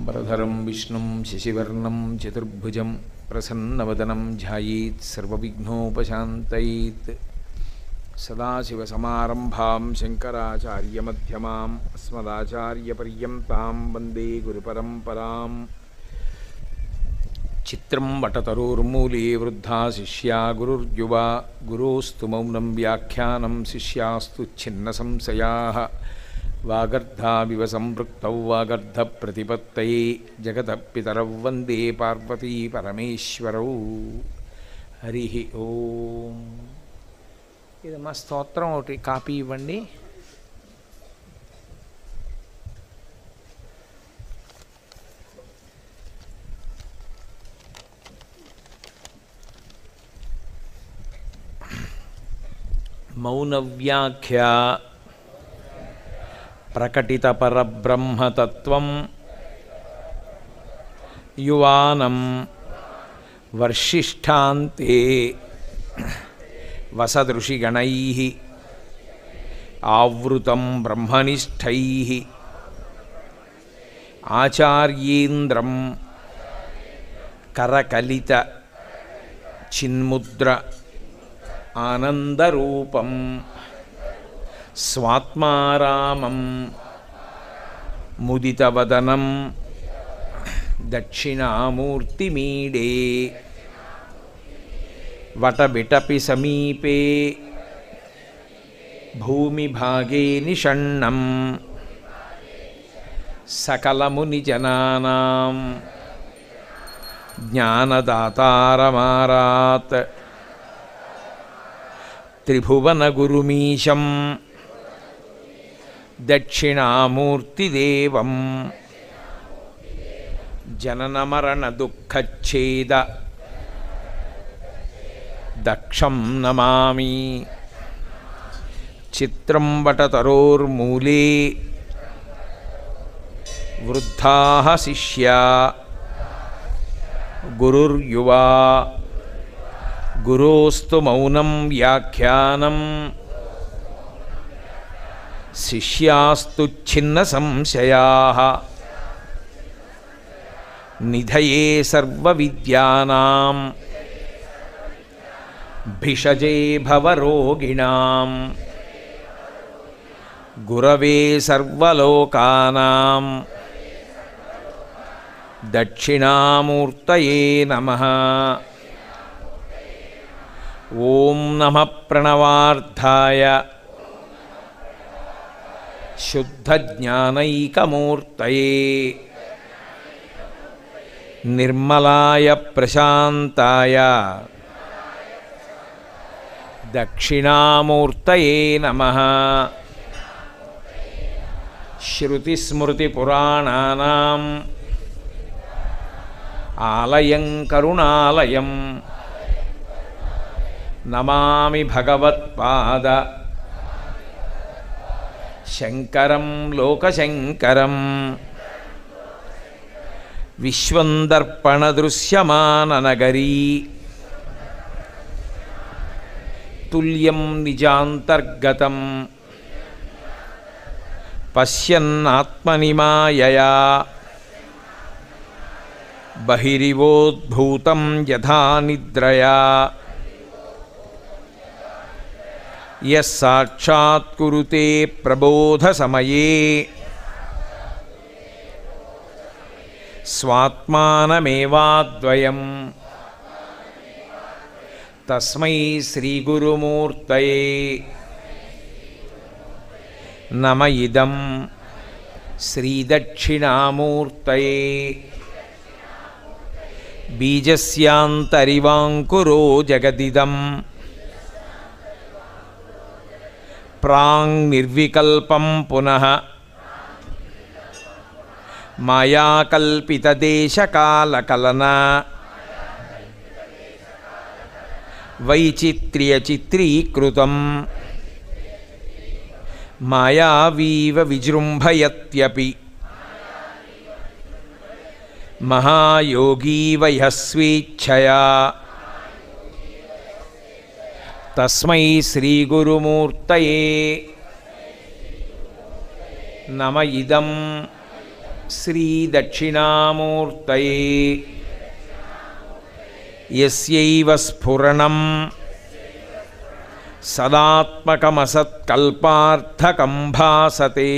शुक्लाम्बरधरं विष्णुं शशिवर्णं चतुर्भुजं प्रसन्नवदनं ध्यायेत् सर्वविघ्नोपशान्तयेत्। सदाशिवसमारम्भां शङ्कराचार्यमध्यमाम् अस्मदाचार्यपर्यन्तां वन्दे गुरुपरम्पराम्। चित्रं वटतरोर्मूले वृद्धा शिष्या गुरुर्युवा गुरोस्तु मौनं व्याख्यानं शिष्यास्तु छिन्नसंशयाः। वागर्धाविव सम्पृक्तौ वागर्धप्रतिपत्तये जगतः पितरौ वन्दे पार्वती परमेश्वरौ। हरिः ओम। इदम्मा स्तोत्रं ఒకటి కాపీ ఇవ్వండి. మౌనవ్యాఖ్య ప్రకటిత పరబ్రహ్మతత్వం యువానం వర్షిష్ఠాంతే వసదృషిగణైః ఆవృతం బ్రహ్మనిష్టైః ఆచార్యేంద్రం కరకలిత చిన్ముద్ర ఆనందరూపం స్వాత్మారామం ముదితవదనం దక్షిణామూర్తిమీడే వటబిటపి సమీపే భూమిభాగే నిషణ్ణం సకలమునిజనానాం జ్ఞానదాతారమారాత్ త్రిభువనగురుమీశం దక్షిణామూర్తిదేవం జననమరణదుఃఖచ్ఛేద దక్షం నమామి. చిత్రం వటతరోర్మూలే వృద్ధాః శిష్యా గురుర్యువా గురోస్తు మౌనం వ్యాఖ్యానం శిష్యాస్తు ఛిన్నసంశయాః. నిధయే సర్వవిద్యానాం భిషజే భవరోగిణాం గురవే సర్వలోకానాం దక్షిణామూర్తయే నమః. ఓం నమః ప్రణవార్థాయ శుద్ధజ్ఞానైకమూర్తయే నిర్మలాయ ప్రశాంతాయ దక్షిణామూర్తయే నమః. శృతిస్మృతిపురాణానాం ఆలయం కరుణాలయం నమామి భగవత్పాద శంకరం లోకశంకరం. విశ్వందర్పణదృశ్యమాననగరీ తుల్యం నిజాంతర్గతం పశ్యన్నాత్మని మాయయా బహిరివోద్భూతం యథా నిద్రయా యస్సాక్షాత్కురుతే ప్రబోధసమయే స్వాత్మానమేవాద్వయం తస్మై శ్రీగురుమూర్తయే నమ. ఇదం శ్రీదక్షిణామూర్తయే బీజస్యాంతరివాంకురో జగదిదం ప్రాంగ్ నిర్వికల్పం పునః మాయాకల్పితదేశకాలకలనా వైచిత్ర్యచిత్రీకృతం మాయావీవ విజృంభయత్యపి మహాయోగీవ యః స్వేచ్ఛయా తస్మై శ్రీగురుమూర్తయే నమ. ఇదం శ్రీదక్షిణామూర్తయే యస్యైవ స్ఫురణం సదాత్మకమసత్కల్పార్థకం భాసతే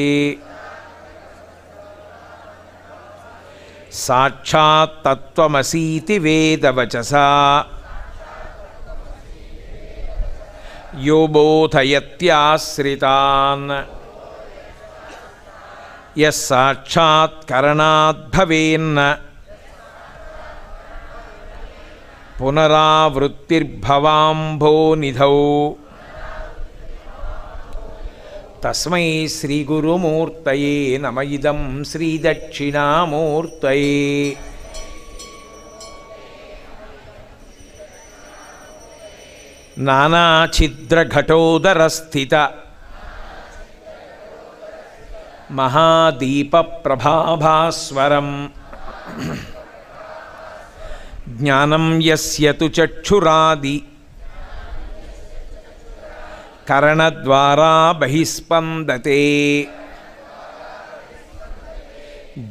సాక్షాత్ తత్వమసీతి వేదవచసా యో బోధయత్యాశ్రితాన్ యస్సాక్షాత్కరణాద్భవేన్న పునరావృత్తిర్భవాంభోనిధౌ తస్మై శ్రీగురుమూర్తయే నమ ఇదం శ్రీదక్షిణామూర్తయే. నానాఛిద్రఘటోదరస్థిత మహాదీపప్రభాభాస్వరం జ్ఞానం యస్య తు చక్షురాది కరణద్వారా బహిస్పందతే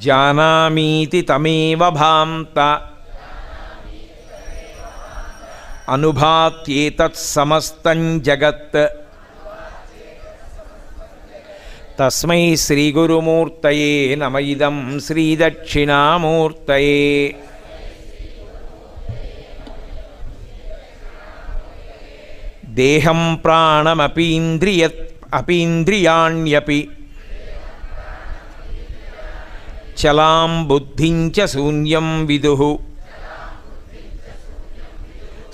జానామీతి తమేవ భాంత అనుభాత్యేతత్ సమస్తం జగత్. తస్మై శ్రీగురుమూర్తయే నమ ఇదం శ్రీదక్షిణామూర్తయే. దేహం ప్రాణమపీంద్రియాణ్యపి చలాం బుద్ధిం చ శూన్యం విదుః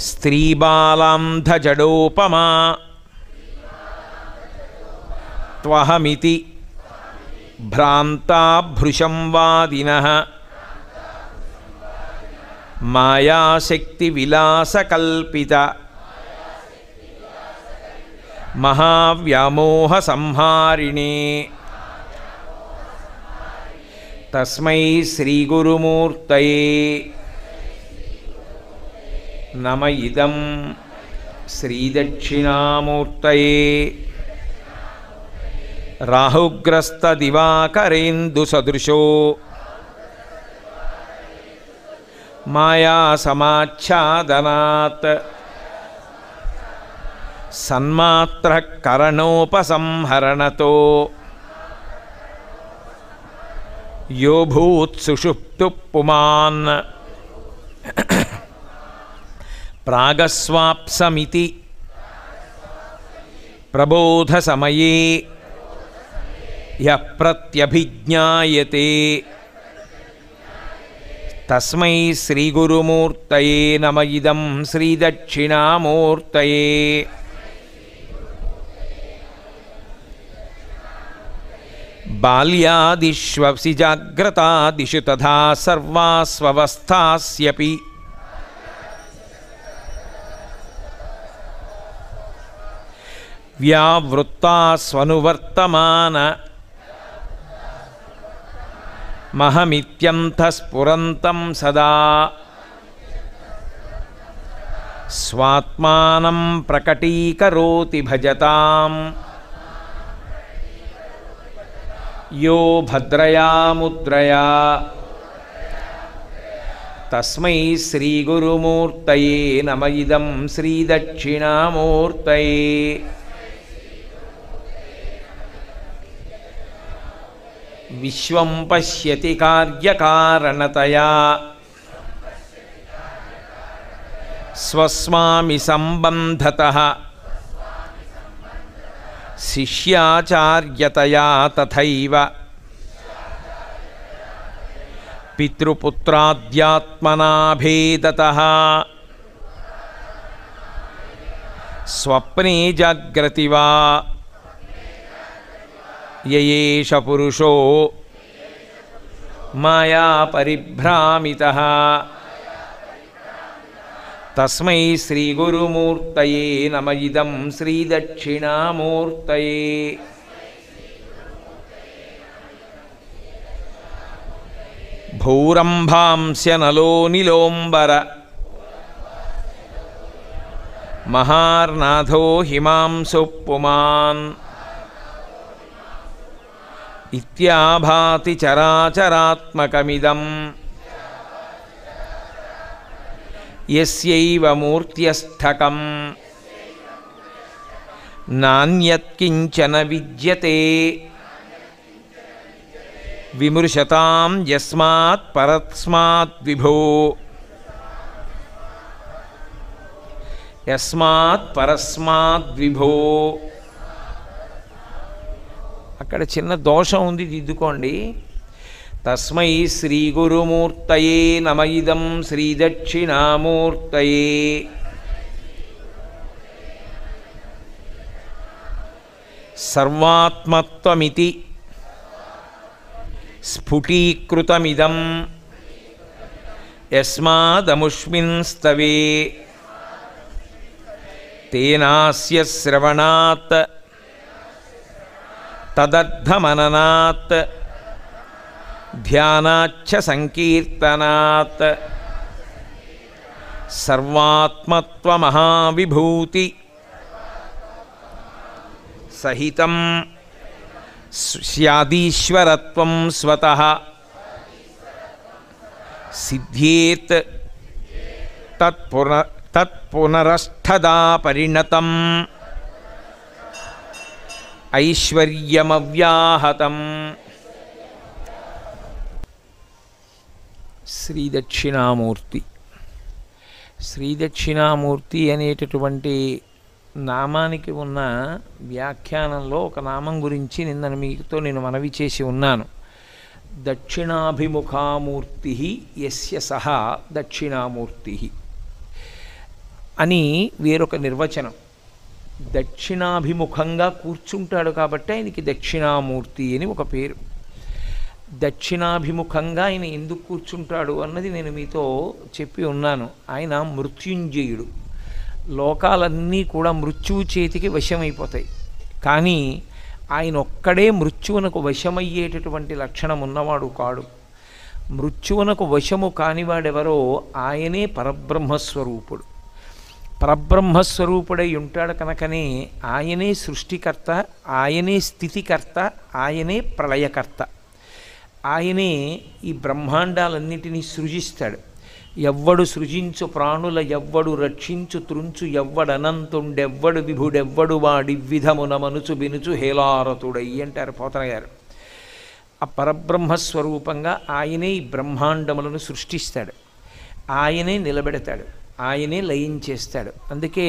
స్త్రీబాలాంధజడోపమా త్వహమితి భ్రాంతా భృశం వాదినః మాయాశక్తి విలాసకల్పిత మహావ్యామోహ సంహారిణే. తస్మై శ్రీగురుమూర్తయే నమ ఇదం శ్రీదక్షిణామూర్తయే. రాహుగ్రస్తదివాకరేందుసదృశో మాయాసమాచ్ఛాదనాత్ సన్మాత్రకరణోపసంహరణతో యో భూత్సుషుప్తు పుమాన్ ప్రాగస్వాప్సమితి ప్రబోధసమయే యః ప్రత్యభిజ్ఞాయతే. తస్మై శ్రీగురుమూర్తయే నమ ఇదం శ్రీదక్షిణామూర్తయే. బాల్యాదిష్వసి జాగ్రతాదిషు తథా సర్వాస్వస్థాస్యపి వ్యావృత్తాస్వనువర్తమాన మహమిత్యంతఃస్ఫురంతం సదా స్వాత్మానం ప్రకటీకరోతి భజతాం యో భద్రయా ముద్రయా. తస్మై శ్రీగురుమూర్తయే నమ ఇదం శ్రీదక్షిణామూర్తయే. విశ్వం పశ్యతి కార్యకారణతయా స్వస్మామి సంబంధతః శిష్యాచార్యతయా తథైవ పితృపుత్రాద్యాత్మనాభేదతః స్వప్నే జాగ్రతి వా యయేష పురుషో మాయా పరిభ్రామితః. తస్మై శ్రీగురుమూర్తయే నమ ఇదం శ్రీదక్షిణామూర్తయే. భూరంభాంస్యనలో నిలోంబర మహార్నాథో హిమాంశు పుమాన్ ఇత్యాభాతి చరాచరాత్మకమిదం యస్యైవ మూర్త్యస్థకం నాన్యత్కించన విద్యతే విమృశతాం యస్మాత్ పరస్మాత్ విభో యస్మాత్ పరస్మాత్ విభో. అక్కడ చిన్న దోషం ఉంది, దిద్దుకోండి. తస్మై శ్రీ గురుమూర్తయే నమ ఇదం శ్రీ దక్షిణామూర్తయే. సర్వాత్మత్వమితి స్ఫుటీకృతమిదం యస్మాదముష్మిన్ స్తవే తేనాస్య శ్రవణాత్ తదర్థమననాత్ ధ్యానాచ్చ సంకీర్తనాత్ సర్వాత్మత్వమహావిభూతి సహితం స్యాదీశ్వరత్వం స్వతః సిద్ధ్యేత్ తత్పునరష్ఠదా పరిణతం ఐశ్వర్యమవ్యాహతం. శ్రీదక్షిణామూర్తి. శ్రీదక్షిణామూర్తి అనేటటువంటి నామానికి ఉన్న వ్యాఖ్యానంలో ఒక నామం గురించి నిన్న మీతో నేను మనవి చేసి ఉన్నాను. దక్షిణాభిముఖామూర్తి యస్య సహా దక్షిణామూర్తి అని వేరొక నిర్వచనం. దక్షిణాభిముఖంగా కూర్చుంటాడు కాబట్టి ఆయనకి దక్షిణామూర్తి అని ఒక పేరు. దక్షిణాభిముఖంగా ఆయన ఎందుకు కూర్చుంటాడు అన్నది నేను మీతో చెప్పి ఉన్నాను. ఆయన మృత్యుంజయుడు. లోకాలన్నీ కూడా మృత్యువు చేతికి వశమైపోతాయి, కానీ ఆయన ఒక్కడే మృత్యువునకు వశమయ్యేటటువంటి లక్షణం ఉన్నవాడు కాడు. మృత్యువునకు వశము కానివాడెవరో ఆయనే పరబ్రహ్మస్వరూపుడు. పరబ్రహ్మస్వరూపుడై ఉంటాడు కనుకనే ఆయనే సృష్టికర్త, ఆయనే స్థితికర్త, ఆయనే ప్రళయకర్త. ఆయనే ఈ బ్రహ్మాండాలన్నిటినీ సృజిస్తాడు. ఎవ్వడు సృజించు ప్రాణుల ఎవ్వడు రక్షించు త్రుంచు ఎవ్వడనంతుండెవ్వడు విభుడెవ్వడు వాడి విధమున మనుచు బినుచు హేలారతుడై అంటారు పోతన గారు. ఆ పరబ్రహ్మస్వరూపంగా ఆయనే ఈ బ్రహ్మాండములను సృష్టిస్తాడు, ఆయనే నిలబెడతాడు, ఆయనే లయం చేస్తాడు. అందుకే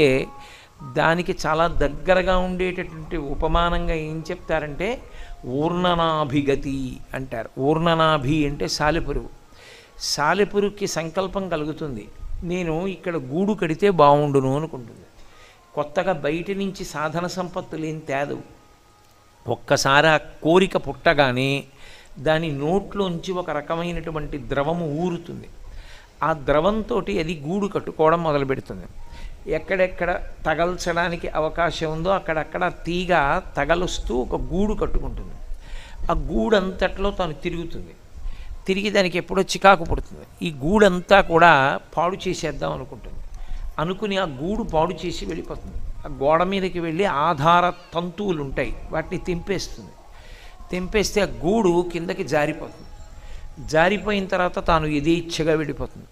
దానికి చాలా దగ్గరగా ఉండేటటువంటి ఉపమానంగా ఏం చెప్తారంటే ఊర్ణనాభిగతి అంటారు. ఊర్ణనాభి అంటే సాలెపురుగు. సాలెపురుగుకి సంకల్పం కలుగుతుంది, నేను ఇక్కడ గూడు కడితే బాగుండును అనుకుంటుంది. కొత్తగా బయట నుంచి సాధన సంపత్తులు ఏం తేదవు. ఒక్కసారి ఆ కోరిక పుట్టగానే దాని నోట్లోంచి ఒక రకమైనటువంటి ద్రవము ఊరుతుంది. ఆ ద్రవంతో అది గూడు కట్టుకోవడం మొదలు పెడుతుంది. ఎక్కడెక్కడ తగల్చడానికి అవకాశం ఉందో అక్కడక్కడ తీగ తగలుస్తూ ఒక గూడు కట్టుకుంటుంది. ఆ గూడంతట్లో తను తిరుగుతుంది. తిరిగి దానికి ఎప్పుడో చికాకు పుడుతుంది. ఈ గూడంతా కూడా పాడు చేసేద్దాం అనుకుంటుంది. అనుకుని ఆ గూడు పాడు చేసి వెళ్ళిపోతుంది. ఆ గోడ మీదకి వెళ్ళి ఆధార తంతువులు ఉంటాయి, వాటిని తెంపేస్తుంది. తెంపేస్తే ఆ గూడు కిందకి జారిపోతుంది. జారిపోయిన తర్వాత తాను యథేచ్ఛగా వెళ్ళిపోతుంది.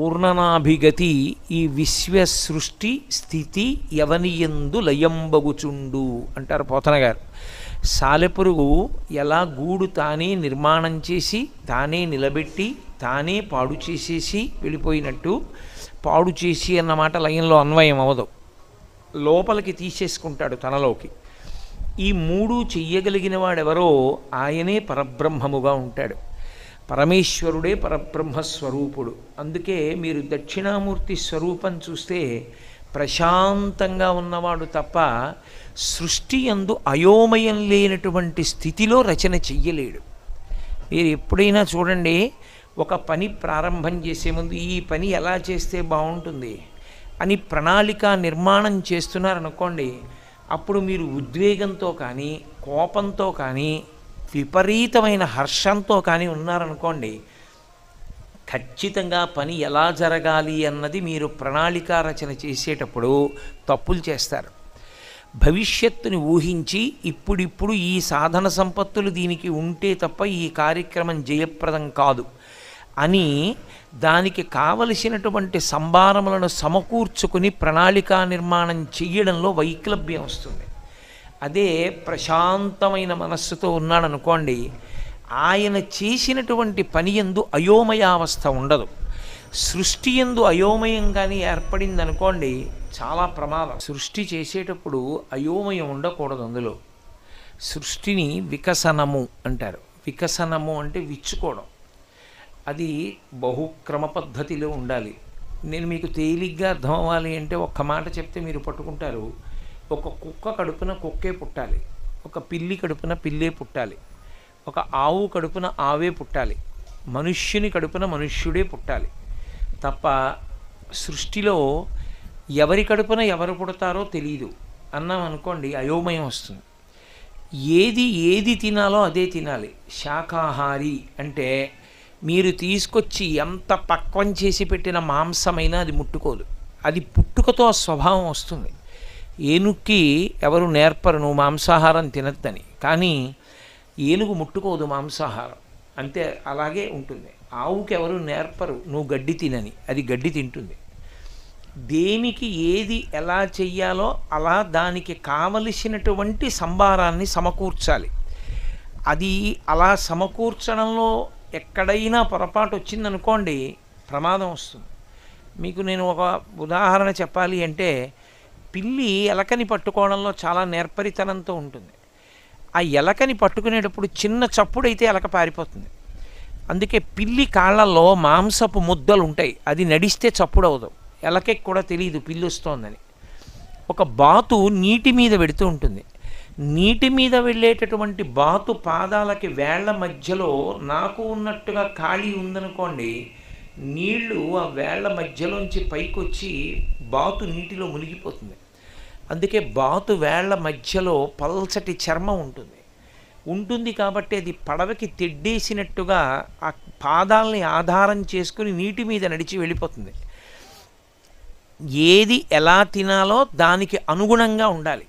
ఊర్ణనాభిగతి ఈ విశ్వ సృష్టి స్థితి యవనియందు లయంబగుచుండు అంటారు పోతన గారు. సాలెపురుగు ఎలా గూడు తానే నిర్మాణం చేసి తానే నిలబెట్టి తానే పాడు చేసేసి వెళ్ళిపోయినట్టు, పాడు చేసి అన్నమాట లయంలో అన్వయం అవదు, లోపలికి తీసేసుకుంటాడు తనలోకి. ఈ మూడు చెయ్యగలిగిన వాడెవరో ఆయనే పరబ్రహ్మముగా ఉంటాడు. పరమేశ్వరుడే పరబ్రహ్మస్వరూపుడు. అందుకే మీరు దక్షిణామూర్తి స్వరూపం చూస్తే ప్రశాంతంగా ఉన్నవాడు తప్ప సృష్టి యందు అయోమయం లేనటువంటి స్థితిలో రచన చెయ్యలేడు. మీరు ఎప్పుడైనా చూడండి, ఒక పని ప్రారంభం చేసే ముందు ఈ పని ఎలా చేస్తే బాగుంటుంది అని ప్రణాళిక నిర్మాణం చేస్తున్నారనుకోండి, అప్పుడు మీరు ఉద్వేగంతో కానీ కోపంతో కానీ విపరీతమైన హర్షంతో కానీ ఉన్నారనుకోండి, ఖచ్చితంగా పని ఎలా జరగాలి అన్నది మీరు ప్రణాళిక రచన చేసేటప్పుడు తప్పులు చేస్తారు. భవిష్యత్తుని ఊహించి ఇప్పుడిప్పుడు ఈ సాధన సంపత్తులు దీనికి ఉంటే తప్ప ఈ కార్యక్రమం జయప్రదం కాదు అని దానికి కావలసినటువంటి సంభారములను సమకూర్చుకుని ప్రణాళికా నిర్మాణం చెయ్యడంలో వైక్లభ్యం వస్తుంది. అదే ప్రశాంతమైన మనస్సుతో ఉన్నాడనుకోండి, ఆయన చేసినటువంటి పని యందు అయోమయావస్థ ఉండదు. సృష్టి యందు అయోమయం కానీ ఏర్పడింది అనుకోండి, చాలా ప్రమాదం. సృష్టి చేసేటప్పుడు అయోమయం ఉండకూడదు. అందులో సృష్టిని వికసనము అంటారు. వికసనము అంటే విచ్చుకోవడం. అది బహుక్రమ పద్ధతిలో ఉండాలి. నేను మీకు తేలిగ్గా అర్థం అవ్వాలి అంటే ఒక్క మాట చెప్తే మీరు పట్టుకుంటారు. ఒక కుక్క కడుపున కుక్కే పుట్టాలి, ఒక పిల్లి కడుపున పిల్లే పుట్టాలి, ఒక ఆవు కడుపున ఆవే పుట్టాలి, మనుష్యుని కడుపున మనుష్యుడే పుట్టాలి తప్ప సృష్టిలో ఎవరి కడుపున ఎవరు పుడతారో తెలియదు అన్నాం అనుకోండి, అయోమయం వస్తుంది. ఏది తినాలో అదే తినాలి. శాకాహారి అంటే మీరు తీసుకొచ్చి ఎంత పక్వం చేసి పెట్టిన మాంసమైనా అది ముట్టుకోదు. అది పుట్టుకతో ఆ స్వభావం వస్తుంది. ఏనుక్కి ఎవరు నేర్పరు నువ్వు మాంసాహారం తినద్దని, కానీ ఏనుగు ముట్టుకోదు మాంసాహారం, అంతే అలాగే ఉంటుంది. ఆవుకి ఎవరు నేర్పరు నువ్వు గడ్డి తినని, అది గడ్డి తింటుంది. దేనికి ఏది ఎలా చెయ్యాలో అలా దానికి కావలసినటువంటి సంభారాన్ని సమకూర్చాలి. అది అలా సమకూర్చడంలో ఎక్కడైనా పొరపాటు వచ్చిందనుకోండి, ప్రమాదం వస్తుంది. మీకు నేను ఒక ఉదాహరణ చెప్పాలి అంటే, పిల్లి ఎలకని పట్టుకోవడంలో చాలా నేర్పరితనంతో ఉంటుంది. ఆ ఎలకని పట్టుకునేటప్పుడు చిన్న చప్పుడైతే ఎలక పారిపోతుంది. అందుకే పిల్లి కాళ్ళల్లో మాంసపు ముద్దలు ఉంటాయి, అది నడిస్తే చప్పుడు అవదు. ఎలకకి కూడా తెలియదు పిల్లి వస్తోందని. ఒక బాతు నీటి మీద వెడుతూ ఉంటుంది. నీటి మీద వెళ్ళేటటువంటి బాతు పాదాలకి వేళ్ల మధ్యలో నాకు ఉన్నట్టుగా ఖాళీ ఉందనుకోండి, నీళ్లు ఆ వేళ్ల మధ్యలోంచి పైకి వచ్చి బాతు నీటిలో మునిగిపోతుంది. అందుకే బాతు వేళ్ల మధ్యలో పల్చటి చర్మం ఉంటుంది కాబట్టి అది పడవకి తెడ్డేసినట్టుగా ఆ పాదాలని ఆధారం చేసుకుని నీటి మీద నడిచి వెళ్ళిపోతుంది. ఏది ఎలా తినాలో దానికి అనుగుణంగా ఉండాలి.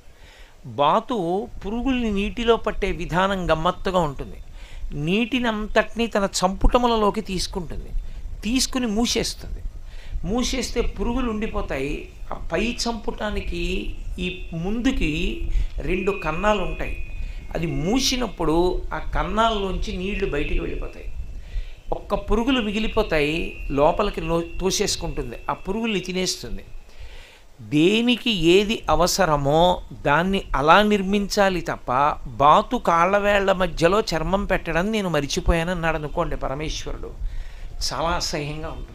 బాతు పురుగుల్ని నీటిలో పట్టే విధానం గమ్మత్తుగా ఉంటుంది. నీటిని అంతటినీ తన చంపుటములలోకి తీసుకుని మూసేస్తుంది. మూసేస్తే పురుగులు ఉండిపోతాయి. ఆ పై చంపుటానికి ఈ ముందుకి 2 కన్నాలు ఉంటాయి. అది మూసినప్పుడు ఆ కన్నాల్లోంచి నీళ్లు బయటికి వెళ్ళిపోతాయి. ఒక్క పురుగులు మిగిలిపోతాయి, లోపలికి తోసేసుకుంటుంది, ఆ పురుగుల్ని తినేస్తుంది. దేనికి ఏది అవసరమో దాన్ని అలా నిర్మించాలి తప్ప బాతు కాళ్ళవేళ్ల మధ్యలో చర్మం పెట్టడం నేను మరిచిపోయానన్నాడు అనుకోండి పరమేశ్వరుడు, చాలా అసహ్యంగా ఉంటుంది.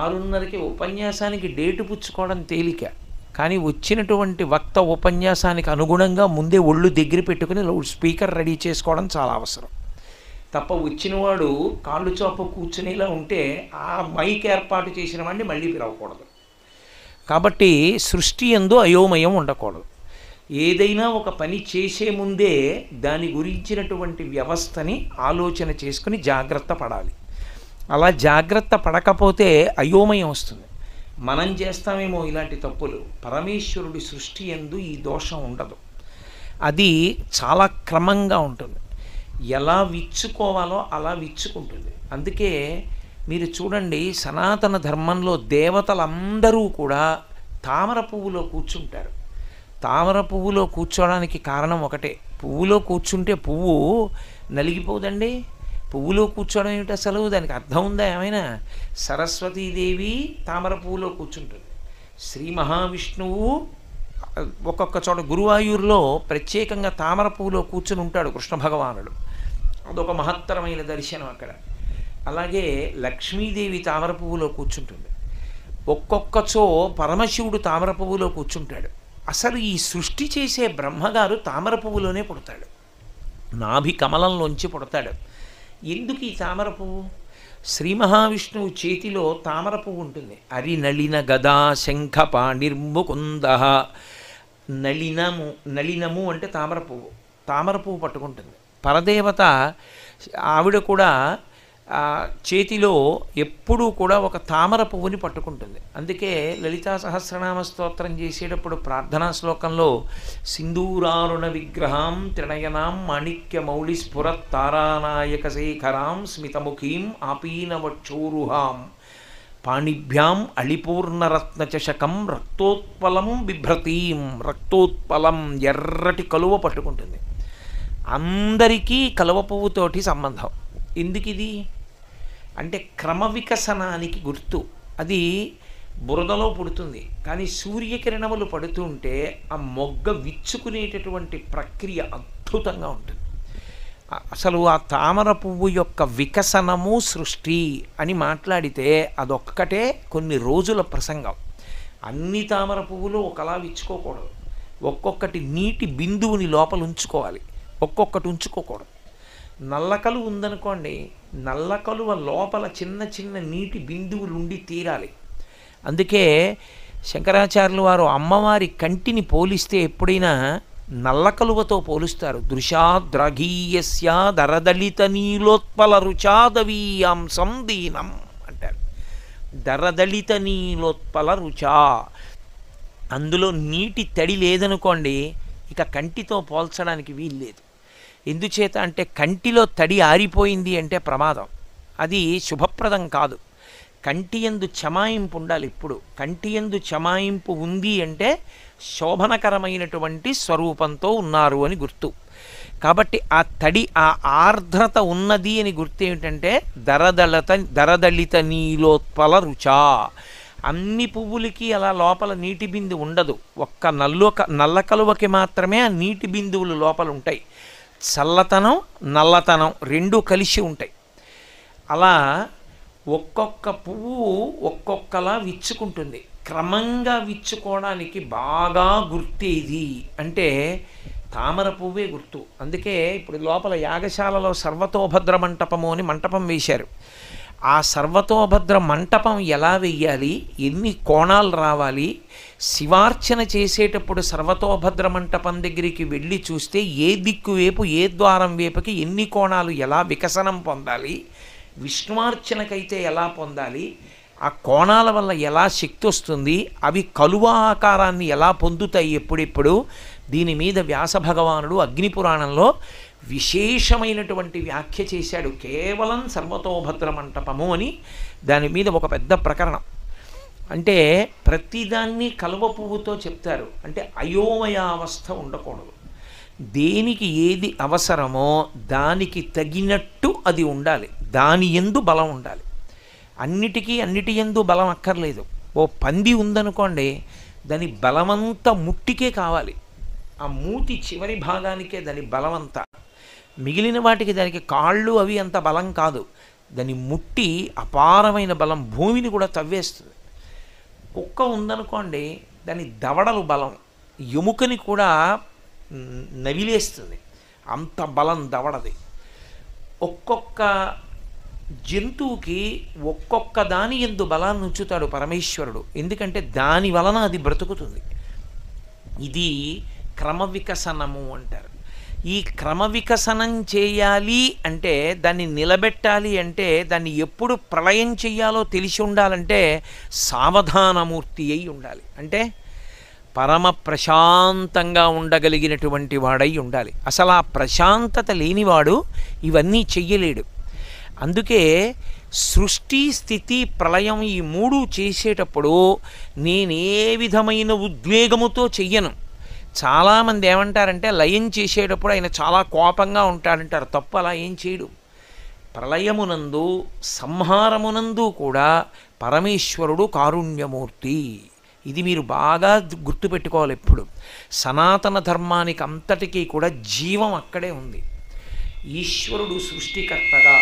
6:30కి ఉపన్యాసానికి డేటు పుచ్చుకోవడం తేలిక, కానీ వచ్చినటువంటి వక్త ఉపన్యాసానికి అనుగుణంగా ముందే ఒళ్ళు దగ్గర పెట్టుకుని లౌడ్ స్పీకర్ రెడీ చేసుకోవడం చాలా అవసరం. తప్ప వచ్చినవాడు కాళ్ళు చాపు కూర్చునేలా ఉంటే ఆ మైక్ ఏర్పాటు చేసిన వాడిని మళ్ళీ పిలవకూడదు. కాబట్టి సృష్టి యందు అయోమయం ఉండకూడదు. ఏదైనా ఒక పని చేసే ముందే దాని గురించినటువంటి వ్యవస్థని ఆలోచన చేసుకుని జాగ్రత్త పడాలి. అలా జాగ్రత్త పడకపోతే అయోమయం వస్తుంది. మనం చేస్తామేమో ఇలాంటి తప్పులు, పరమేశ్వరుడి సృష్టి యందు ఈ దోషం ఉండదు. అది చాలా క్రమంగా ఉంటుంది. ఎలా విచ్చుకోవాలో అలా విచ్చుకుంటుంది. అందుకే మీరు చూడండి, సనాతన ధర్మంలో దేవతలందరూ కూడా తామర పువ్వులో కూర్చుంటారు. తామర పువ్వులో కూర్చోవడానికి కారణం ఒకటే, పువ్వులో కూర్చుంటే పువ్వు నలిగిపోదండి. పువ్వులో కూర్చోవడం ఏమిటి అసలు, దానికి అర్థం ఉందా ఏమైనా? సరస్వతీదేవి తామర పువ్వులో కూర్చుంటుంది. శ్రీ మహావిష్ణువు ఒక్కొక్క చోట గురువాయూరులో ప్రత్యేకంగా తామర పువ్వులో కూర్చుని ఉంటాడు కృష్ణ భగవానుడు. అదొక మహత్తరమైన దర్శనం అక్కడ. అలాగే లక్ష్మీదేవి తామర పువ్వులో కూర్చుంటుంది. ఒక్కొక్కచో పరమశివుడు తామర పువ్వులో కూర్చుంటాడు. అసలు ఈ సృష్టి చేసే బ్రహ్మగారు తామర పువ్వులోనే పుడతాడు, నాభి కమలంలోంచి పుడతాడు. ఎందుకు ఈ తామర పువ్వు? శ్రీ మహావిష్ణువు చేతిలో తామర పువ్వు ఉంటుంది. అరి నళిన గదా శంఖ పాణిర్ముకుంద. నళినము అంటే తామర పువ్వు. తామర పువ్వు పట్టుకుంటుంది. పరదేవత ఆవిడ కూడా చేతిలో ఎప్పుడూ కూడా ఒక తామర పువ్వుని పట్టుకుంటుంది. అందుకే లలితా సహస్రనామ స్తోత్రం చేసేటప్పుడు ప్రార్థనా శ్లోకంలో సింధూరారుణ విగ్రహాం త్రినయనాం మాణిక్య మౌళి స్ఫురత్ తారానాయక శేఖరాం స్మితముఖీం ఆపీనవక్షోరుహాం పాణిభ్యాం అళిపూర్ణరత్నచషకం రక్తోత్పలం బిభ్రతీం, రక్తోత్పలం ఎర్రటి కలువ పట్టుకుంటుంది. అందరికీ కలువ పువ్వుతోటి సంబంధం. ఎందుకు ఇది అంటే క్రమ వికసనానికి గుర్తు. అది బురదలో పుడుతుంది, కానీ సూర్యకిరణములు పడుతుంటే ఆ మొగ్గ విచ్చుకునేటటువంటి ప్రక్రియ అద్భుతంగా ఉంటుంది. అసలు ఆ తామర పువ్వు యొక్క వికసనము సృష్టి అని మాట్లాడితే అదొక్కటే కొన్ని రోజుల ప్రసంగం. అన్ని తామర పువ్వులు ఒకలా విచ్చుకోకూడదు. ఒక్కొక్కటి నీటి బిందువుని లోపల ఉంచుకోవాలి, ఒక్కొక్కటి ఉంచుకోకూడదు. నల్లకలువ ఉందనుకోండి, నల్లకలువ లోపల చిన్న చిన్న నీటి బిందువులు ఉండి తీరాలి. అందుకే శంకరాచార్యులు వారు అమ్మవారి కంటిని పోలిస్తే ఎప్పుడైనా నల్లకలువతో పోలుస్తారు. దృశాద్రఘీయస్య దరదళిత నీలోత్పల రుచాదవీయాంసం దీనం అంటారు. దరదళిత నీలోత్పల రుచా, అందులో నీటి తడి లేదనుకోండి, ఇక కంటితో పోల్చడానికి వీల్లేదు. ఎందుచేత అంటే కంటిలో తడి ఆరిపోయింది అంటే ప్రమాదం, అది శుభప్రదం కాదు. కంటి యందు చమాయింపు ఉండాలి. ఇప్పుడు కంటి యందు చమాయింపు ఉంది అంటే శోభనకరమైనటువంటి స్వరూపంతో ఉన్నారు అని గుర్తు. కాబట్టి ఆ తడి, ఆ ఆర్ద్రత ఉన్నది అని గుర్తు ఏమిటంటే దరదళిత నీలోత్పల రుచా. అన్ని పువ్వులకి అలా లోపల నీటి బిందు ఉండదు, ఒక్క నల్ల కలువకి మాత్రమే ఆ నీటి బిందువులు లోపల ఉంటాయి. చల్లతనం నల్లతనం రెండూ కలిసి ఉంటాయి. అలా ఒక్కొక్క పువ్వు ఒక్కొక్కలా విచ్చుకుంటుంది. క్రమంగా విచ్చుకోవడానికి బాగా గుర్తేది అంటే తామర పువ్వే గుర్తు. అందుకే ఇప్పుడు లోపల యాగశాలలో సర్వతోభద్ర మంటపము అని మంటపం వేశారు. ఆ సర్వతోభద్ర మంటపం ఎలా వెయ్యాలి, ఎన్ని కోణాలు రావాలి, శివార్చన చేసేటప్పుడు సర్వతోభద్ర మంటపం దగ్గరికి వెళ్ళి చూస్తే ఏ దిక్కు వైపు ఏ ద్వారం వైపుకి ఎన్ని కోణాలు ఎలా వికసనం పొందాలి, విష్ణువార్చనకైతే ఎలా పొందాలి, ఆ కోణాల వల్ల ఎలా శక్తి వస్తుంది, అవి కలువ ఆకారాన్ని ఎలా పొందుతాయి ఎప్పుడెప్పుడు, దీని మీద వ్యాస భగవానుడు అగ్నిపురాణంలో విశేషమైనటువంటి వ్యాఖ్య చేశాడు. కేవలం సర్వతోభద్ర మంటపము అని దాని మీద ఒక పెద్ద ప్రకరణం. అంటే ప్రతిదాన్ని కలువ పువ్వుతో చెప్తారు. అంటే అయోమయావస్థ ఉండకూడదు. దేనికి ఏది అవసరమో దానికి తగినట్టు అది ఉండాలి, దాని యందు బలం ఉండాలి. అన్నిటి యందు బలం అక్కర్లేదు. ఓ పంది ఉందనుకోండి, దాని బలమంతా ముట్టికే కావాలి, ఆ మూతి చివరి భాగానికే దాని బలమంతా. మిగిలిన వాటికి దానికి కాళ్ళు అవి అంత బలం కాదు. దాని ముట్టి అపారమైన బలం, భూమిని కూడా తవ్వేస్తుంది. కుక్క ఉందనుకోండి, దాని దవడలు బలం, ఎముకని కూడా నవిలేస్తుంది, అంత బలం దవడది. ఒక్కొక్క జంతువుకి ఒక్కొక్క దాని యందు బలాన్ని ఉంచుతాడు పరమేశ్వరుడు, ఎందుకంటే దాని వలన అది బ్రతుకుతుంది. ఇది క్రమ వికసనము అంటారు. ఈ క్రమ వికసనం చేయాలి అంటే, దాన్ని నిలబెట్టాలి అంటే, దాన్ని ఎప్పుడు ప్రళయం చెయ్యాలో తెలిసి ఉండాలంటే సావధానమూర్తి అయి ఉండాలి. అంటే పరమ ప్రశాంతంగా ఉండగలిగినటువంటి వాడై ఉండాలి. అసలు ఆ ప్రశాంతత లేనివాడు ఇవన్నీ చెయ్యలేడు. అందుకే సృష్టి స్థితి ప్రళయం ఈ మూడు చేసేటప్పుడు నేనే విధమైన ఉద్వేగముతో చెయ్యను. చాలామంది ఏమంటారంటే లయం చేసేటప్పుడు ఆయన చాలా కోపంగా ఉంటాడంటారు. తప్పు, అలా ఏం చేయడు. ప్రళయమునందు సంహారమునందు కూడా పరమేశ్వరుడు కారుణ్యమూర్తి. ఇది మీరు బాగా గుర్తుపెట్టుకోవాలి ఎప్పుడు. సనాతన ధర్మానికి అంతటికీ కూడా జీవం అక్కడే ఉంది. ఈశ్వరుడు సృష్టికర్తగా,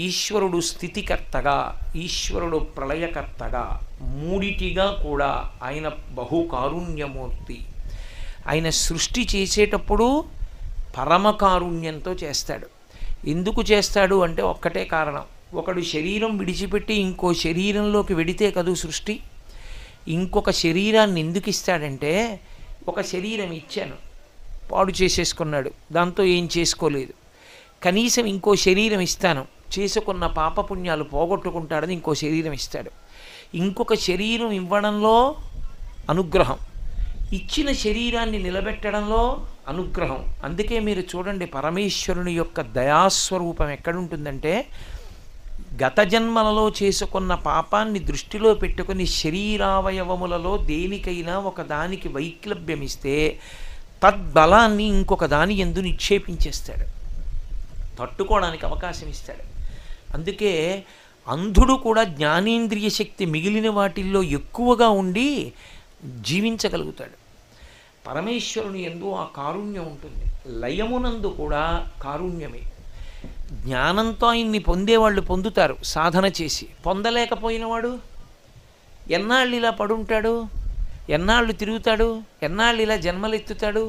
ఈశ్వరుడు స్థితికర్తగా, ఈశ్వరుడు ప్రళయకర్తగా, మూడిటిగా కూడా ఆయన బహుకారుణ్యమూర్తి. ఆయన సృష్టి చేసేటప్పుడు పరమకారుణ్యంతో చేస్తాడు. ఎందుకు చేస్తాడు అంటే ఒక్కటే కారణం. ఒకడు శరీరం విడిచిపెట్టి ఇంకో శరీరంలోకి వెడితే కదూ సృష్టి. ఇంకొక శరీరాన్ని ఎందుకు ఇస్తాడంటే, ఒక శరీరం ఇచ్చాను, పాడు చేసేసుకున్నాడు, దాంతో ఏం చేసుకోలేదు, కనీసం ఇంకో శరీరం ఇస్తాను, చేసుకున్న పాపపుణ్యాలు పోగొట్టుకుంటాడని ఇంకో శరీరం ఇస్తాడు. ఇంకొక శరీరం ఇవ్వడంలో అనుగ్రహం, ఇచ్చిన శరీరాన్ని నిలబెట్టడంలో అనుగ్రహం. అందుకే మీరు చూడండి, పరమేశ్వరుని యొక్క దయాస్వరూపం ఎక్కడుంటుందంటే, గత జన్మలలో చేసుకున్న పాపాన్ని దృష్టిలో పెట్టుకుని శరీరావయవములలో దేనికైనా ఒక దానికి వైక్లభ్యమిస్తే తద్బలాన్ని ఇంకొక దాని యందు నిక్షేపించేస్తాడు, తట్టుకోవడానికి అవకాశం ఇస్తాడు. అందుకే అంధుడు కూడా జ్ఞానేంద్రియ శక్తి మిగిలిన వాటిల్లో ఎక్కువగా ఉండి జీవించగలుగుతాడు. పరమేశ్వరుని యందు ఆ కారుణ్యం ఉంటుంది. లయమునందు కూడా కారుణ్యమే. జ్ఞానంతో ఆయన్ని పొందేవాళ్ళు పొందుతారు సాధన చేసి. పొందలేకపోయినవాడు ఎన్నాళ్ళు ఇలా పడుంటాడు, ఎన్నాళ్ళు తిరుగుతాడు, ఎన్నాళ్ళు ఇలా జన్మలెత్తుతాడు?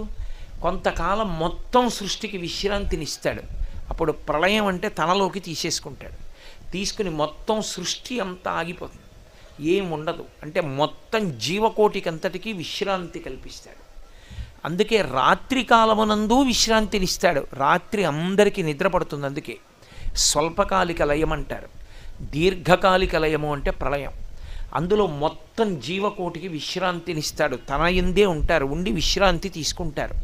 కొంతకాలం మొత్తం సృష్టికి విశ్రాంతినిస్తాడు. అప్పుడు ప్రళయం అంటే తనలోకి తీసేసుకుంటాడు. తీసుకుని మొత్తం సృష్టి అంతా ఆగిపోతుంది, ఏముండదు. అంటే మొత్తం జీవకోటికి అంతటికీ విశ్రాంతి కల్పిస్తాడు. అందుకే రాత్రి కాలమునందు విశ్రాంతినిస్తాడు. రాత్రి అందరికీ నిద్ర పడుతుంది. అందుకే స్వల్పకాలిక లయం అంటారు. దీర్ఘకాలిక లయము అంటే ప్రళయం. అందులో మొత్తం జీవకోటికి విశ్రాంతినిస్తాడు. తన యందే ఉంటారు, ఉండి విశ్రాంతి తీసుకుంటారు.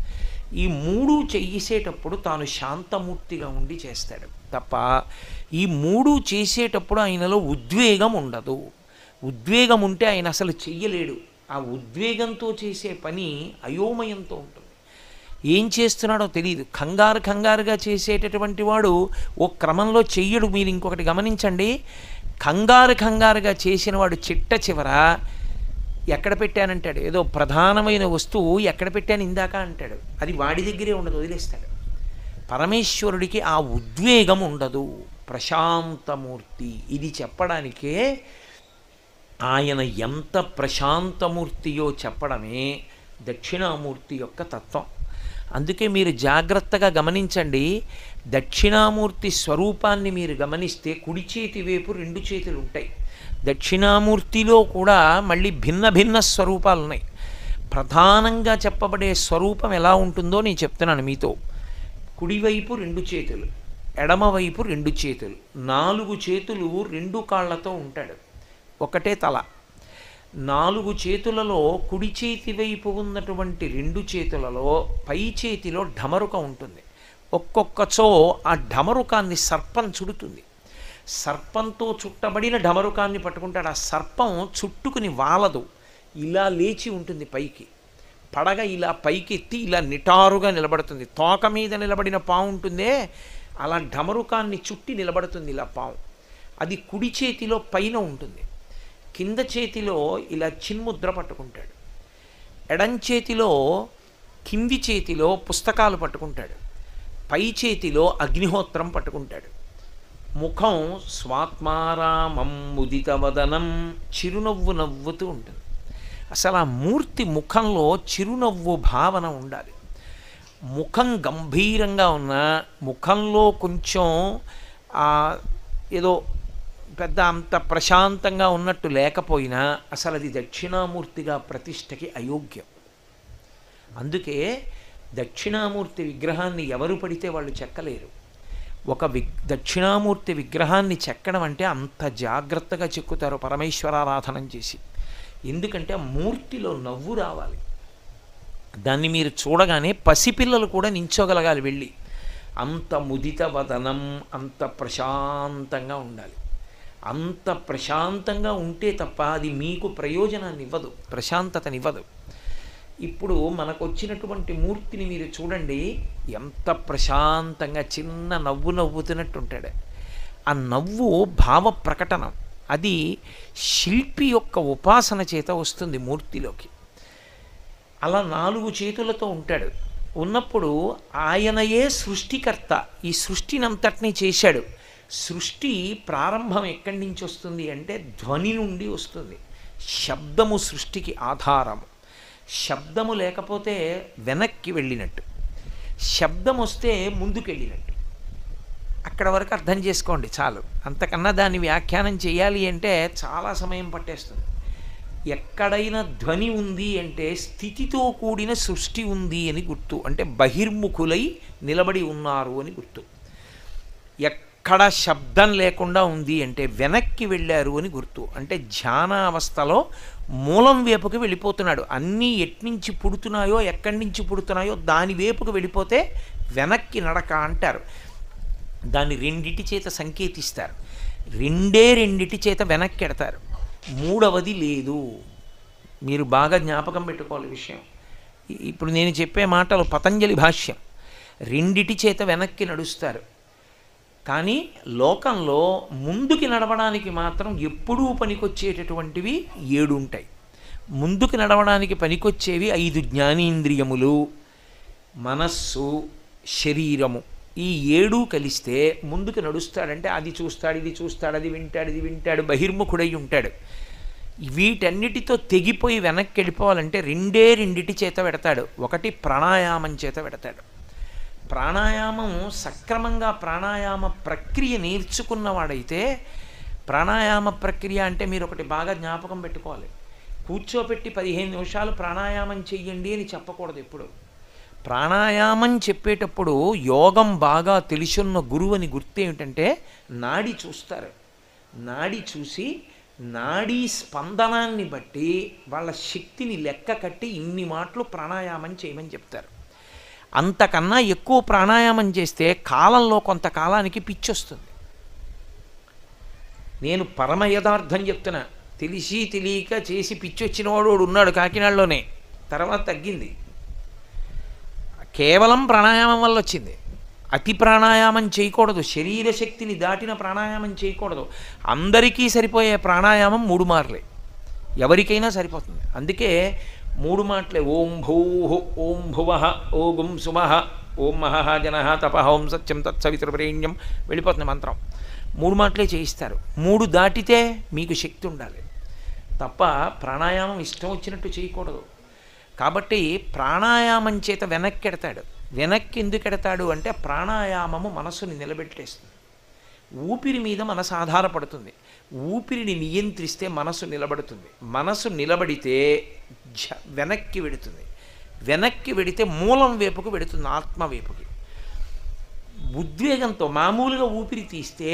ఈ మూడు చేసేటప్పుడు తాను శాంతమూర్తిగా ఉండి చేస్తాడు తప్ప, ఈ మూడు చేసేటప్పుడు ఆయనలో ఉద్వేగం ఉండదు. ఉద్వేగం ఉంటే ఆయన అసలు చెయ్యలేడు. ఆ ఉద్వేగంతో చేసే పని అయోమయంతో ఉంటుంది. ఏం చేస్తున్నాడో తెలియదు. కంగారుగా చేసేటటువంటి వాడు ఓ క్రమంలో చెయ్యడు. మీరు ఇంకొకటి గమనించండి, కంగారుగా చేసిన వాడు చిట్ట చివర ఎక్కడ పెట్టానంటాడు. ఏదో ప్రధానమైన వస్తువు ఎక్కడ పెట్టాను ఇందాక అంటాడు. అది వాడి దగ్గరే ఉండదు, వదిలేస్తాడు. పరమేశ్వరుడికి ఆ ఉద్వేగం ఉండదు, ప్రశాంతమూర్తి. ఇది చెప్పడానికే ఆయన ఎంత ప్రశాంతమూర్తియో చెప్పడమే దక్షిణామూర్తి యొక్క తత్వం. అందుకే మీరు జాగ్రత్తగా గమనించండి. దక్షిణామూర్తి స్వరూపాన్ని మీరు గమనిస్తే కుడి చేతి వైపు 2 చేతులు ఉంటాయి. దక్షిణామూర్తిలో కూడా మళ్ళీ భిన్న భిన్న స్వరూపాలు ఉన్నాయి. ప్రధానంగా చెప్పబడే స్వరూపం ఎలా ఉంటుందో నేను చెప్తున్నాను మీతో. కుడివైపు 2 చేతులు, ఎడమవైపు 2 చేతులు, 4 చేతులు 2 కాళ్లతో ఉంటాడు, ఒకటే తల. 4 చేతులలో కుడి చేతి వైపు ఉన్నటువంటి 2 చేతులలో పై చేతిలో ఢమరుక ఉంటుంది. ఒక్కొక్కచో ఆ ఢమరుకాన్ని సర్పం చుడుతుంది. సర్పంతో చుట్టబడిన ఢమరుకాన్ని పట్టుకుంటాడు. ఆ సర్పం చుట్టుకుని వాలదు, ఇలా లేచి ఉంటుంది పైకి. పడగ ఇలా పైకెత్తి ఇలా నిటారుగా నిలబడుతుంది. తోక మీద నిలబడిన పాము ఉంటుందే, అలా ఢమరుకాన్ని చుట్టి నిలబడుతుంది ఇలా పాము. అది కుడి చేతిలో పైన ఉంటుంది. కింద చేతిలో ఇలా చిన్ముద్ర పట్టుకుంటాడు. ఎడం చేతిలో కింది చేతిలో పుస్తకాలు పట్టుకుంటాడు. పై చేతిలో అగ్నిహోత్రం పట్టుకుంటాడు. ముఖం స్వాత్మారామం ముదితవదనం, చిరునవ్వు నవ్వుతూ ఉంటుంది. అసలు ఆ మూర్తి ముఖంలో చిరునవ్వు భావన ఉండాలి. ముఖం గంభీరంగా ఉన్న, ముఖంలో కొంచెం ఏదో పెద్ద అంత ప్రశాంతంగా ఉన్నట్టు లేకపోయినా అసలు అది దక్షిణామూర్తిగా ప్రతిష్టకి అయోగ్యం. అందుకే దక్షిణామూర్తి విగ్రహాన్ని ఎవరు పడితే వాళ్ళు చెక్కలేరు. ఒక దక్షిణామూర్తి విగ్రహాన్ని చెక్కడం అంటే అంత జాగ్రత్తగా చెక్కుతారు పరమేశ్వరారాధనం చేసి. ఎందుకంటే మూర్తిలో నవ్వు రావాలి. దాన్ని మీరు చూడగానే పసిపిల్లలు కూడా నించోగలగాలి వెళ్ళి. అంత ముదిత వదనం, అంత ప్రశాంతంగా ఉండాలి. అంత ప్రశాంతంగా ఉంటే తప్ప అది మీకు ప్రయోజనాన్ని ఇవ్వదు, ప్రశాంతతనివ్వదు. ఇప్పుడు మనకు వచ్చినటువంటి మూర్తిని మీరు చూడండి, ఎంత ప్రశాంతంగా చిన్న నవ్వు నవ్వుతున్నట్టు ఉంటాడు. ఆ నవ్వు భావ ప్రకటనం. అది శిల్పి యొక్క ఉపాసన చేత వస్తుంది మూర్తిలోకి. అలా 4 చేతులతో ఉంటాడు. ఉన్నప్పుడు ఆయనయే సృష్టికర్త. ఈ సృష్టినంతటినీ చేశాడు. సృష్టి ప్రారంభం ఎక్కడి నుంచి వస్తుంది అంటే ధ్వని నుండి వస్తుంది. శబ్దము సృష్టికి ఆధారము. శబ్దము లేకపోతే వెనక్కి వెళ్ళినట్టు, శబ్దం వస్తే ముందుకెళ్ళినట్టు. అక్కడ వరకు అర్థం చేసుకోండి చాలు. అంతకన్నా దాన్ని వ్యాఖ్యానం చేయాలి అంటే చాలా సమయం పట్టేస్తుంది. ఎక్కడైనా ధ్వని ఉంది అంటే స్థితితో కూడిన సృష్టి ఉంది అని గుర్తు. అంటే బహిర్ముఖులై నిలబడి ఉన్నారు అని గుర్తు. ఎక్కడ శబ్దం లేకుండా ఉంది అంటే వెనక్కి వెళ్ళారు అని గుర్తు. అంటే ధ్యానావస్థలో మూలం వైపుకి వెళ్ళిపోతున్నాడు. అన్నీ ఎట్నుంచి పుడుతున్నాయో ఎక్కడి నుంచి పుడుతున్నాయో దాని వైపుకి వెళ్ళిపోతే వెనక్కి నడక అంటారు. దాన్ని రెండిటి చేత సంకేతిస్తారు. రెండిటి చేత వెనక్కి ఎడతారు. మూడవది లేదు. మీరు బాగా జ్ఞాపకం పెట్టుకోవాలి విషయం. ఇప్పుడు నేను చెప్పే మాటలు పతంజలి భాష్యం. రెండిటి చేత వెనక్కి నడుస్తారు. కానీ లోకంలో ముందుకి నడవడానికి మాత్రం ఎప్పుడూ పనికొచ్చేటటువంటివి 7 ఉంటాయి. ముందుకు నడవడానికి పనికొచ్చేవి 5 జ్ఞానేంద్రియములు, మనస్సు, శరీరము. ఈ 7 కలిస్తే ముందుకు నడుస్తాడంటే అది చూస్తాడు, ఇది చూస్తాడు, అది వింటాడు, ఇది వింటాడు, బహిర్ముఖుడై ఉంటాడు. వీటన్నిటితో తెగిపోయి వెనక్కి వెళ్ళిపోవాలంటే రెండిటి చేత పెడతాడు. ఒకటి ప్రాణాయామం చేత పెడతాడు. ప్రాణాయామం సక్రమంగా ప్రాణాయామ ప్రక్రియ నేర్చుకున్నవాడైతే, ప్రాణాయామ ప్రక్రియ అంటే మీరు ఒకటి బాగా జ్ఞాపకం పెట్టుకోవాలి. కూర్చోపెట్టి 15 నిమిషాలు ప్రాణాయామం చెయ్యండి అని చెప్పకూడదు. ఎప్పుడు ప్రాణాయామం చెప్పేటప్పుడు యోగం బాగా తెలుసున్న గురువు అని గుర్తు ఏమిటంటే నాడి చూస్తారు. నాడి చూసి నాడీ స్పందనాన్ని బట్టి వాళ్ళ శక్తిని లెక్క కట్టి ఇన్ని మాటలు ప్రాణాయామం చేయమని చెప్తారు. అంతకన్నా ఎక్కువ ప్రాణాయామం చేస్తే కాలంలో కొంతకాలానికి పిచ్చొస్తుంది. నేను పరమ యథార్థం చెప్తున్నా. తెలిసి తెలియక చేసి పిచ్చొచ్చిన వాడు ఉన్నాడు కాకినాడలోనే. తర్వాత తగ్గింది. కేవలం ప్రాణాయామం వల్ల వచ్చింది. అతి ప్రాణాయామం చేయకూడదు. శరీర శక్తిని దాటిన ప్రాణాయామం చేయకూడదు. అందరికీ సరిపోయే ప్రాణాయామం 3 మార్లే. ఎవరికైనా సరిపోతుంది. అందుకే 3 మాటలే. ఓం భూః ఓం భువః ఓం సుమః ఓం మహః జనః తపః ఓం సత్యం తత్సవితుర్వరేణ్యం వెళ్ళిపోతుంది మంత్రం. 3 మాటలే చేయిస్తారు. 3 దాటితే మీకు శక్తి ఉండాలి తప్ప ప్రాణాయామం ఇష్టం వచ్చినట్టు చేయకూడదు. కాబట్టి ప్రాణాయామం చేత వెనక్కి ఎడతాడు. వెనక్కి ఎందుకు ఎడతాడు అంటే ప్రాణాయామము మనసుని నిలబెట్టేస్తుంది. ఊపిరి మీద మనసు ఆధారపడుతుంది. ఊపిరిని నియంత్రిస్తే మనసు నిలబడుతుంది. మనసు నిలబడితే వెనక్కి వెడుతుంది. వెనక్కి వెడితే మూలం వైపుకు వెడుతుంది, ఆత్మ వైపుకి. ఉద్వేగంతో మామూలుగా ఊపిరి తీస్తే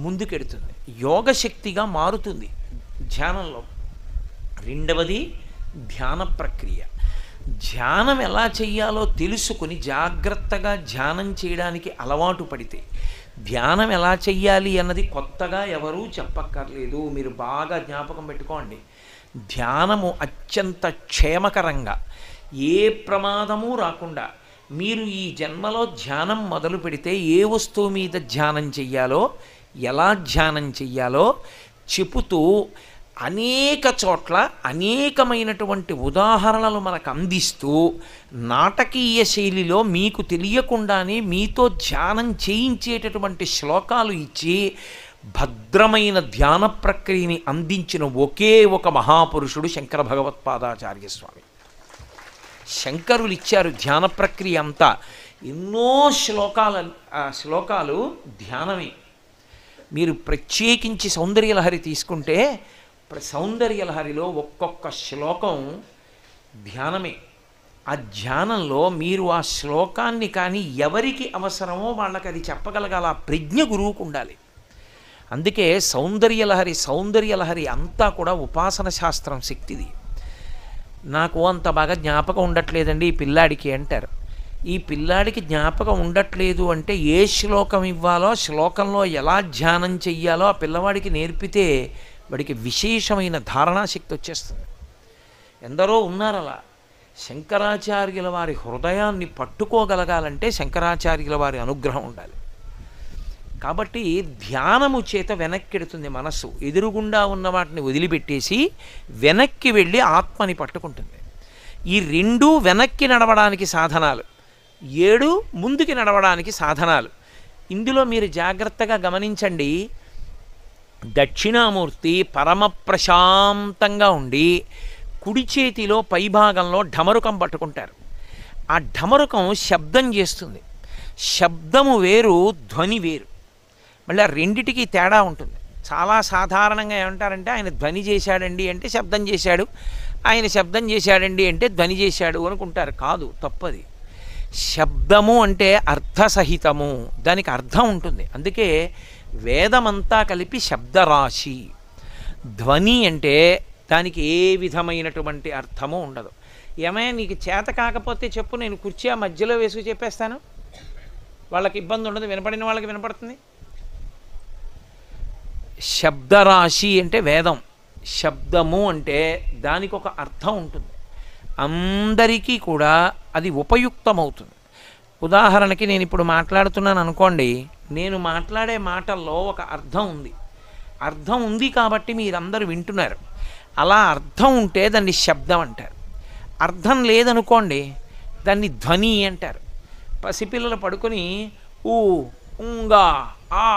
ముందుకెడుతుంది, యోగశక్తిగా మారుతుంది ధ్యానంలో. రెండవది ధ్యాన ప్రక్రియ. ధ్యానం ఎలా చెయ్యాలో తెలుసుకుని జాగ్రత్తగా ధ్యానం చేయడానికి అలవాటు పడితే, ధ్యానం ఎలా చెయ్యాలి అన్నది కొత్తగా ఎవరూ చెప్పక్కర్లేదు. మీరు బాగా జ్ఞాపకం పెట్టుకోండి. ధ్యానము అత్యంత క్షేమకరంగా, ఏ ప్రమాదము రాకుండా మీరు ఈ జన్మలో ధ్యానం మొదలు పెడితే ఏ వస్తువు మీద ధ్యానం చెయ్యాలో, ఎలా ధ్యానం చెయ్యాలో చెబుతూ అనేక చోట్ల అనేకమైనటువంటి ఉదాహరణలు మనకు అందిస్తూ నాటకీయ శైలిలో మీకు తెలియకుండానే మీతో ధ్యానం చేయించేటటువంటి శ్లోకాలు ఇచ్చి భద్రమైన ధ్యాన ప్రక్రియని అందించిన ఒకే ఒక మహాపురుషుడు శంకర భగవత్పాదాచార్య స్వామి. శంకరులు ఇచ్చారు ధ్యాన ప్రక్రియ అంతా. ఎన్నో శ్లోకాలు ధ్యానమే. మీరు ప్రత్యేకించి సౌందర్యలహరి తీసుకుంటే సౌందర్యలహరిలో ఒక్కొక్క శ్లోకం ధ్యానమే. ఆ ధ్యానంలో మీరు ఆ శ్లోకాన్ని కానీ ఎవరికి అవసరమో వాళ్ళకి అది చెప్పగలగాల. ఆ ప్రజ్ఞ గురువుకు ఉండాలి. అందుకే సౌందర్యలహరి అంతా కూడా ఉపాసన శాస్త్రం శక్తిది. నాకు అంత బాగా జ్ఞాపకం ఉండట్లేదండి ఈ పిల్లాడికి అంటారు. ఈ పిల్లాడికి జ్ఞాపకం ఉండట్లేదు అంటే ఏ శ్లోకం ఇవ్వాలో, శ్లోకంలో ఎలా ధ్యానం చెయ్యాలో ఆ పిల్లవాడికి నేర్పితే వాడికి విశేషమైన ధారణాశక్తి వచ్చేస్తుంది. ఎందరో ఉన్నారు అలా. శంకరాచార్యుల వారి హృదయాన్ని పట్టుకోగలగాలంటే శంకరాచార్యుల వారి అనుగ్రహం ఉండాలి. కాబట్టి ధ్యానము చేత వెనక్కెడుతుంది మనస్సు. ఎదురుగుండా ఉన్న వాటిని వదిలిపెట్టేసి వెనక్కి వెళ్ళి ఆత్మని పట్టుకుంటుంది. ఈ 2 వెనక్కి నడవడానికి సాధనాలు, 7 ముందుకి నడవడానికి సాధనాలు. ఇందులో మీరు జాగ్రత్తగా గమనించండి. దక్షిణామూర్తి పరమ ప్రశాంతంగా ఉండి కుడి చేతిలో పైభాగంలో ఢమరుకం పట్టుకుంటారు. ఆ ఢమరుకం శబ్దం చేస్తుంది. శబ్దము వేరు, ధ్వని వేరు. మళ్ళీ ఆ రెండిటికి తేడా ఉంటుంది. చాలా సాధారణంగా ఏమంటారంటే ఆయన ధ్వని చేశాడండి అంటే శబ్దం చేశాడు, ఆయన శబ్దం చేశాడండి అంటే ధ్వని చేశాడు అనుకుంటారు. కాదు, తప్పది. శబ్దము అంటే అర్థసహితము, దానికి అర్థం ఉంటుంది. అందుకే వేదమంతా కలిపి శబ్దరాశి. ధ్వని అంటే దానికి ఏ విధమైనటువంటి అర్థము ఉండదు. ఏమైనా నీకు చేత కాకపోతే చెప్పు, నేను కుర్చీ ఆ మధ్యలో వేసుకు చెప్పేస్తాను, వాళ్ళకి ఇబ్బంది ఉండదు, వినపడిన వాళ్ళకి వినపడుతుంది. శబ్దరాశి అంటే వేదం. శబ్దము అంటే దానికి ఒక అర్థం ఉంటుంది, అందరికీ కూడా అది ఉపయుక్తమవుతుంది. ఉదాహరణకి నేను ఇప్పుడు మాట్లాడుతున్నాను అనుకోండి, నేను మాట్లాడే మాటల్లో ఒక అర్థం ఉంది. అర్థం ఉంది కాబట్టి మీరందరూ వింటున్నారు. అలా అర్థం ఉంటే దాన్ని శబ్దం అంటారు. అర్థం లేదనుకోండి దాన్ని ధ్వని అంటారు. పసిపిల్లలు పడుకొని ఊ ఉంగా ఆ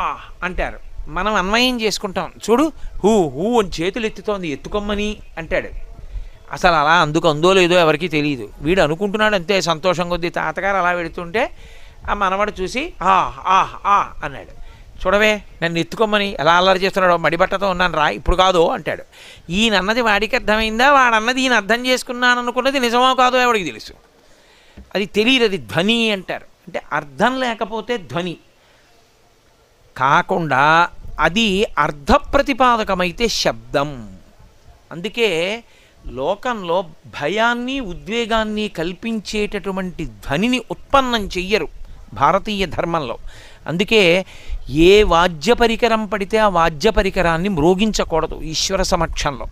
అంటారు. మనం అన్వయం చేసుకుంటాం, చూడు హూ హూ అని చేతులు ఎత్తుతోంది, ఎత్తుకొమ్మని అంటాడు. అసలు అలా అందుకు అందో లేదో ఎవరికీ తెలియదు, వీడు అనుకుంటున్నాడు అంతే సంతోషం కొద్దీ. తాతగారు అలా పెడుతుంటే ఆ మనవాడు చూసి ఆ ఆ ఆ అన్నాడు. చూడవే నన్ను ఎత్తుకోమని ఎలా అల్లరి చేస్తున్నాడో, మడిబట్టతో ఉన్నాను రా, ఇప్పుడు కాదు అంటాడు. ఈయనన్నది వాడికి అర్థమైందా, వాడన్నది ఈయన అర్థం చేసుకున్నాను అనుకున్నది నిజమో కాదో ఎవడికి తెలుసు, అది తెలియదు. అది ధ్వని అంటారు. అంటే అర్థం లేకపోతే ధ్వని కాకుండా అది అర్థ ప్రతిపాదకమైతే శబ్దం. అందుకే లోకంలో భయాన్ని ఉద్వేగాన్ని కల్పించేటటువంటి ధ్వనిని ఉత్పన్నం చెయ్యరు భారతీయ ధర్మంలో. అందుకే ఏ వాద్య పరికరం పడితే ఆ వాద్య పరికరాన్ని మ్రోగించకూడదు ఈశ్వర సమక్షంలో.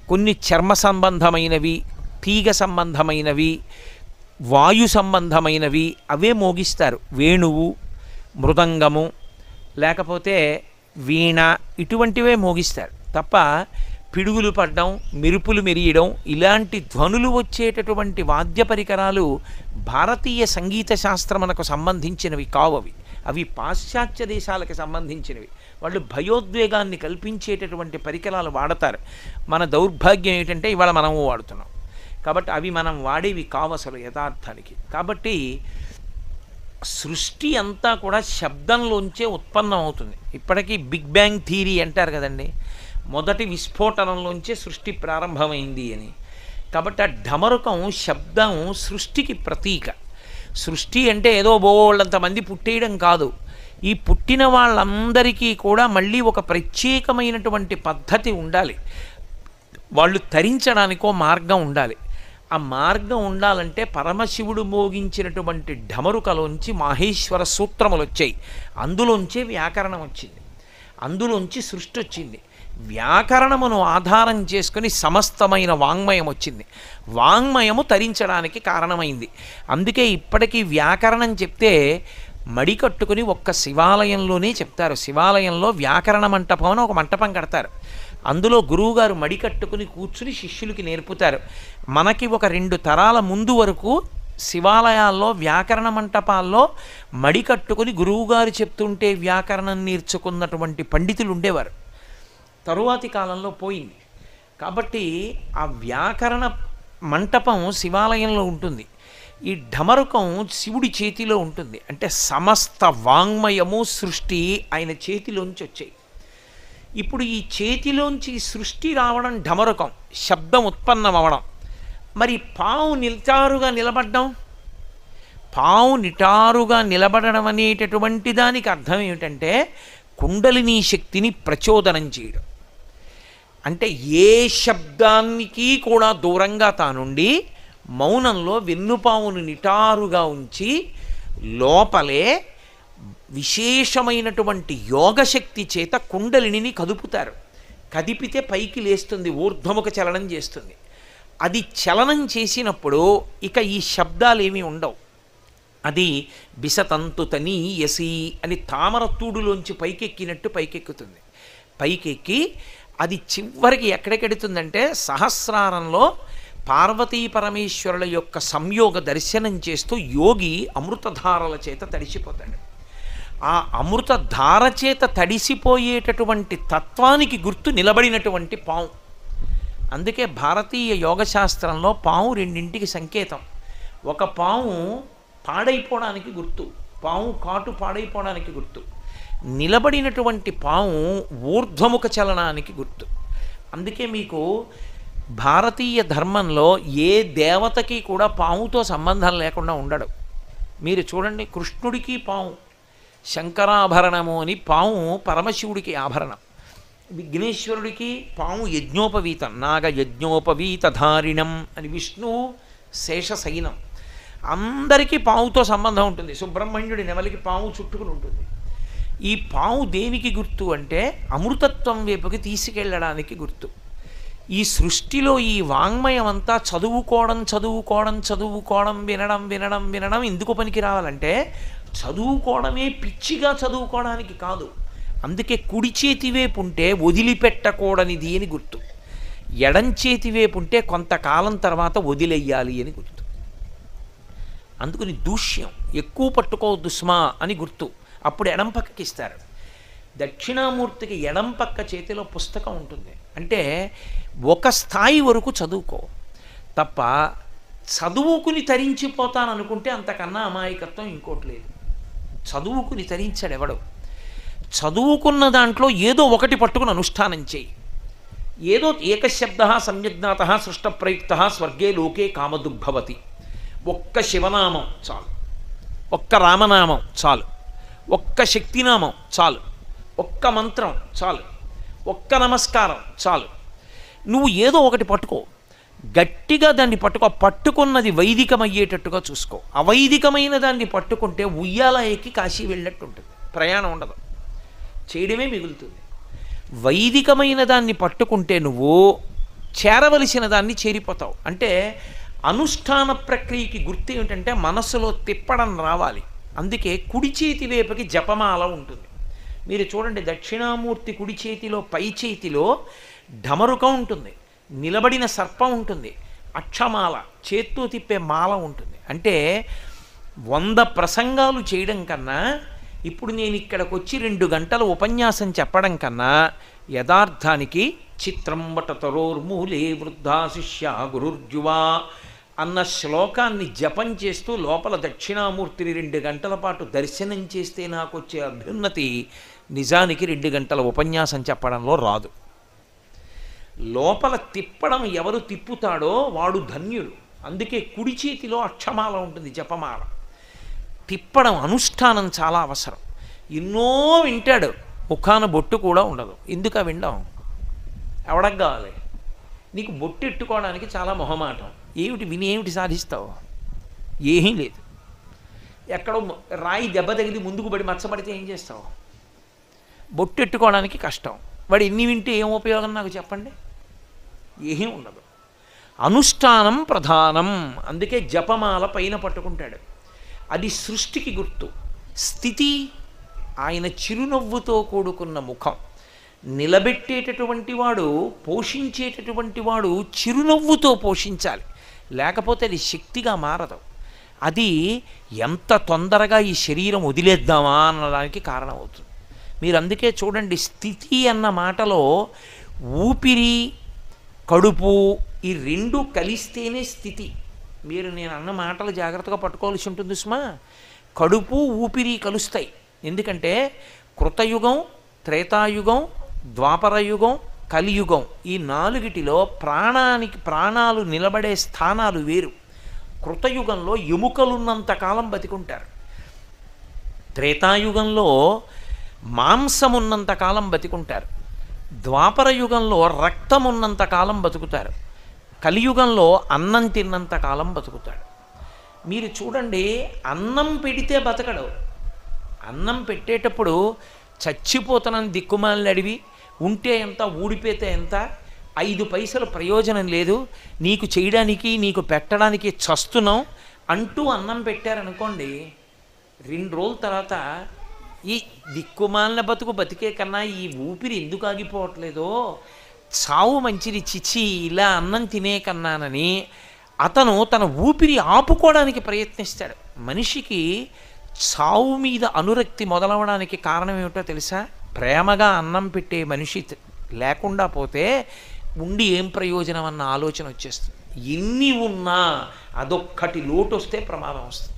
కొన్ని చర్మ సంబంధమైనవి, తీగ సంబంధమైనవి, వాయు సంబంధమైనవి అవే మోగిస్తారు. వేణువు, మృదంగము, లేకపోతే వీణ, ఇటువంటివే మోగిస్తారు తప్ప పిడుగులు పడడం, మెరుపులు మెరియడం, ఇలాంటి ధ్వనులు వచ్చేటటువంటి వాద్య పరికరాలు భారతీయ సంగీత శాస్త్రమునకు సంబంధించినవి కావవి. అవి పాశ్చాత్య దేశాలకు సంబంధించినవి. వాళ్ళు భయోద్వేగాన్ని కల్పించేటటువంటి పరికరాలు వాడతారు. మన దౌర్భాగ్యం ఏంటంటే ఇవాళ మనము వాడుతున్నాం కాబట్టి అవి మనం వాడేవి కావు అసలు యథార్థానికి. కాబట్టి సృష్టి అంతా కూడా శబ్దంలోంచే ఉత్పన్నం అవుతుంది. ఇప్పటికీ బిగ్ బ్యాంగ్ థియరీ అంటారు కదండి, మొదటి విస్ఫోటనంలోంచే సృష్టి ప్రారంభమైంది అని. కాబట్టి ఆ ఢమరుకం శబ్దం సృష్టికి ప్రతీక. సృష్టి అంటే ఏదో బోళ్ళంతమంది పుట్టేయడం కాదు. ఈ పుట్టిన వాళ్ళందరికీ కూడా మళ్ళీ ఒక ప్రత్యేకమైనటువంటి పద్ధతి ఉండాలి, వాళ్ళు తరించడానికో మార్గం ఉండాలి. ఆ మార్గం ఉండాలంటే పరమశివుడు మోగించినటువంటి ఢమరుకలోంచి మాహేశ్వర సూత్రములు వచ్చాయి, అందులోంచే వ్యాకరణం వచ్చింది, అందులోంచి సృష్టి వచ్చింది. వ్యాకరణమును ఆధారం చేసుకుని సమస్తమైన వాంగ్మయం వచ్చింది. వాంగ్మయము తరించడానికి కారణమైంది. అందుకే ఇప్పటికీ వ్యాకరణం చెప్తే మడి కట్టుకుని ఒక్క శివాలయంలోనే చెప్తారు. శివాలయంలో వ్యాకరణ మంటపం అని ఒక మంటపం కడతారు. అందులో గురువుగారు మడి కట్టుకుని కూర్చుని శిష్యులకి నేర్పుతారు. మనకి ఒక 2 తరాల ముందు వరకు శివాలయాల్లో వ్యాకరణ మంటపాల్లో మడి కట్టుకుని గురువుగారు చెప్తుంటే వ్యాకరణం నేర్చుకున్నటువంటి పండితులు ఉండేవారు. తరువాతి కాలంలో పోయింది. కాబట్టి ఆ వ్యాకరణ మంటపం శివాలయంలో ఉంటుంది, ఈ ఢమరుకం శివుడి చేతిలో ఉంటుంది. అంటే సమస్త వాంగ్మయము సృష్టి ఆయన చేతిలోంచి వచ్చాయి. ఇప్పుడు ఈ చేతిలోంచి సృష్టి రావడం ఢమరుకం, శబ్దం ఉత్పన్నం అవ్వడం. మరి పావు నిటారుగా నిలబడ్డం, పావు నిటారుగా నిలబడడం అనేటటువంటి దానికి అర్థం ఏమిటంటే కుండలినీ శక్తిని ప్రచోదనం చేయడం. అంటే ఏ శబ్దానికి కూడా దూరంగా తానుండి మౌనంలో వెన్నుపావును నిటారుగా ఉంచి లోపలే విశేషమైనటువంటి యోగశక్తి చేత కుండలిని కదుపుతారు. కదిపితే పైకి లేస్తుంది, ఊర్ధ్వముఖ చలనం చేస్తుంది. అది చలనం చేసినప్పుడు ఇక ఈ శబ్దాలు ఏమీ ఉండవు. అది బిసతంతు తని యసి అని తామరతూడులోంచి పైకెక్కినట్టు పైకెక్కుతుంది. పైకెక్కి అది చివరికి ఎక్కడికెడుతుందంటే సహస్రారంలో పార్వతీ పరమేశ్వరుల యొక్క సంయోగ దర్శనం చేస్తూ యోగి అమృతధారల చేత తడిసిపోతాడు. ఆ అమృతధార చేత తడిసిపోయేటటువంటి తత్వానికి గుర్తు నిలబడినటువంటి పాము. అందుకే భారతీయ యోగశాస్త్రంలో పాము 2ంటికి సంకేతం. ఒక పాము పాడైపోవడానికి గుర్తు, పాము కాటు పాడైపోవడానికి గుర్తు. నిలబడినటువంటి పాము ఊర్ధ్వముఖ చలనానికి గుర్తు. అందుకే మీకు భారతీయ ధర్మంలో ఏ దేవతకి కూడా పాముతో సంబంధం లేకుండా ఉండడు. మీరు చూడండి, కృష్ణుడికి పాము శంకరాభరణము అని, పాము పరమశివుడికి ఆభరణం. విఘ్నేశ్వరుడికి పాము యజ్ఞోపవీతం, నాగ యజ్ఞోపవీతధారిణం అని, విష్ణువు శేషశయనం. అందరికీ పాముతో సంబంధం ఉంటుంది. సుబ్రహ్మణ్యుడి నెమలికి పాము చుట్టుకుని ఉంటుంది. ఈ పాము దేనికి గుర్తు అంటే అమృతత్వం వైపుకి తీసుకెళ్ళడానికి గుర్తు. ఈ సృష్టిలో ఈ వాంగ్మయం అంతా చదువుకోవడం చదువుకోవడం చదువుకోవడం, వినడం వినడం వినడం ఎందుకు పనికి రావాలంటే చదువుకోవడమే పిచ్చిగా చదువుకోవడానికి కాదు. అందుకే కుడి చేతి వైపు ఉంటే వదిలిపెట్టకూడనిది అని గుర్తు, ఎడం చేతి వైపు ఉంటే కొంతకాలం తర్వాత వదిలేయాలి అని గుర్తు. అందుకని దూష్యం ఎక్కువ పట్టుకోవద్దు స్మా అని గుర్తు. అప్పుడు ఎడం పక్కకి ఇస్తారు. దక్షిణామూర్తికి ఎడం పక్క చేతిలో పుస్తకం ఉంటుంది. అంటే ఒక స్థాయి వరకు చదువుకో తప్ప చదువుకుని తరించిపోతాననుకుంటే అంతకన్నా అమాయకత్వం ఇంకోటి లేదు. చదువుకుని తరించాడు ఎవడు? చదువుకున్న దాంట్లో ఏదో ఒకటి పట్టుకుని అనుష్ఠానం చేయి. ఏదో ఏకశబ్ద సంయజ్ఞాత సృష్ట ప్రయుక్త స్వర్గే లోకే కామదుగ్భవతి. ఒక్క శివనామం చాలు, ఒక్క రామనామం చాలు, ఒక్క శక్తినామం చాలు, ఒక్క మంత్రం చాలు, ఒక్క నమస్కారం చాలు. నువ్వు ఏదో ఒకటి పట్టుకో, గట్టిగా దాన్ని పట్టుకో. పట్టుకున్నది వైదికమయ్యేటట్టుగా చూసుకో. అవైదికమైన దాన్ని పట్టుకుంటే ఉయ్యాల ఎక్కి కాశీ వెళ్ళినట్టు ఉంటుంది, ప్రయాణం ఉండదు, చేయడమే మిగులుతుంది. వైదికమైన దాన్ని పట్టుకుంటే నువ్వు చేరవలసిన దాన్ని చేరిపోతావు. అంటే అనుష్ఠాన ప్రక్రియకి గుర్తు ఏమిటంటే మనసులో తిప్పడం రావాలి. అందుకే కుడి చేతి వైపుకి జపమాల ఉంటుంది. మీరు చూడండి, దక్షిణామూర్తి కుడి చేతిలో పై చేతిలో ఢమరుకం ఉంటుంది, నిలబడిన సర్పం ఉంటుంది, అక్షమాల చేత్తో తిప్పే మాల ఉంటుంది. అంటే 100 ప్రసంగాలు చేయడం కన్నా, ఇప్పుడు నేను ఇక్కడికి వచ్చి 2 గంటల ఉపన్యాసం చెప్పడం కన్నా యథార్థానికి చిత్రం వటతరోర్మూలే వృద్ధా శిష్య గురుర్జువా అన్న శ్లోకాన్ని జపం చేస్తూ లోపల దక్షిణామూర్తిని 2 గంటల పాటు దర్శనం చేస్తే నాకు వచ్చే అభ్యున్నతి నిజానికి 2 గంటల ఉపన్యాసం చెప్పడంలో రాదు. లోపల తిప్పడం ఎవరు తిప్పుతాడో వాడు ధన్యుడు. అందుకే కుడి చేతిలో అక్షమాల ఉంటుంది, జపమాల. తిప్పడం అనుష్ఠానం చాలా అవసరం. ఎన్నో వింటాడు, ముఖాన బొట్టు కూడా ఉండదు. ఎందుకు వినడం? ఎవడకు కావాలి? నీకు బొట్టు ఎట్టుకోవడానికి చాలా మొహమాటం. ఏమిటి విని ఏమిటి సాధిస్తావు? ఏమీ లేదు. ఎక్కడో రాయి దెబ్బ తగిలి ముందుకు పడి మచ్చబడితే ఏం చేస్తావు? బొట్టు ఎట్టుకోవడానికి కష్టం. వాడు ఎన్ని వింటే ఏం ఉపయోగం నాకు చెప్పండి? ఏమీ ఉండదు. అనుష్ఠానం ప్రధానం. అందుకే జపమాల పైన పట్టుకుంటాడు. అది సృష్టికి గుర్తు. స్థితి ఆయన చిరునవ్వుతో కూడుకున్న ముఖం. నిలబెట్టేటటువంటి వాడు, పోషించేటటువంటి వాడు చిరునవ్వుతో పోషించాలి, లేకపోతే అది శక్తిగా మారదు. అది ఎంత తొందరగా ఈ శరీరం వదిలేద్దామా అన్నదానికి కారణమవుతుంది. మీరు అందుకే చూడండి, స్థితి అన్న మాటలో ఊపిరి, కడుపు ఈ 2 కలిస్తేనే స్థితి. మీరు నేను అన్న మాటలు జాగ్రత్తగా పట్టుకోవాల్సి ఉంటుంది సుమా. కడుపు ఊపిరి కలుస్తాయి. ఎందుకంటే కృతయుగం, త్రేతాయుగం, ద్వాపరయుగం, కలియుగం ఈ 4టిలో ప్రాణాలు నిలబడే స్థానాలు వేరు. కృతయుగంలో ఎముకలున్నంతకాలం బతికుంటారు. త్రేతాయుగంలో మాంసమున్నంతకాలం బతికుంటారు. ద్వాపరయుగంలో రక్తం ఉన్నంతకాలం బతుకుతారు. కలియుగంలో అన్నం తిన్నంతకాలం బతుకుతాడు. మీరు చూడండి, అన్నం పెడితే బతకడు. అన్నం పెట్టేటప్పుడు చచ్చిపోతానని దిక్కుమాలని అడివి, ఉంటే ఎంత ఊడిపోతే ఎంత, 5 పైసలు ప్రయోజనం లేదు, నీకు చేయడానికి నీకు పెట్టడానికి చస్తున్నాం అంటూ అన్నం పెట్టారనుకోండి, 2 రోజుల తర్వాత ఈ దిక్కుమాలిన బతికే కన్నా ఈ ఊపిరి ఎందుకు ఆగిపోవట్లేదో, చావు మంచిది చిచి ఇలా అన్నం తినే కన్నానని అతను తన ఊపిరి ఆపుకోవడానికి ప్రయత్నిస్తాడు. మనిషికి చావు మీద అనురక్తి మొదలవడానికి కారణం ఏమిటో తెలుసా? ప్రేమగా అన్నం పెట్టే మనిషి లేకుండా పోతే ఉండి ఏం ప్రయోజనం అన్న ఆలోచన వచ్చేస్తుంది. ఎన్ని ఉన్నా అదొక్కటి లోటు వస్తే ప్రమాదం వస్తుంది.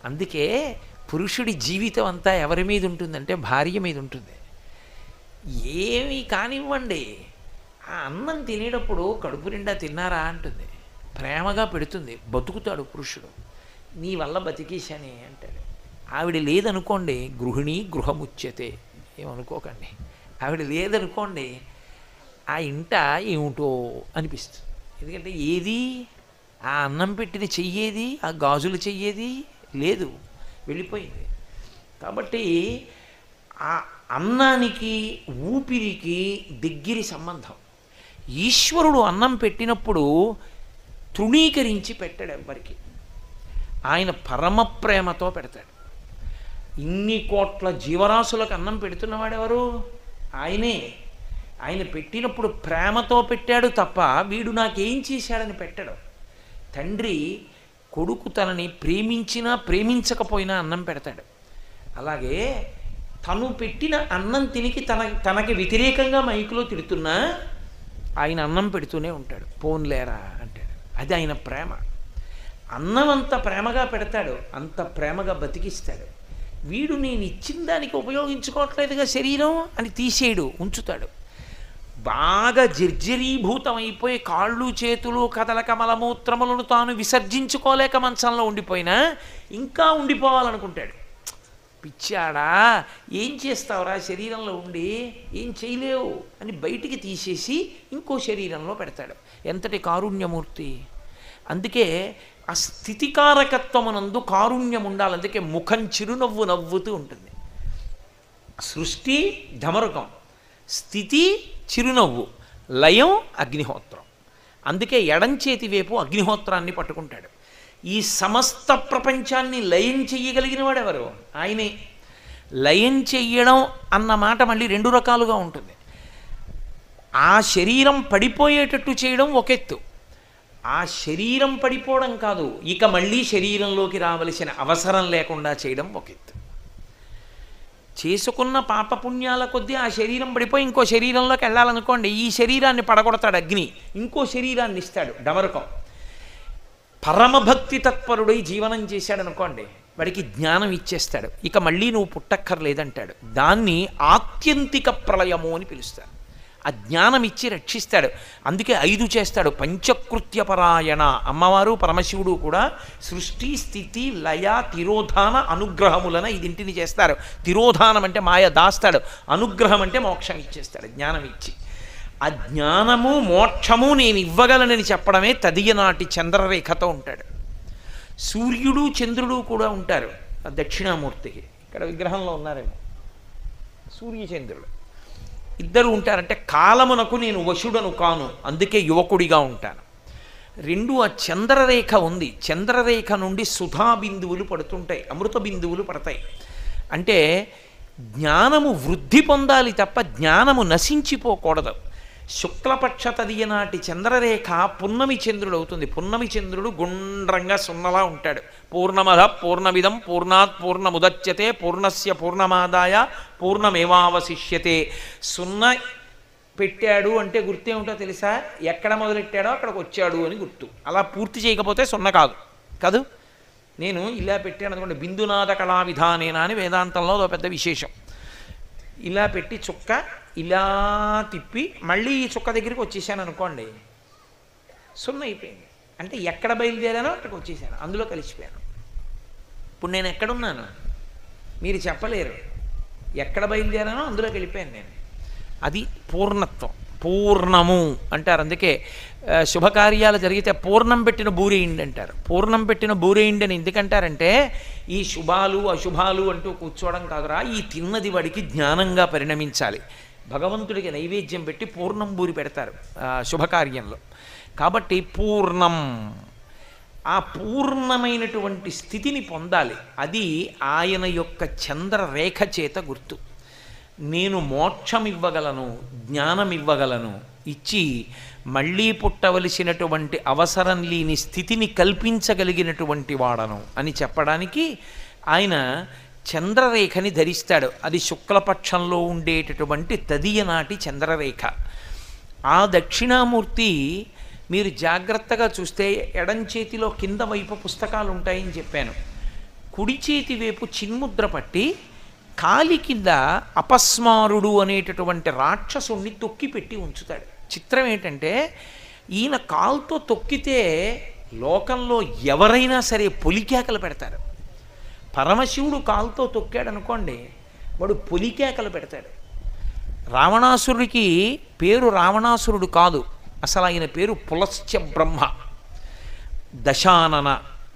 అందుకే పురుషుడి జీవితం అంతా ఎవరి మీద ఉంటుందంటే భార్య మీద ఉంటుంది. ఏమి కానివ్వండి, ఆ అన్నం తినేటప్పుడు కడుపు నిండా తిన్నారా అంటుంది, ప్రేమగా పెడుతుంది, బతుకుతాడు పురుషుడు. నీ వల్ల బతికేశానే అంటాడు. ఆవిడ లేదనుకోండి, గృహిణి గృహముచ్యతే, ఏమనుకోకండి. ఆవిడ లేదనుకోండి, ఆ ఇంట ఏమిటో అనిపిస్తుంది. ఎందుకంటే ఏది ఆ అన్నం పెట్టిన చెయ్యేది, ఆ గాజులు చెయ్యేది లేదు, వెళ్ళిపోయింది. కాబట్టి ఆ అన్నానికి ఊపిరికి దగ్గరి సంబంధం. ఈశ్వరుడు అన్నం పెట్టినప్పుడు తృణీకరించి పెట్టాడు ఎవ్వరికి. ఆయన పరమ ప్రేమతో పెడతాడు. ఇన్ని కోట్ల జీవరాశులకు అన్నం పెడుతున్నవాడెవరు? ఆయనే. ఆయన పెట్టినప్పుడు ప్రేమతో పెట్టాడు తప్ప వీడు నాకేం చేశాడని పెట్టాడు. తండ్రి కొడుకు తనని ప్రేమించినా ప్రేమించకపోయినా అన్నం పెడతాడు. అలాగే తను పెట్టిన అన్నం తినికి తనకి వ్యతిరేకంగా మైకులో తిడుతున్నా ఆయన అన్నం పెడుతూనే ఉంటాడు. పోన్లేరా అంటాడు. అది ఆయన ప్రేమ. అన్నం అంత ప్రేమగా పెడతాడు, అంత ప్రేమగా బతికిస్తాడు. వీడు నేను ఇచ్చిన దానికి ఉపయోగించుకోవట్లేదుగా శరీరం అని తీసేయడు, ఉంచుతాడు. బాగా జర్జరీభూతం అయిపోయి కాళ్ళు చేతులు కదలక మలమూత్రములను తాను విసర్జించుకోలేక మంచంలో ఉండిపోయినా ఇంకా ఉండిపోవాలనుకుంటాడు. పిచ్చాడా, ఏం చేస్తావురా శరీరంలో ఉండి, ఏం చేయలేవు అని బయటికి తీసేసి ఇంకో శరీరంలో పెడతాడు. ఎంతటి కారుణ్యమూర్తి! అందుకే ఆ స్థితికారకత్వమునందు కారుణ్యం ఉండాలి. అందుకే ముఖం చిరునవ్వు నవ్వుతూ ఉంటుంది. సృష్టి ఢమరుకం, స్థితి చిరునవ్వు, లయం అగ్నిహోత్రం. అందుకే ఎడంచేతి వైపు అగ్నిహోత్రాన్ని పట్టుకుంటాడు. ఈ సమస్త ప్రపంచాన్ని లయం చెయ్యగలిగిన వాడెవరు? ఆయనే. లయం చెయ్యడం అన్న మాట మళ్ళీ రెండు రకాలుగా ఉంటుంది. ఆ శరీరం పడిపోయేటట్టు చేయడం ఒక ఎత్తు. ఆ శరీరం పడిపోవడం కాదు, ఇక మళ్ళీ శరీరంలోకి రావలసిన అవసరం లేకుండా చేయడం ఒక ఎత్తు. చేసుకున్న పాపపుణ్యాల కొద్దీ ఆ శరీరం పడిపోయి ఇంకో శరీరంలోకి వెళ్ళాలనుకోండి, ఈ శరీరాన్ని పడగొడతాడు అగ్ని, ఇంకో శరీరాన్ని ఇస్తాడు డమరుకం. పరమభక్తి తత్పరుడై జీవనం చేశాడనుకోండి, వాడికి జ్ఞానం ఇచ్చేస్తాడు. ఇక మళ్ళీ నువ్వు పుట్టక్కర్లేదంటాడు. దాన్ని ఆత్యంతిక ప్రళయము అని పిలుస్తారు. ఆ జ్ఞానం ఇచ్చి రక్షిస్తాడు. అందుకే 5 చేస్తాడు. పంచకృత్యపరాయణ. అమ్మవారు పరమశివుడు కూడా సృష్టి స్థితి లయ తిరోధాన అనుగ్రహములన ఇదింటిని చేస్తారు. తిరోధానం అంటే మాయ దాస్తాడు, అనుగ్రహం అంటే మోక్షం ఇచ్చేస్తాడు జ్ఞానం ఇచ్చి. ఆ జ్ఞానము మోక్షము నేను ఇవ్వగలనని చెప్పడమే తదియనాటి చంద్రరేఖతో ఉంటాడు. సూర్యుడు చంద్రుడు కూడా ఉంటారు దక్షిణామూర్తికి. ఇక్కడ విగ్రహంలో ఉన్నారేమో సూర్యచంద్రుడు ఇద్దరు ఉంటారంటే కాలమునకు నేను వశుడను కాను, అందుకే యువకుడిగా ఉంటాను. రెండు ఆ చంద్రరేఖ ఉంది. చంద్రరేఖ నుండి సుధా బిందువులు పడుతుంటాయి, అమృత బిందువులు పడతాయి. అంటే జ్ఞానము వృద్ధి పొందాలి తప్ప జ్ఞానము నశించిపోకూడదు. శుక్లపక్ష తదియనాటి చంద్రరేఖ పున్నమి చంద్రుడు అవుతుంది. పున్నమి చంద్రుడు గుండ్రంగా సున్నలా ఉంటాడు. పూర్ణమద పూర్ణమిదం పూర్ణాత్ పూర్ణముదచ్యతే పూర్ణస్య పూర్ణమాదాయ పూర్ణమేవావశిష్యతే. సున్న పెట్టాడు అంటే గుర్తేమిటో తెలుసా? ఎక్కడ మొదలెట్టాడో అక్కడికి వచ్చాడు అని గుర్తు. అలా పూర్తి చేయకపోతే సున్న కాదు. నేను ఇలా పెట్టాను అనుకోండి, బిందునాథ కళా విధానేనా అని వేదాంతంలో ఒక పెద్ద విశేషం. ఇలా పెట్టి చుక్క ఇలా తిప్పి మళ్ళీ ఈ చుక్క దగ్గరికి వచ్చేసాను అనుకోండి, సున్న అయిపోయింది. అంటే ఎక్కడ బయలుదేరానో అక్కడికి వచ్చేసాను, అందులో కలిసిపోయాను. ఇప్పుడు నేను ఎక్కడున్నాను మీరు చెప్పలేరు. ఎక్కడ బయలుదేరానో అందులోకి వెళ్ళిపోయాను నేను. అది పూర్ణత్వం. పూర్ణము అంటారు. అందుకే శుభకార్యాలు జరిగితే పూర్ణం పెట్టిన బూరేయిండి అంటారు. పూర్ణం పెట్టిన బూరేయిండి అని ఎందుకంటారంటే ఈ శుభాలు అశుభాలు అంటూ కూర్చోవడం కాదురా, ఈ తిన్నది వాడికి జ్ఞానంగా పరిణమించాలి. భగవంతుడికి నైవేద్యం పెట్టి పూర్ణం బూరి పెడతారు శుభకార్యంలో. కాబట్టి పూర్ణం, ఆ పూర్ణమైనటువంటి స్థితిని పొందాలి. అది ఆయన యొక్క చంద్రరేఖ చేత గుర్తు. నేను మోక్షం ఇవ్వగలను, జ్ఞానం ఇవ్వగలను, ఇచ్చి మళ్ళీ పుట్టవలసినటువంటి అవసరం లేని స్థితిని కల్పించగలిగినటువంటి వాడను అని చెప్పడానికి ఆయన చంద్రరేఖని ధరిస్తాడు. అది శుక్లపక్షంలో ఉండేటటువంటి తదియనాటి చంద్రరేఖ. ఆ దక్షిణామూర్తి మీరు జాగ్రత్తగా చూస్తే ఎడం చేతిలో కింద వైపు పుస్తకాలు ఉంటాయని చెప్పాను. కుడి చేతి వైపు చిన్ముద్ర పట్టి కాలి కింద అపస్మారుడు అనేటటువంటి రాక్షసుణ్ణి తొక్కి పెట్టి ఉంచుతాడు. చిత్రం ఏంటంటే ఈయన కాలుతో తొక్కితే లోకంలో ఎవరైనా సరే పొలికేకలు పెడతారు. పరమశివుడు కాలుతో తొక్కాడు అనుకోండి, వాడు పొలికేకలు పెడతాడు. రావణాసురుడికి పేరు రావణాసురుడు కాదు, అసలు ఆయన పేరు పులశ్చ బ్రహ్మ. దశానన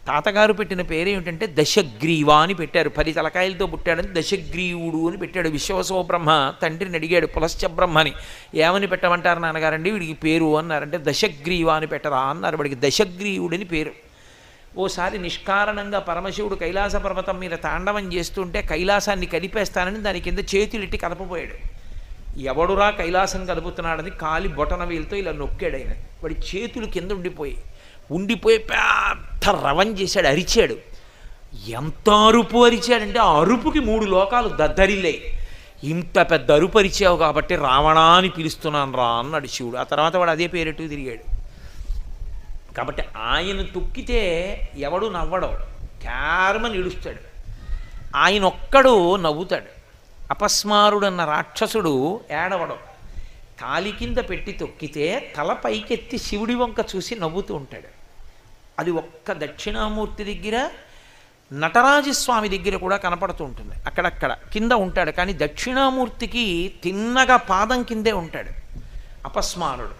తాతగారు పెట్టిన పేరు ఏమిటంటే దశగ్రీవ అని పెట్టారు. 10 తలకాయలతో పుట్టాడని దశగ్రీవుడు అని పెట్టాడు. విశ్వవసో బ్రహ్మ తండ్రిని అడిగాడు పులశ్చ బ్రహ్మని, ఏమని పెట్టమంటారు నాన్నగారండి వీడికి పేరు అన్నారంటే దశగ్రీవ అని పెట్టరా అన్నారు. వాడికి దశగ్రీవుడని పేరు. ఓసారి నిష్కారణంగా పరమశివుడు కైలాస పర్వతం మీద తాండవం చేస్తుంటే కైలాసాన్ని కదిపేస్తానని దాని కింద చేతులెట్టి కదపబోయాడు. ఎవడురా కైలాసం కదుపుతున్నాడని కాలి బొటన వేలుతో ఇలా నొక్కాడు. ఆయన వాడి చేతులు కింద ఉండిపోయి పెద్ద రవం చేశాడు, అరిచాడు. ఎంత అరుపు అరిచాడంటే ఆ అరుపుకి 3 లోకాలు దద్దరిల్లాయి. ఇంత పెద్ద అరుపు అరిచావు కాబట్టి రావణా అని పిలుస్తున్నాను రా అన్నాడు శివుడు. ఆ తర్వాత వాడు అదే పేరెట్టు తిరిగాడు. కాబట్టి ఆయన తొక్కితే ఎవడు నవ్వడం, క్యారమని ఏడుస్తాడు. ఆయన ఒక్కడు నవ్వుతాడు. అపస్మారుడన్న రాక్షసుడు ఏడవడం. కాలి కింద పెట్టి తొక్కితే తల పైకెత్తి శివుడి వంక చూసి నవ్వుతూ ఉంటాడు. అది ఒక్క దక్షిణామూర్తి దగ్గర, నటరాజస్వామి దగ్గర కూడా కనపడుతూ ఉంటుంది. అక్కడక్కడ కింద ఉంటాడు, కానీ దక్షిణామూర్తికి తిన్నగా పాదం కిందే ఉంటాడు అపస్మారుడు.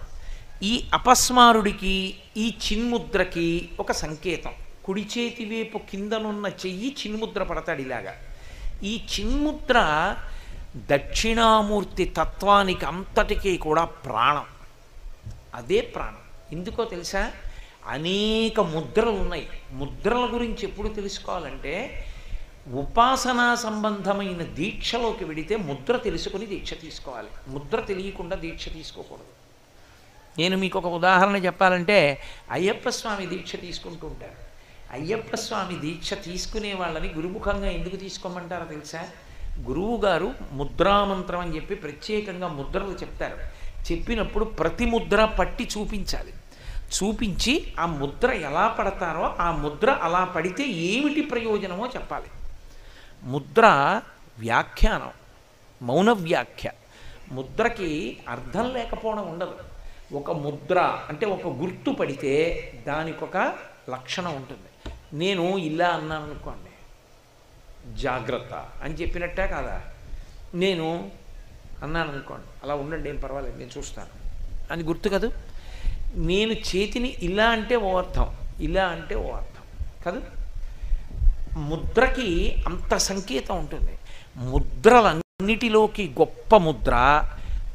ఈ అపస్మారుడికి ఈ చిన్ముద్రకి ఒక సంకేతం. కుడి చేతి వైపు కిందనున్న చెయ్యి చిన్ముద్ర పడతాడు ఇలాగా. ఈ చిన్ముద్ర దక్షిణామూర్తి తత్వానికి అంతటికీ కూడా ప్రాణం. అదే ప్రాణం. ఎందుకో తెలుసా? అనేక ముద్రలు ఉన్నాయి. ముద్రల గురించి ఎప్పుడు తెలుసుకోవాలంటే ఉపాసనా సంబంధమైన దీక్షలోకి వెడితే ముద్ర తెలుసుకుని దీక్ష తీసుకోవాలి. ముద్ర తెలియకుండా దీక్ష తీసుకోకూడదు. నేను మీకు ఒక ఉదాహరణ చెప్పాలంటే, అయ్యప్ప స్వామి దీక్ష తీసుకుంటూ ఉంటారు. అయ్యప్ప స్వామి దీక్ష తీసుకునే వాళ్ళని గురుముఖంగా ఎందుకు తీసుకోమంటారో తెలుసా? గురువు గారు ముద్రామంత్రం అని చెప్పి ప్రత్యేకంగా ముద్రలు చెప్తారు. చెప్పినప్పుడు ప్రతి ముద్ర పట్టి చూపించాలి. చూపించి ఆ ముద్ర ఎలా పడతారో ఆ ముద్ర అలా పడితే ఏమిటి ప్రయోజనమో చెప్పాలి. ముద్ర వ్యాఖ్యానం, మౌన వ్యాఖ్య. ముద్రకి అర్థం లేకపోవడం ఉండదు. ఒక ముద్ర అంటే ఒక గుర్తు పడితే దానికి ఒక లక్షణం ఉంటుంది. నేను ఇలా అన్నాను అనుకోండి, జాగ్రత్త అని చెప్పినట్టే కాదా? నేను అన్నాను అనుకోండి, అలా ఉండండి ఏం పర్వాలేదు నేను చూస్తాను అని గుర్తు కదూ. నేను చేతిని ఇలా అంటే ఓ అర్థం, ఇలా అంటే ఓ అర్థం కాదు. ముద్రకి అంత సంకేతం ఉంటుంది. ముద్రలన్నిటిలోకి గొప్ప ముద్ర,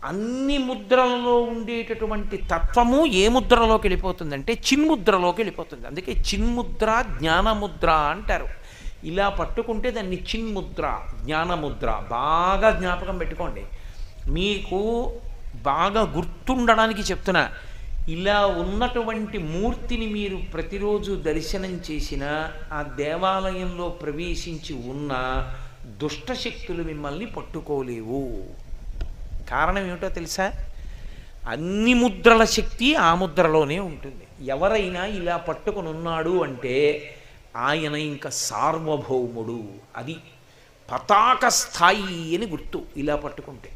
అన్ని ముద్రలలో ఉండేటటువంటి తత్వము ఏ ముద్రలోకి వెళ్ళిపోతుందంటే చిన్ముద్రలోకి వెళ్ళిపోతుంది. అందుకే చిన్ముద్ర జ్ఞానముద్ర అంటారు. ఇలా పట్టుకుంటే దాన్ని చిన్ముద్ర, జ్ఞానముద్ర. బాగా జ్ఞాపకం పెట్టుకోండి. మీకు బాగా గుర్తుండడానికి చెప్తున్నా. ఇలా ఉన్నటువంటి మూర్తిని మీరు ప్రతిరోజు దర్శనం చేసినా, ఆ దేవాలయంలో ప్రవేశించి ఉన్న దుష్టశక్తులు మిమ్మల్ని పట్టుకోలేవు. కారణం ఏమిటో తెలుసా? అన్ని ముద్రల శక్తి ఆ ముద్రలోనే ఉంటుంది. ఎవరైనా ఇలా పట్టుకుని ఉన్నాడు అంటే ఆయన ఇంకా సార్వభౌముడు. అది పతాక స్థాయి అని గుర్తు. ఇలా పట్టుకుంటే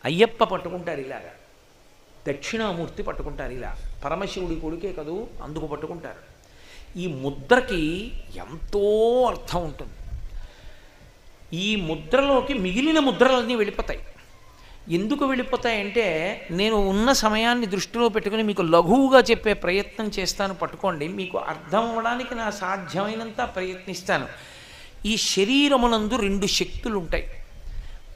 అయ్యప్ప పట్టుకుంటారు ఇలాగా, దక్షిణామూర్తి పట్టుకుంటారు ఇలా, పరమశివుడి కొడుకే కదూ అందుకు పట్టుకుంటారు. ఈ ముద్రకి ఎంతో అర్థం ఉంటుంది. ఈ ముద్రలోకి మిగిలిన ముద్రలన్నీ వెళ్ళిపోతాయి. ఎందుకు వెళ్ళిపోతాయంటే, నేను ఉన్న సమయాన్ని దృష్టిలో పెట్టుకుని మీకు లఘువుగా చెప్పే ప్రయత్నం చేస్తాను. పట్టుకోండి, మీకు అర్థం అవ్వడానికి నా సాధ్యమైనంత ప్రయత్నిస్తాను. ఈ శరీరమునందు 2 శక్తులు ఉంటాయి.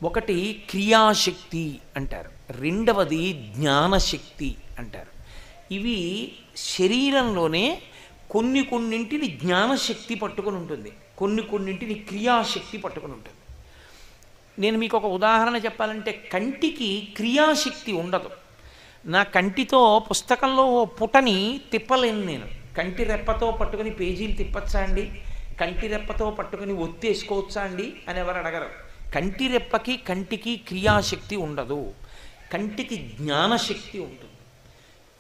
ఒకటి క్రియాశక్తి అంటారు, రెండవది జ్ఞానశక్తి అంటారు. ఇవి శరీరంలోనే కొన్నింటిని జ్ఞానశక్తి పట్టుకుని ఉంటుంది, కొన్నింటిని క్రియాశక్తి పట్టుకుని ఉంటుంది. నేను మీకు ఒక ఉదాహరణ చెప్పాలంటే, కంటికి క్రియాశక్తి ఉండదు. నా కంటితో పుస్తకంలో ఓ పుటని తిప్పలేను నేను. కంటి రెప్పతో పట్టుకుని పేజీలు తిప్పచ్చా అండి, కంటి రెప్పతో పట్టుకుని ఒత్తేసుకోవచ్చా అండి అని ఎవరు అడగరు. కంటి రెప్పకి కంటికి క్రియాశక్తి ఉండదు, కంటికి జ్ఞానశక్తి ఉంటుంది.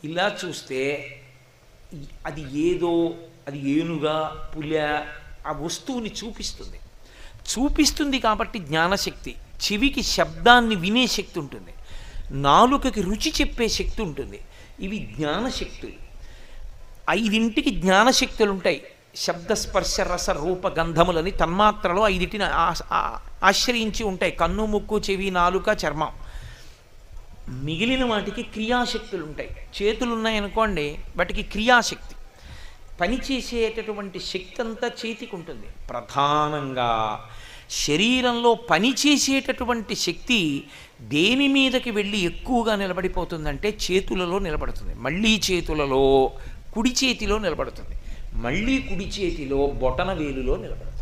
ఇలా చూస్తే అది ఏదో, అది ఏనుగా పుల ఆ వస్తువుని చూపిస్తుంది కాబట్టి జ్ఞానశక్తి. చెవికి శబ్దాన్ని వినే శక్తి ఉంటుంది, నాలుకకి రుచి చెప్పే శక్తి ఉంటుంది. ఇవి జ్ఞానశక్తులు. ఐదింటికి జ్ఞానశక్తులు ఉంటాయి. శబ్దస్పర్శ రస రూప గంధములని తన్మాత్రలో ఐదింటిని ఆశ్రయించి ఉంటాయి. కన్ను, ముక్కు, చెవి, నాలుక, చర్మం. మిగిలిన వాటికి క్రియాశక్తులు ఉంటాయి. చేతులు ఉన్నాయనుకోండి, వాటికి క్రియాశక్తి, పనిచేసేటటువంటి శక్తి అంతా చేతికి ఉంటుంది. ప్రధానంగా శరీరంలో పనిచేసేటటువంటి శక్తి దేని మీదకి వెళ్ళి ఎక్కువగా నిలబడిపోతుందంటే చేతులలో నిలబడుతుంది. మళ్ళీ చేతులలో, కుడి చేతిలో నిలబడుతుంది. మళ్ళీ కుడి చేతిలో బొటన వేలులో నిలబడుతుంది.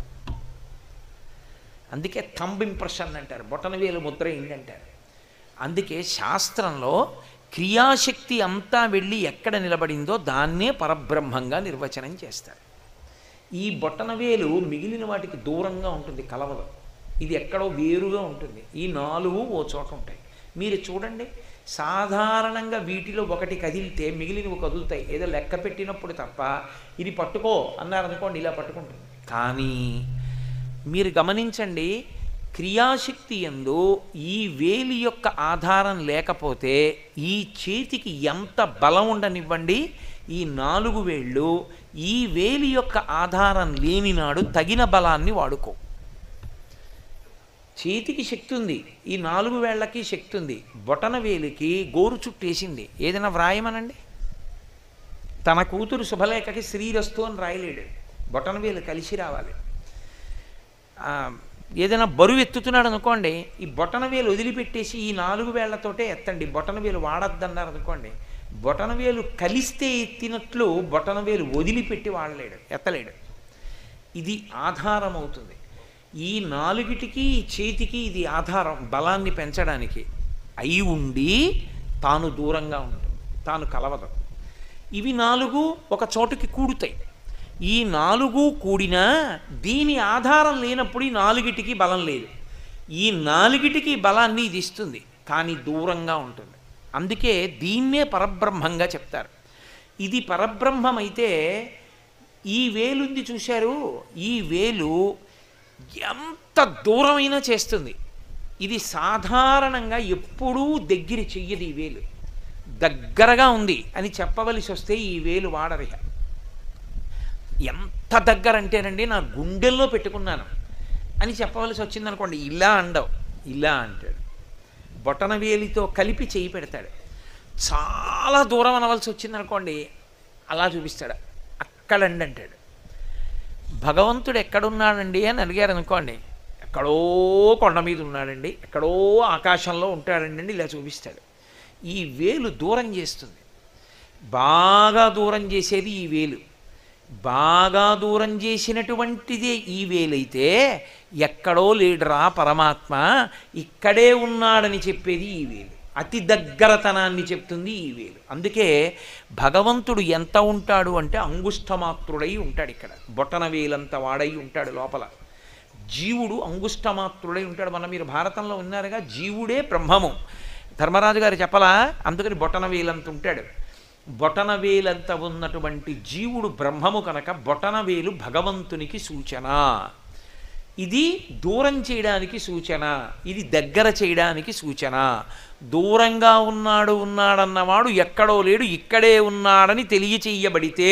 అందుకే థంబ్ ఇంప్రెషన్ అంటారు, బొటన వేలు ముద్ర ఏంటంటారు. అందుకే శాస్త్రంలో క్రియాశక్తి అంతా వెళ్ళి ఎక్కడ నిలబడిందో దాన్నే పరబ్రహ్మంగా నిర్వచనం చేస్తారు. ఈ బొటనవేలు మిగిలిన వాటికి దూరంగా ఉంటుంది, కలవదు. ఇది ఎక్కడో వేరుగా ఉంటుంది. ఈ నాలుగు ఓ చోట ఉంటాయి. మీరు చూడండి, సాధారణంగా వీటిలో ఒకటి కదిలితే మిగిలినవి కదులుతాయి, ఏదో లెక్క పెట్టినప్పుడు తప్ప. ఇది పట్టుకో అన్నారనుకోండి, ఇలా పట్టుకుంటుంది. కానీ మీరు గమనించండి, క్రియాశక్తి యందు ఈ వేలి యొక్క ఆధారం లేకపోతే ఈ చేతికి ఎంత బలం ఉండనివ్వండి, ఈ 4 వేళ్ళు ఈ వేలి యొక్క ఆధారం లేనినాడు తగిన బలాన్ని వాడుకో. చేతికి శక్తి ఉంది, ఈ 4 వేళ్ళకి శక్తి ఉంది. బొటన వేలికి గోరు చుట్టేసింది, ఏదైనా వ్రాయమనండి. తన కూతురు శుభలేఖకి శ్రీరస్తు అని రాయలేడు, బొటన వేలు కలిసి రావాలి. ఏదైనా బరువు ఎత్తుతున్నాడు అనుకోండి, ఈ బొటన వేలు వదిలిపెట్టేసి ఈ 4 వేళ్లతోటే ఎత్తండి, బొటన వేలు వాడద్దన్నారు అనుకోండి, బొటన వేలు కలిస్తే ఎత్తినట్లు బొటన వేలు వదిలిపెట్టి వాడలేడు, ఎత్తలేడు. ఇది ఆధారం అవుతుంది. ఈ 4టికి చేతికి ఇది ఆధారం, బలాన్ని పెంచడానికి. అయి ఉండి తాను దూరంగా ఉంటుంది, తాను కలవదు. ఇవి 4 ఒక చోటుకి కూడుతాయి. ఈ 4 కూడినా దీని ఆధారం లేనప్పుడు ఈ 4టికి బలం లేదు. ఈ 4టికి బలాన్ని ఇది ఇస్తుంది, కానీ దూరంగా ఉంటుంది. అందుకే దీన్నే పరబ్రహ్మంగా చెప్తారు. ఇది పరబ్రహ్మమైతే ఈ వేలుంది చూశారు, ఈ వేలు ఎంత దూరమైనా చేస్తుంది. ఇది సాధారణంగా ఎప్పుడూ దగ్గర చెయ్యదు. ఈ వేలు దగ్గరగా ఉంది అని చెప్పవలసి వస్తే ఈ వేలు వాడరిహ. ఎంత దగ్గర అంటేనండి, నా గుండెల్లో పెట్టుకున్నాను అని చెప్పవలసి వచ్చిందనుకోండి, ఇలా అండవు, ఇలా అంటాడు. బొటన వేలితో కలిపి చేయి పెడతాడు. చాలా దూరం అనవలసి వచ్చిందనుకోండి, అలా చూపిస్తాడు, అక్కడండి అంటాడు. భగవంతుడు ఎక్కడున్నాడండి అని అడిగారు అనుకోండి, ఎక్కడో కొండ మీద ఉన్నాడండి, ఎక్కడో ఆకాశంలో ఉంటాడండి, ఇలా చూపిస్తాడు. ఈ వేలు దూరం చేస్తుంది. బాగా దూరం చేసేది ఈ వేలు. బాగా దూరం చేసినటువంటిదే ఈ వేలైతే ఎక్కడో లేడురా పరమాత్మ, ఇక్కడే ఉన్నాడని చెప్పేది ఈ వేలు. అతి దగ్గరతనాన్ని చెప్తుంది ఈ వేలు. అందుకే భగవంతుడు ఎంత ఉంటాడు అంటే అంగుష్టమాత్రుడై ఉంటాడు. ఇక్కడ బొటన వేలంత వాడై ఉంటాడు లోపల. జీవుడు అంగుష్టమాత్రుడై ఉంటాడు. మీరు భారతంలో ఉన్నారుగా, జీవుడే బ్రహ్మము. ధర్మరాజు గారు చెప్పలా, అందుకని బొటన వేలంత ఉంటాడు. బొటన వేలంత ఉన్నటువంటి జీవుడు బ్రహ్మము కనుక బొటన వేలు భగవంతునికి సూచన. ఇది దూరం చేయడానికి సూచన, ఇది దగ్గర చేయడానికి సూచన. దూరంగా ఉన్నాడన్నవాడు ఎక్కడో లేడు, ఇక్కడే ఉన్నాడని తెలియచేయబడితే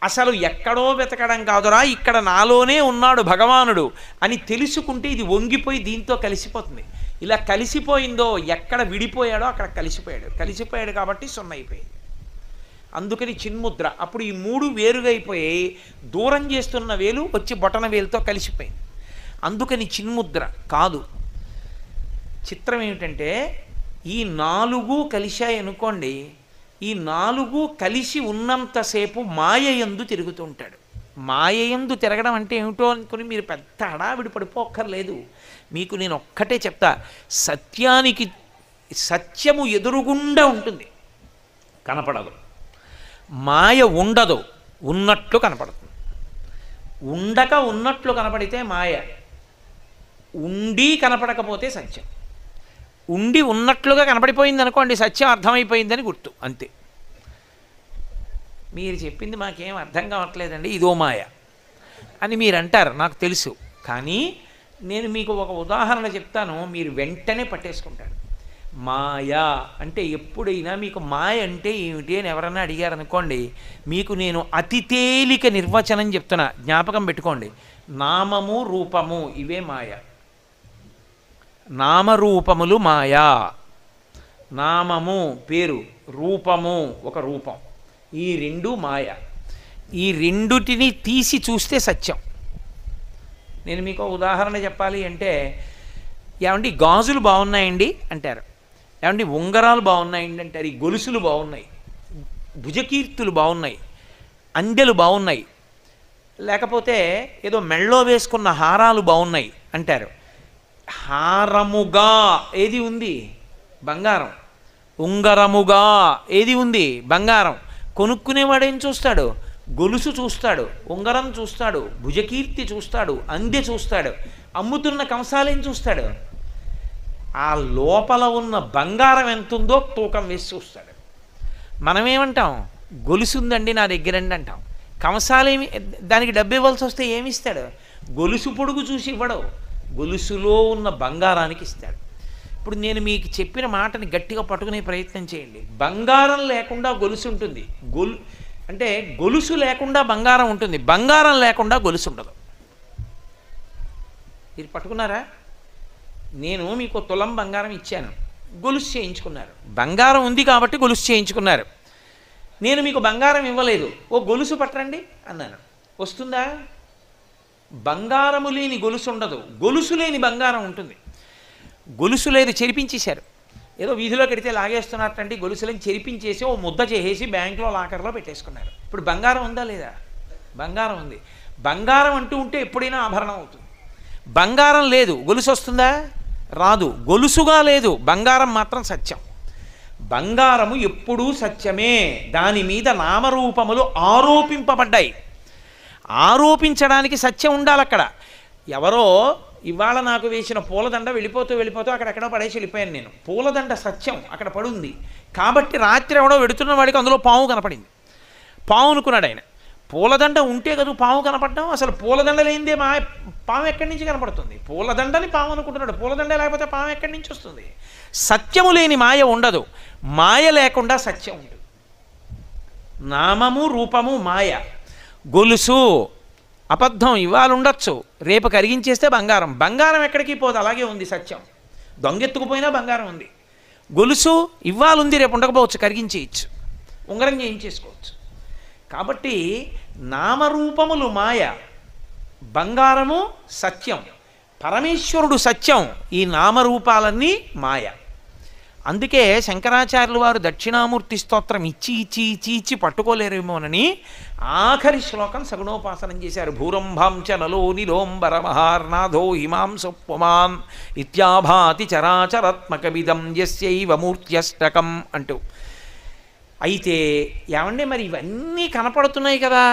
అసలు ఎక్కడో వెతకడం కాదురా, ఇక్కడ నాలోనే ఉన్నాడు భగవానుడు అని తెలుసుకుంటే ఇది వంగిపోయి దీంతో కలిసిపోతుంది. ఇలా కలిసిపోయిందో, ఎక్కడ విడిపోయాడో అక్కడ కలిసిపోయాడు కాబట్టి సున్నైపోయింది. అందుకని చిన్ముద్ర. అప్పుడు ఈ 3 వేరుగా అయిపోయి దూరం చేస్తున్న వేలు వచ్చి బొటన వేలుతో కలిసిపోయింది. అందుకని చిన్ముద్ర కాదు. చిత్రం ఏమిటంటే, ఈ 4 కలిశాయనుకోండి, ఈ 4 కలిసి ఉన్నంతసేపు మాయయందు తిరుగుతూ ఉంటాడు. మాయయందు తిరగడం అంటే ఏమిటో అనుకుని మీరు పెద్ద హడావిడి పడిపోక్కర్లేదు. మీకు నేను ఒక్కటే చెప్తా, సత్యము ఎదురుగుండా ఉంటుంది, కనపడదు. మాయ ఉండదు, ఉన్నట్లు కనపడుతుంది. ఉండక ఉన్నట్లు కనపడితే మాయ, ఉండి కనపడకపోతే సత్యం. ఉండి ఉన్నట్లుగా కనపడిపోయింది అనుకోండి, సత్యం అర్థమైపోయిందని గుర్తు, అంతే. మీరు చెప్పింది మాకేం అర్థం కావట్లేదండి, ఇదో మాయ అని మీరు అంటారు, నాకు తెలుసు. కానీ నేను మీకు ఒక ఉదాహరణ చెప్తాను, మీరు వెంటనే పట్టేసుకుంటారు. మాయ అంటే ఎప్పుడైనా మీకు మాయ అంటే ఏమిటి అని ఎవరన్నా అడిగారనుకోండి, మీకు నేను అతి తేలిక నిర్వచనం చెప్తున్నా, జ్ఞాపకం పెట్టుకోండి. నామము రూపము ఇవే మాయ. నామరూపములు మాయా. నామము పేరు, రూపము ఒక రూపం, ఈ రెండు మాయ. ఈ రెండుటిని తీసి చూస్తే సత్యం. నేను మీకు ఉదాహరణ చెప్పాలి అంటే, ఏమండి గాజులు బాగున్నాయండి అంటారు, ఏమండి ఉంగరాలు బాగున్నాయండి అంటారు, ఈ గొలుసులు బాగున్నాయి, భుజకీర్తులు బాగున్నాయి, అందెలు బాగున్నాయి, లేకపోతే ఏదో మెళ్ళో వేసుకున్న హారాలు బాగున్నాయి అంటారు. హారముగా ఏది ఉంది? బంగారం. ఉంగరముగా ఏది ఉంది? బంగారం. కొనుక్కునేవాడు ఏం చూస్తాడు? గొలుసు చూస్తాడు, ఉంగరం చూస్తాడు, భుజకీర్తి చూస్తాడు, అందె చూస్తాడు. అమ్ముతున్న కంసాలేం చూస్తాడు? ఆ లోపల ఉన్న బంగారం ఎంత ఉందో తూకం వేసి చూస్తాడు. మనమేమంటాం? గొలుసు ఉందండి నా దగ్గరండి అంటాం. కంసాలేమి దానికి డబ్బు ఇవ్వాల్సి వస్తే ఏమిస్తాడు? గొలుసు పొడుగు చూసి ఇవ్వడు, గొలుసులో ఉన్న బంగారానికి ఇస్తాడు. ఇప్పుడు నేను మీకు చెప్పిన మాటని గట్టిగా పట్టుకునే ప్రయత్నం చేయండి. బంగారం లేకుండా గొలుసు ఉంటుంది, అంటే గొలుసు లేకుండా బంగారం ఉంటుంది, బంగారం లేకుండా గొలుసు ఉండదు. మీరు పట్టుకున్నారా? నేను మీకు తులం బంగారం ఇచ్చాను, గొలుసు చేయించుకున్నారు. బంగారం ఉంది కాబట్టి గొలుసు చేయించుకున్నారు. నేను మీకు బంగారం ఇవ్వలేదు, ఓ గొలుసు పట్టండి అన్నాను, వస్తుందా? బంగారము లేని గొలుసు ఉండదు, గొలుసు లేని బంగారం ఉంటుంది. గొలుసు లేదు, చెరిపించేశారు. ఏదో వీధిలో కడితే లాగేస్తున్నట్టండి గొలుసులను చెరిపించేసి ఓ ముద్ద చేసేసి బ్యాంకులో లాకర్లో పెట్టేసుకున్నారు. ఇప్పుడు బంగారం ఉందా లేదా? బంగారం ఉంది. బంగారం అంటూ ఉంటే ఎప్పుడైనా ఆభరణం అవుతుంది. బంగారం లేదు, గొలుసు వస్తుందా? రాదు. గొలుసుగా లేదు, బంగారం మాత్రం సత్యం. బంగారము ఎప్పుడూ సత్యమే. దాని మీద నామరూపములు ఆరోపింపబడ్డాయి. ఆరోపించడానికి సత్యం ఉండాలి అక్కడ. ఎవరో ఇవాళ నాకు వేసిన పూలదండ వెళ్ళిపోతూ అక్కడెక్కడో పడేసి వెళ్ళిపోయాను నేను. పూలదండ సత్యం అక్కడ పడుంది కాబట్టి రాత్రి ఎవడో వెడుతున్న వాడికి అందులో పాము కనపడింది. పాము అనుకున్నాడు ఆయన. పూలదండ ఉంటే కదా పాము కనపడడం. అసలు పూలదండ లేనిదే పాము ఎక్కడి నుంచి కనపడుతుంది? పూలదండని పాము అనుకుంటున్నాడు, పూలదండ లేకపోతే పాము ఎక్కడి నుంచి వస్తుంది? సత్యము లేని మాయ ఉండదు, మాయ లేకుండా సత్యం ఉంటుంది. నామము రూపము మాయ. గొలుసు అబద్ధం, ఇవాళ ఉండొచ్చు, రేపు కరిగించేస్తే బంగారం. బంగారం ఎక్కడికి పోదు, అలాగే ఉంది సత్యం. దొంగెత్తుకుపోయినా బంగారం ఉంది. గొలుసు ఇవాళ ఉంది, రేపు ఉండకపోవచ్చు, కరిగించేయచ్చు, ఉంగరం చేయించేసుకోవచ్చు. కాబట్టి నామరూపములు మాయ, బంగారము సత్యం, పరమేశ్వరుడు సత్యం, ఈ నామరూపాలన్నీ మాయ. అందుకే శంకరాచార్యులు వారు దక్షిణామూర్తి స్తోత్రం ఇచ్చి పట్టుకోలేరేమోనని ఆఖరి శ్లోకం సగుణోపాసనం చేశారు. భూరంభాంచ నలో నిలోంబరమహార్నాథో హిమాంసు పుమాన్ ఇత్యాభాతి చరాచరాత్మకమిదం యస్యైవ మూర్త్యష్టకం అంటూ. అయితే ఏమంటే మరి ఇవన్నీ కనపడుతున్నాయి కదా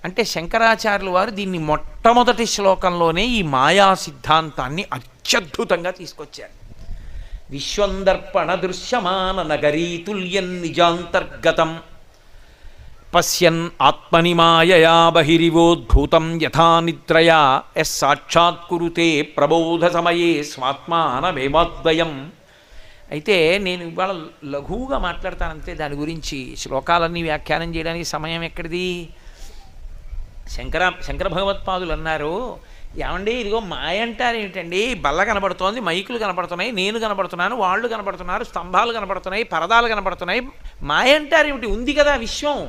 అంటే శంకరాచార్యులు వారు దీన్ని మొట్టమొదటి శ్లోకంలోనే ఈ మాయా సిద్ధాంతాన్ని అత్యద్భుతంగా తీసుకొచ్చారు. విశ్వందర్పణ దృశ్యమాన నగరీతుల్యం నిజాంతర్గతం పశ్యన్ ఆత్మని మాయయా బహిరివోద్భూతం యథా నిద్రయా యస్ సాక్షాత్కురుతే ప్రబోధ సమయే స్వాత్మానమేవాద్వయం. అయితే నేను ఇవాళ లఘువుగా మాట్లాడతానంతే దాని గురించి. శ్లోకాలన్నీ వ్యాఖ్యానం చేయడానికి సమయం ఎక్కడిది? శంకర భగవత్పాదులు అన్నారు, ఏమండి ఇదిగో మాయ అంటారు ఏమిటండి? బల్ల కనపడుతోంది, మైకులు కనపడుతున్నాయి, నేను కనపడుతున్నాను, వాళ్ళు కనపడుతున్నారు, స్తంభాలు కనపడుతున్నాయి, పరదాలు కనపడుతున్నాయి, మాయ అంటారు ఏమిటి? ఉంది కదా విశ్వం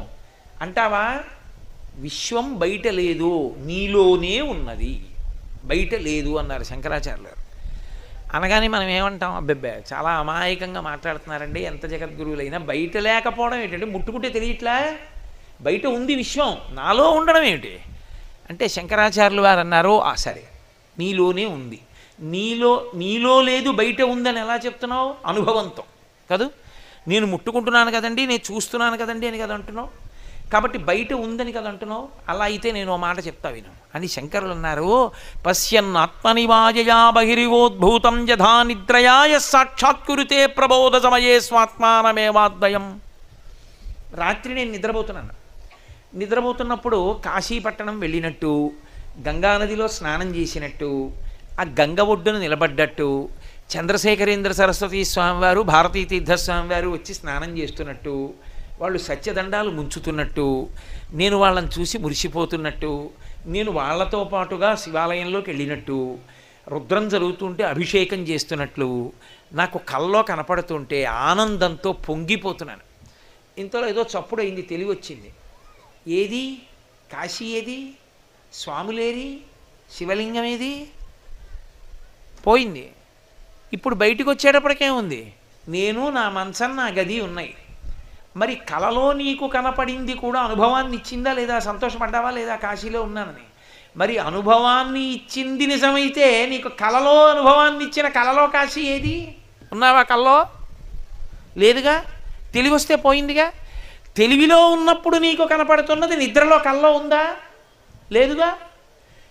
అంటావా? విశ్వం బయట లేదు, నీలోనే ఉన్నది, బయట లేదు అన్నారు శంకరాచార్యులు గారు. అనగానే మనం ఏమంటాం? అబ్బెబ్బే చాలా అమాయకంగా మాట్లాడుతున్నారండి, ఎంత జగద్గురువులైనా. బయట లేకపోవడం ఏంటంటే ముట్టుకుంటే తెలియట్లా, బయట ఉంది విశ్వం, నాలో ఉండడం ఏమిటి అంటే శంకరాచార్యులు వారు అన్నారు, సరే నీలోనే ఉంది, నీలో లేదు బయట ఉందని ఎలా చెప్తున్నావు? అనుభవంతో కాదు, నేను ముట్టుకుంటున్నాను కదండి, నేను చూస్తున్నాను కదండి అని కదా అంటున్నావు, కాబట్టి బయట ఉందని కదా అంటున్నావు. అలా అయితే నేను ఓ మాట చెప్తా విను అని శంకరులు అన్నారు. పశ్యన్ ఆత్మనివాజయా బహిరివోద్భూతం యథా నిద్రయా యస్ సాక్షాత్కురుతే ప్రబోధ సమయే స్వాత్మానమేవాద్వయం. రాత్రి నేను నిద్రపోతున్నప్పుడు కాశీపట్టణం వెళ్ళినట్టు, గంగానదిలో స్నానం చేసినట్టు, ఆ గంగ ఒడ్డును నిలబడ్డట్టు, చంద్రశేఖరేంద్ర సరస్వతి స్వామివారు భారతీ తీర్థస్వామివారు వచ్చి స్నానం చేస్తున్నట్టు, వాళ్ళు సత్యదండాలు ముంచుతున్నట్టు, నేను వాళ్ళని చూసి మురిసిపోతున్నట్టు, నేను వాళ్లతో పాటుగా శివాలయంలోకి వెళ్ళినట్టు, రుద్రం జరుగుతుంటే అభిషేకం చేస్తున్నట్లు నాకు కల్లో కనపడుతుంటే ఆనందంతో పొంగిపోతున్నాను. ఇంతలో ఏదో చప్పుడు అయింది, తెలివి వచ్చింది. ఏది కాశీ, ఏది స్వాములేరి, శివలింగం ఏది? పోయింది. ఇప్పుడు బయటికి వచ్చేటప్పటికే ఉంది, నేను నా మనసం నా గది ఉన్నాయి. మరి కలలో నీకు కనపడింది కూడా అనుభవాన్ని ఇచ్చిందా లేదా? సంతోషపడ్డావా లేదా కాశీలో ఉన్నానని? మరి అనుభవాన్ని ఇచ్చింది నిజమైతే నీకు కలలో అనుభవాన్ని ఇచ్చిన కలలో కాశీ ఏది? ఉన్నావా కల్లో? లేదుగా. తెలివి వస్తే పోయిందిగా. తెలివిలో ఉన్నప్పుడు నీకు కనపడుతున్నది నిద్రలో కల్లో ఉందా? లేదుగా.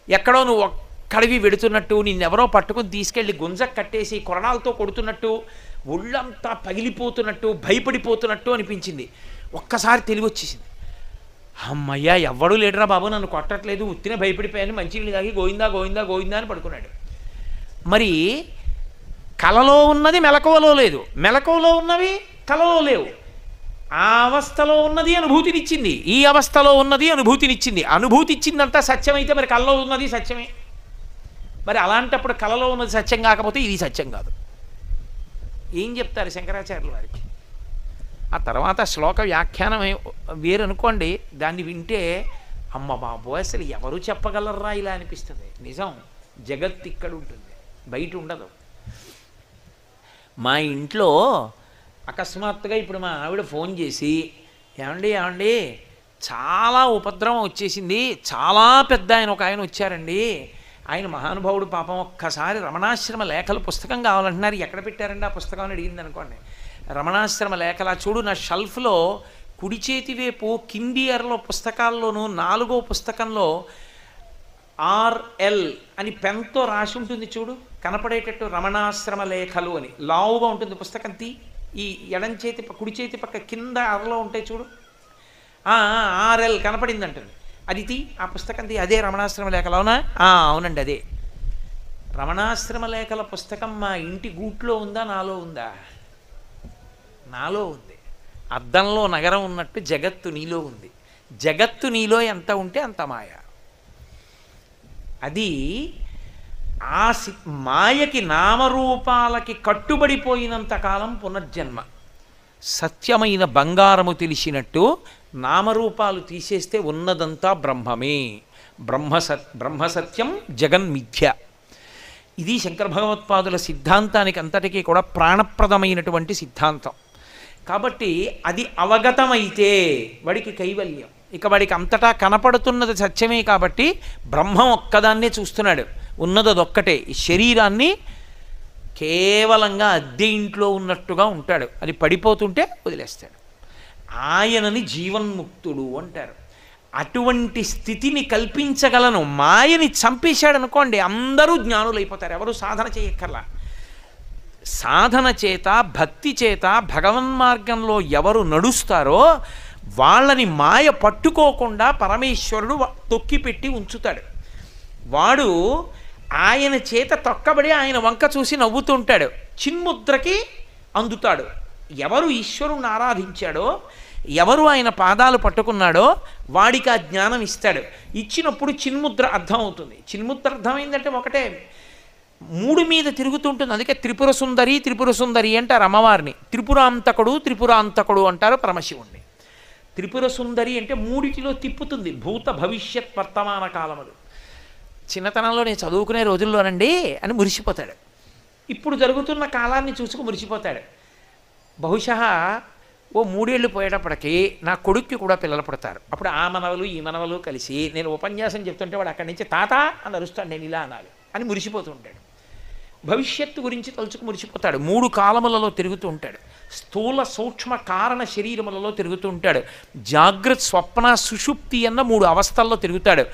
ఎక్కడో నువ్వు ఒక్కడివి వెడుతున్నట్టు, నిన్నెవరో పట్టుకుని తీసుకెళ్ళి గుంజ కట్టేసి కొరడాలతో కొడుతున్నట్టు, ఒళ్ళంతా పగిలిపోతున్నట్టు, భయపడిపోతున్నట్టు అనిపించింది. ఒక్కసారి తెలివి వచ్చేసింది. అమ్మయ్యా, ఎవ్వడూ లేడురా బాబు, నన్ను కొట్టట్లేదు, ఉత్తినే భయపడిపోయాను, మంచినీళ్ళు తాగి గోయిందా గోయిందా గోయిందా అని పడుకున్నాడు. మరి కలలో ఉన్నది మెలకువలో లేదు, మెలకువలో ఉన్నవి కలలో లేవు. ఆ అవస్థలో ఉన్నది అనుభూతినిచ్చింది, ఈ అవస్థలో ఉన్నది అనుభూతినిచ్చింది. అనుభూతి ఇచ్చిందంతా సత్యమైతే మరి కలలో ఉన్నది సత్యమే. మరి అలాంటప్పుడు కలలో ఉన్నది సత్యం కాకపోతే ఇది సత్యం కాదు. ఏం చెప్తారు శంకరాచార్యుల వారికి? ఆ తర్వాత శ్లోక వ్యాఖ్యానం వేరనుకోండి, దాన్ని వింటే అమ్మ బాబో అసలు ఎవరు చెప్పగలరా ఇలా అనిపిస్తుంది. నిజం, జగత్ ఇక్కడ ఉంటుంది, బయట ఉండదు. మా ఇంట్లో అకస్మాత్తుగా ఇప్పుడు మా ఆవిడ ఫోన్ చేసి, ఏమండి ఏమండి చాలా ఉపద్రవం వచ్చేసింది, చాలా పెద్ద ఒక ఆయన వచ్చారండి, ఆయన మహానుభావుడు పాపం, ఒక్కసారి రమణాశ్రమ లేఖలు పుస్తకం కావాలంటున్నారు, ఎక్కడ పెట్టారండి ఆ పుస్తకం అని అడిగింది అనుకోండి. రమణాశ్రమ లేఖలా చూడు, నా షెల్ఫ్లో కుడి చేతి వైపు కింది ఎర్రలో పుస్తకాల్లోనూ 4వ పుస్తకంలో RL అని పెన్తో రాసి ఉంటుంది చూడు, కనపడేటట్టు రమణాశ్రమ లేఖలు అని లావుగా ఉంటుంది పుస్తకం. ఈ ఎడం చేతి కుడి చేతి పక్క కింద అరలో ఉంటాయి చూడు, RL కనపడింది అంటుంది. అది ఆ పుస్తకం అదే రమణాశ్రమ లేఖలు. అవునా? అవునండి అదే. రమణాశ్రమ లేఖల పుస్తకం మా ఇంటి గూట్లో ఉందా, నాలో ఉందా? నాలో ఉంది. అద్దంలో నగరం ఉన్నట్టు జగత్తు నీలో ఉంది. జగత్తు నీలో ఎంత ఉంటే అంత మాయ. అది ఆ మాయకి నామరూపాలకి కట్టుబడిపోయినంత కాలం పునర్జన్మ. సత్యమైన బంగారము తెలిసినట్టు నామరూపాలు తీసేస్తే ఉన్నదంతా బ్రహ్మమే. బ్రహ్మసత్యం జగన్మిథ్య. ఇది శంకర భగవత్పాదుల సిద్ధాంతానికి అంతటికీ కూడా ప్రాణప్రదమైనటువంటి సిద్ధాంతం. కాబట్టి అది అవగతమైతే వాడికి కైవల్యం. ఇక వాడికి అంతటా కనపడుతున్నది సత్యమే కాబట్టి బ్రహ్మం ఒక్కదాన్నే చూస్తున్నాడు, ఉన్నది అదొక్కటే. ఈ శరీరాన్ని కేవలంగా అద్దె ఇంట్లో ఉన్నట్టుగా ఉంటాడు, అది పడిపోతుంటే వదిలేస్తాడు. ఆయనని జీవన్ముక్తుడు అంటారు. అటువంటి స్థితిని కల్పించగలను. మాయని చంపేశాడు అనుకోండి, అందరూ జ్ఞానులైపోతారు, ఎవరు సాధన చేయక్కర్లా. సాధన చేత భక్తి చేత భగవన్మార్గంలో ఎవరు నడుస్తారో వాళ్ళని మాయ పట్టుకోకుండా పరమేశ్వరుడు తొక్కిపెట్టి ఉంచుతాడు. వాడు ఆయన చేత తొక్కబడి ఆయన వంక చూసి నవ్వుతుంటాడు, చిన్ముద్రకి అందుతాడు. ఎవరు ఈశ్వరుణ్ణి ఆరాధించాడో, ఎవరు ఆయన పాదాలు పట్టుకున్నాడో వాడికి ఆ జ్ఞానం ఇస్తాడు. ఇచ్చినప్పుడు చిన్ముద్ర అర్థం అవుతుంది. చిన్ముద్ర అర్థమైందంటే ఒకటే, 3 మీద తిరుగుతుంటుంది. అందుకే త్రిపుర సుందరి త్రిపుర సుందరి అంటారు అమ్మవారిని. త్రిపురాంతకుడు త్రిపురాంతకుడు అంటారు పరమశివుణ్ణి. త్రిపుర సుందరి అంటే 3 తిప్పుతుంది, భూత భవిష్యత్ వర్తమాన కాలములు. చిన్నతనంలో నేను చదువుకునే రోజుల్లోనండి అని మురిసిపోతాడు. ఇప్పుడు జరుగుతున్న కాలాన్ని చూసుకు మురిసిపోతాడు. బహుశా ఓ 3 ఏళ్ళు పోయేటప్పటికి నా కొడుక్కి కూడా పిల్లలు పుడతారు. అప్పుడు ఆ మనవలు ఈ మనవలు కలిసి నేను ఉపన్యాసం చెప్తుంటే వాడు అక్కడి నుంచి తాత అని అరుస్తాడు, నేను ఇలా అనాలి అని మురిసిపోతూ ఉంటాడు. భవిష్యత్తు గురించి తలుచుకు మురిసిపోతాడు. 3 కాలములలో తిరుగుతూ ఉంటాడు. స్థూల సూక్ష్మ కారణ శరీరములలో తిరుగుతూ ఉంటాడు. జాగ్రత్త స్వప్న సుషుప్తి అన్న 3 అవస్థల్లో తిరుగుతాడు.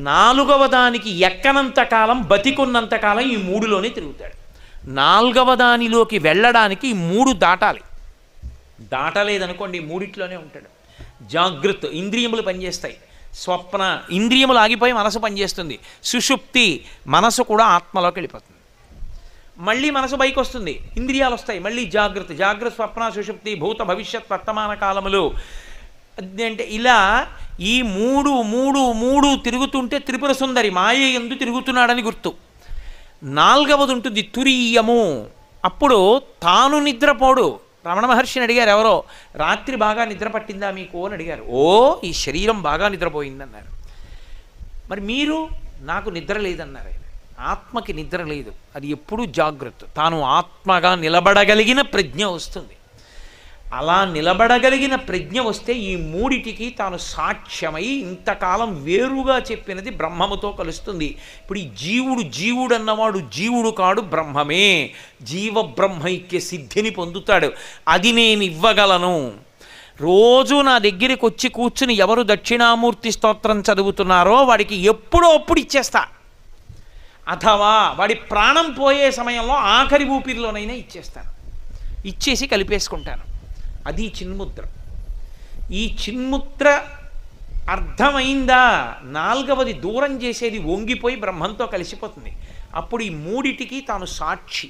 4వ దానికి ఎక్కనంత కాలం, బతికున్నంత కాలం ఈ 3లోనే తిరుగుతాడు. 4వ దానిలోకి వెళ్ళడానికి ఈ 3 దాటాలి. దాటలేదనుకోండి 3లోనే ఉంటాడు. జాగ్రత్త ఇంద్రియములు పనిచేస్తాయి, స్వప్న ఇంద్రియములు ఆగిపోయి మనసు పనిచేస్తుంది, సుషుప్తి మనసు కూడా ఆత్మలోకి వెళ్ళిపోతుంది. మళ్ళీ మనసు పైకి వస్తుంది, ఇంద్రియాలు వస్తాయి, మళ్ళీ జాగ్రత్త, జాగ్రత్త స్వప్న సుషుప్తి భూత భవిష్యత్ వర్తమాన కాలములు అంటే ఇలా ఈ మూడు మూడు మూడు తిరుగుతుంటే త్రిపుర సుందరి మాయ ఎందు తిరుగుతున్నాడని గుర్తు. నాలుగవది ఉంటుంది తురీయము. అప్పుడు తాను నిద్రపోడు. రమణ మహర్షిని అడిగారు ఎవరో, రాత్రి బాగా నిద్ర పట్టిందా మీకు అని అడిగారు. ఓ ఈ శరీరం బాగా నిద్రపోయిందన్నారు. మరి మీరు, నాకు నిద్ర లేదన్నారు ఆయన. ఆత్మకి నిద్ర లేదు, అది ఎప్పుడూ జాగ్రత్త. తాను ఆత్మగా నిలబడగలిగిన ప్రజ్ఞ వస్తుంది. అలా నిలబడగలిగిన ప్రజ్ఞ వస్తే ఈ మూడిటికి తాను సాక్ష్యమై ఇంతకాలం వేరుగా చెప్పినది బ్రహ్మముతో కలుస్తుంది. ఇప్పుడు ఈ జీవుడు జీవుడు అన్నవాడు జీవుడు కాడు, బ్రహ్మమే. జీవ బ్రహ్మైక్య సిద్ధిని పొందుతాడు. అది నేను ఇవ్వగలను. రోజు నా దగ్గరికి వచ్చి కూర్చుని ఎవరు దక్షిణామూర్తి స్తోత్రం చదువుతున్నారో వాడికి ఎప్పుడో అప్పుడు ఇచ్చేస్తా, అథవా వాడి ప్రాణం పోయే సమయంలో ఆఖరి ఊపిరిలోనైనా ఇచ్చేస్తాను, ఇచ్చేసి కలిపేసుకుంటాను. అది చిన్ముద్ర. ఈ చిన్ముద్ర అర్థమైందా? నాలుగవది దూరం చేసేది వంగిపోయి బ్రహ్మంతో కలిసిపోతుంది. అప్పుడు ఈ మూడిటికి తాను సాక్షి,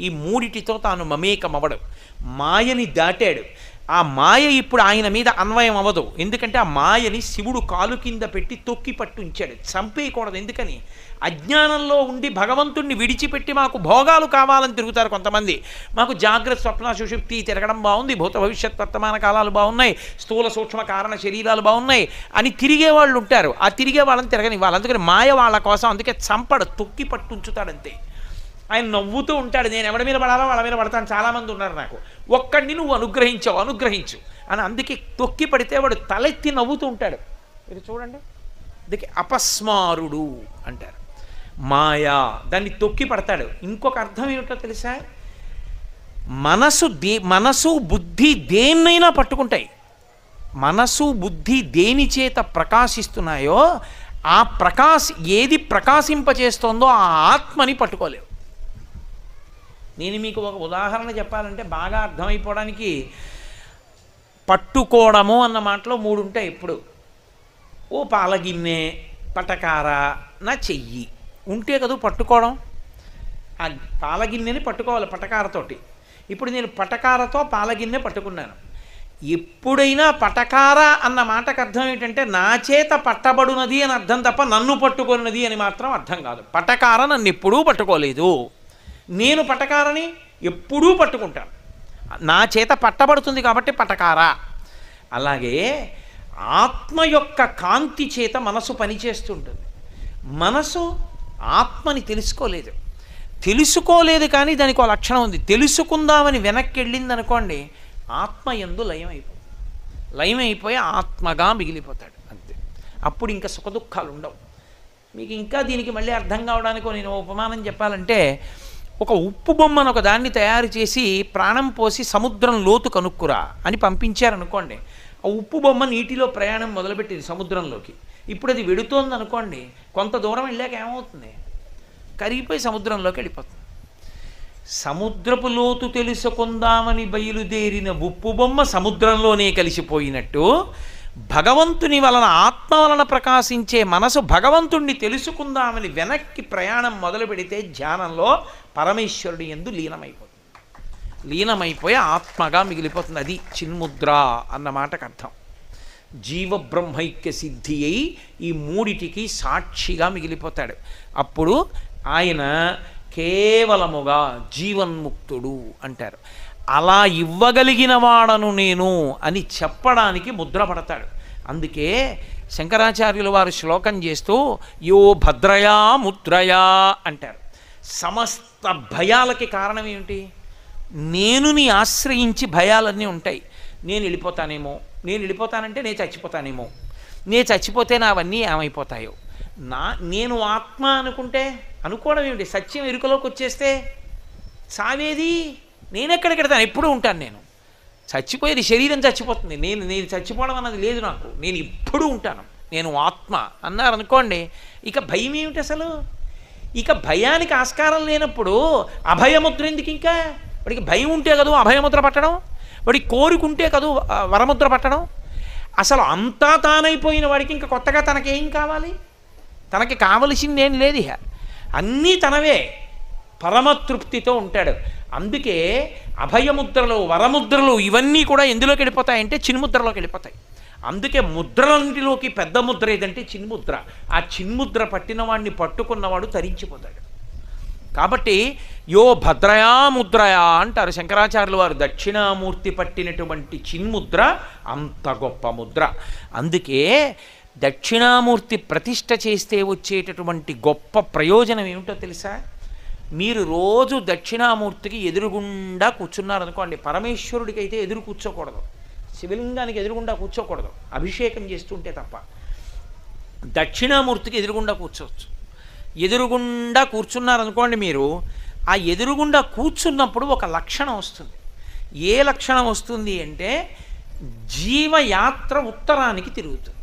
ఈ మూడిటితో తాను మమేకమవడు. మాయని దాటాడు. ఆ మాయ ఇప్పుడు ఆయన మీద అన్వయం అవ్వదు. ఎందుకంటే ఆ మాయని శివుడు కాలు కింద పెట్టి తొక్కి పట్టు ఉంచాడు. చంపేయకూడదు. ఎందుకని? అజ్ఞానంలో ఉండి భగవంతుణ్ణి విడిచిపెట్టి మాకు భోగాలు కావాలని తిరుగుతారు కొంతమంది. మాకు జాగ్రత్త స్వప్న సుషుప్తి తిరగడం బాగుంది, భూత భవిష్యత్ వర్తమాన కాలాలు బాగున్నాయి, స్థూల సూక్ష్మ కారణ శరీరాలు బాగున్నాయి అని తిరిగే వాళ్ళు ఉంటారు. ఆ తిరిగే వాళ్ళని తిరగనివ్వాలి. అందుకని మాయ వాళ్ళ కోసం అందుకే చంపడు, తొక్కి పట్టు ఉంచుతాడంతే. ఆయన నవ్వుతూ ఉంటాడు, నేను ఎవరి మీద పడాలో వాళ్ళ మీద పడతాను, చాలామంది ఉన్నారు నాకు, ఒక్కడిని నువ్వు అనుగ్రహించు అని. అందుకే తొక్కి పడితే వాడు తలెత్తి నవ్వుతూ ఉంటాడు. మీరు చూడండి, అందుకే అపస్మారుడు అంటారు. మాయా దాన్ని తొక్కి పడతాడు. ఇంకొక అర్థం ఏమిటో తెలుసా? మనసు బుద్ధి దేన్నైనా పట్టుకుంటాయి. మనసు బుద్ధి దేని చేత ప్రకాశిస్తున్నాయో ఏది ప్రకాశింపచేస్తోందో ఆ ఆత్మని పట్టుకోలేవు. నేను మీకు ఒక ఉదాహరణ చెప్పాలంటే బాగా అర్థమైపోవడానికి, పట్టుకోవడము అన్న మాటలో మూడు ఉంటాయి. ఇప్పుడు ఓ పాలగిన్నె, పటకార, నా చెయ్యి ఉంటే కదా పట్టుకోవడం. ఆ పాలగిన్నెని పట్టుకోవాలి పటకారతోటి. ఇప్పుడు నేను పటకారతో పాలగిన్నె పట్టుకున్నాను. ఎప్పుడైనా పటకార అన్న మాటకు అర్థం ఏంటంటే నా చేత పట్టబడునది అని అర్థం తప్ప నన్ను పట్టుకున్నది అని మాత్రం అర్థం కాదు. పటకార నన్ను ఎప్పుడూ పట్టుకోలేదు, నేను పటకారని ఎప్పుడూ పట్టుకుంటాను. నా చేత పట్టబడుతుంది కాబట్టి పటకార. అలాగే ఆత్మ యొక్క కాంతి చేత మనసు పనిచేస్తుంటుంది. మనసు ఆత్మని తెలుసుకోలేదు కానీ దానికి ఒక లక్షణం ఉంది. తెలుసుకుందామని వెనక్కి వెళ్ళింది అనుకోండి, ఆత్మ యందు లయమైపోయి ఆత్మగా మిగిలిపోతాడు అంతే. అప్పుడు ఇంకా సుఖదుఖాలు ఉండవు. మీకు ఇంకా దీనికి మళ్ళీ అర్థం కావడానికి నేను ఉపమానం చెప్పాలంటే, ఒక ఉప్పు బొమ్మను ఒక దాన్ని తయారు చేసి ప్రాణం పోసి సముద్రం లోతు కనుక్కురా అని పంపించారనుకోండి, ఆ ఉప్పు బొమ్మ నీటిలో ప్రయాణం మొదలుపెట్టింది సముద్రంలోకి. ఇప్పుడు అది వెడుతోంది అనుకోండి, కొంత దూరం వెళ్ళాక ఏమవుతుంది? కరిగిపోయి సముద్రంలోకి వెళ్ళిపోతుంది. సముద్రపు లోతు తెలుసుకుందామని బయలుదేరిన ఉప్పు బొమ్మ సముద్రంలోనే కలిసిపోయినట్టు, భగవంతుని వలన ఆత్మ వలన ప్రకాశించే మనసు భగవంతుణ్ణి తెలుసుకుందామని వెనక్కి ప్రయాణం మొదలు పెడితే ధ్యానంలో పరమేశ్వరుడి యందు లీనమైపోయి ఆత్మగా మిగిలిపోతుంది. అది చిన్ముద్ర అన్న మాటకు అర్థం. జీవ బ్రహ్మైక్య సిద్ధి అయి ఈ మూడిటికి సాక్షిగా మిగిలిపోతాడు. అప్పుడు ఆయన కేవలముగా జీవన్ముక్తుడు అంటారు. అలా ఇవ్వగలిగిన వాడను నేను అని చెప్పడానికి ముద్ర పడతాడు. అందుకే శంకరాచార్యుల వారు శ్లోకం చేస్తూ యో భద్రయా ముద్రయా అంటారు. సమస్త భయాలకి కారణం ఏమిటి? నేనుని ఆశ్రయించి భయాలన్నీ ఉంటాయి. నేను వెళ్ళిపోతానంటే నేను చచ్చిపోతానేమో, నేను చచ్చిపోతే నావన్నీ ఏమైపోతాయో, నేను ఆత్మ అనుకోవడం ఏమిటి? సత్యం ఎరుకలోకి వచ్చేస్తే చావేది నేనెక్కడికెడతాను, ఎప్పుడూ ఉంటాను. నేను చచ్చిపోయేది శరీరం చచ్చిపోతుంది, నేను చచ్చిపోవడం అన్నది లేదు నాకు, నేను ఎప్పుడూ ఉంటాను, నేను ఆత్మ అన్నారనుకోండి, ఇక భయం ఏమిటి అసలు? ఇక భయానికి ఆస్కారం లేనప్పుడు అభయముద్ర ఎందుకు? ఇంకా వాడికి భయం ఉంటే కదా అభయముద్ర పట్టడం, వాడికి కోరికుంటే కదా వరముద్ర పట్టడం. అసలు అంతా తానైపోయిన వాడికి ఇంకా కొత్తగా తనకేం కావాలి? తనకి కావలసిందేం లేదు. ఇక అన్నీ తనవే. పరమతృప్తితో ఉంటాడు. అందుకే అభయముద్రలు, వరముద్రలు ఇవన్నీ కూడా ఎందులోకి వెళ్ళిపోతాయంటే చిన్ముద్రలోకి వెళ్ళిపోతాయి. అందుకే ముద్రలన్నిటిలోకి పెద్ద ముద్ర ఏదంటే చిన్ముద్ర. ఆ చిన్ముద్ర పట్టిన వాడిని పట్టుకున్నవాడు తరించిపోతాడు. కాబట్టి యో భద్రయా ముద్రయా అంటారు శంకరాచార్యుల వారు. దక్షిణామూర్తి పట్టినటువంటి చిన్ముద్ర అంత గొప్ప ముద్ర. అందుకే దక్షిణామూర్తి ప్రతిష్ఠ చేస్తే వచ్చేటటువంటి గొప్ప ప్రయోజనం ఏమిటో తెలుసా? మీరు రోజు దక్షిణామూర్తికి ఎదురుగుండా కూర్చున్నారనుకోండి, పరమేశ్వరుడికి అయితే ఎదురు కూర్చోకూడదు, శివలింగానికి ఎదురుగుండా కూర్చోకూడదు అభిషేకం చేస్తుంటే తప్ప. దక్షిణామూర్తికి ఎదురుగుండా కూర్చోవచ్చు. ఎదురుగుండా కూర్చున్నారనుకోండి, మీరు ఆ ఎదురుగుండా కూర్చున్నప్పుడు ఒక లక్షణం వస్తుంది. ఏ లక్షణం వస్తుంది అంటే జీవయాత్ర ఉత్తరానికి తిరుగుతుంది.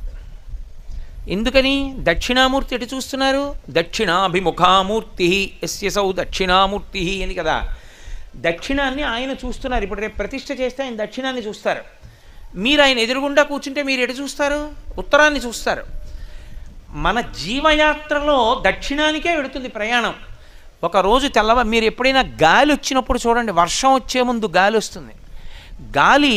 ఎందుకని? దక్షిణామూర్తి ఎటు చూస్తున్నారు? దక్షిణాభిముఖామూర్తి యస్యసౌ దక్షిణామూర్తి అని కదా. దక్షిణాన్ని ఆయన చూస్తున్నారు. ఇప్పుడు రేపు ప్రతిష్ఠ చేస్తే ఆయన దక్షిణాన్ని చూస్తారు. మీరు ఆయన ఎదురుగుండా కూర్చుంటే మీరు ఎటు చూస్తారు? ఉత్తరాన్ని చూస్తారు. మన జీవయాత్రలో దక్షిణానికే వెడుతుంది ప్రయాణం. ఒకరోజు మీరు ఎప్పుడైనా గాలి వచ్చినప్పుడు చూడండి, వర్షం వచ్చే ముందు గాలి వస్తుంది. గాలి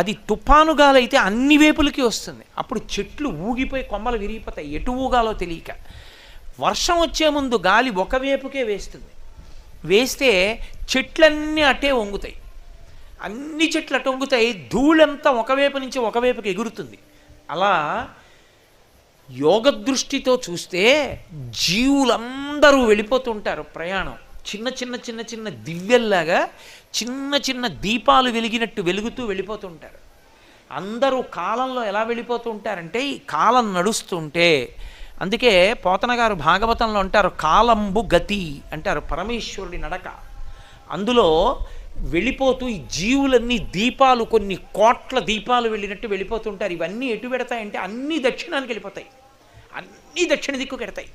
అది తుఫాను గాలి అయితే అన్ని వైపులకి వస్తుంది. అప్పుడు చెట్లు ఊగిపోయి కొమ్మలు విరిగిపోతాయి, ఎటు ఊగాలో తెలియక. వర్షం వచ్చే ముందు గాలి ఒకవైపుకే వేస్తుంది. వేస్తే చెట్లన్నీ అటే వంగుతాయి, అన్ని చెట్లు అటు వంగుతాయి, ధూళంతా ఒకవైపు నుంచి ఒకవైపుకి ఎగురుతుంది. అలా యోగదృష్టితో చూస్తే జీవులందరూ వెళ్ళిపోతుంటారు ప్రయాణం. చిన్న చిన్న చిన్న చిన్న దివ్యల్లాగా చిన్న చిన్న దీపాలు వెలిగినట్టు వెలుగుతూ వెళ్ళిపోతుంటారు. అందరూ కాలంలో ఎలా వెళ్ళిపోతూ ఉంటారంటే ఈ కాలం నడుస్తుంటే. అందుకే పోతన గారు భాగవతంలో అంటారు, కాలంబు గతి అంటారు, పరమేశ్వరుడి నడక. అందులో వెళ్ళిపోతూ ఈ జీవులన్నీ దీపాలు, కొన్ని కోట్ల దీపాలు వెళ్ళినట్టు వెళ్ళిపోతుంటారు. ఇవన్నీ ఎటు పెడతాయంటే అన్నీ దక్షిణానికి వెళ్ళిపోతాయి, అన్నీ దక్షిణ దిక్కుకు ఎడతాయి.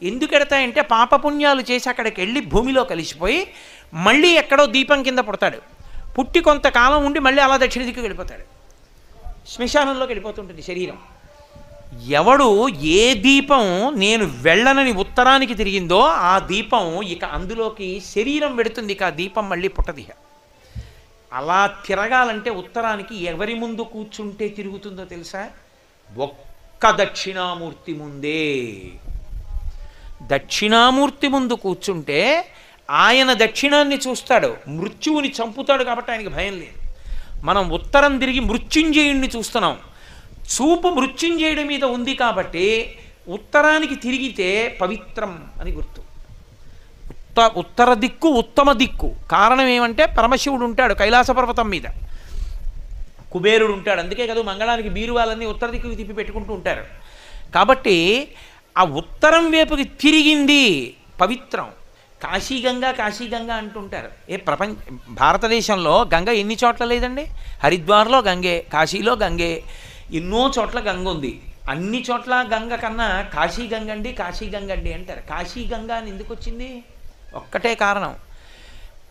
ఎందుకు ఎడతాయంటే పాపపుణ్యాలు చేసి అక్కడికి వెళ్ళి భూమిలో కలిసిపోయి మళ్ళీ ఎక్కడో దీపం కింద పుడతాడు. పుట్టి కొంతకాలం ఉండి మళ్ళీ అలా దక్షిణ దిక్కుకు వెళ్ళిపోతాడు, శ్మశానంలోకి వెళ్ళిపోతుంటుంది శరీరం. ఎవడు ఏ దీపం నేను వెళ్ళనని ఉత్తరానికి తిరిగిందో ఆ దీపం ఇక అందులోకి శరీరం పెడుతుంది, ఇక ఆ దీపం మళ్ళీ పుట్టది. అలా తిరగాలంటే ఉత్తరానికి ఎవరి ముందు కూర్చుంటే తిరుగుతుందో తెలుసా? ఒక్క దక్షిణామూర్తి ముందే. దక్షిణామూర్తి ముందు కూర్చుంటే ఆయన దక్షిణాన్ని చూస్తాడు, మృత్యువుని చంపుతాడు, కాబట్టి ఆయనకి భయం లేదు. మనం ఉత్తరం తిరిగి మృత్యుంజయుడిని చూస్తున్నాం, చూపు మృత్యుంజయుడి మీద ఉంది కాబట్టి ఉత్తరానికి తిరిగితే పవిత్రం అని గుర్తు. ఉత్తర దిక్కు ఉత్తమ దిక్కు. కారణం ఏమంటే పరమశివుడు ఉంటాడు కైలాస పర్వతం మీద, కుబేరుడు ఉంటాడు. అందుకే కదా మంగళానికి బీరువాలన్నీ ఉత్తర దిక్కుకి తిప్పి పెట్టుకుంటూ ఉంటారు. కాబట్టి ఆ ఉత్తరం వైపుకి తిరిగింది పవిత్రం. కాశీగంగా కాశీగంగా అంటుంటారు. భారతదేశంలో గంగ ఎన్ని చోట్ల లేదండి? హరిద్వార్లో గంగే, కాశీలో గంగే, ఎన్నో చోట్ల గంగ ఉంది. అన్ని చోట్ల గంగ కన్నా కాశీ గంగండి కాశీ గంగండి అంటారు. కాశీ గంగ అని ఎందుకు వచ్చింది? ఒక్కటే కారణం,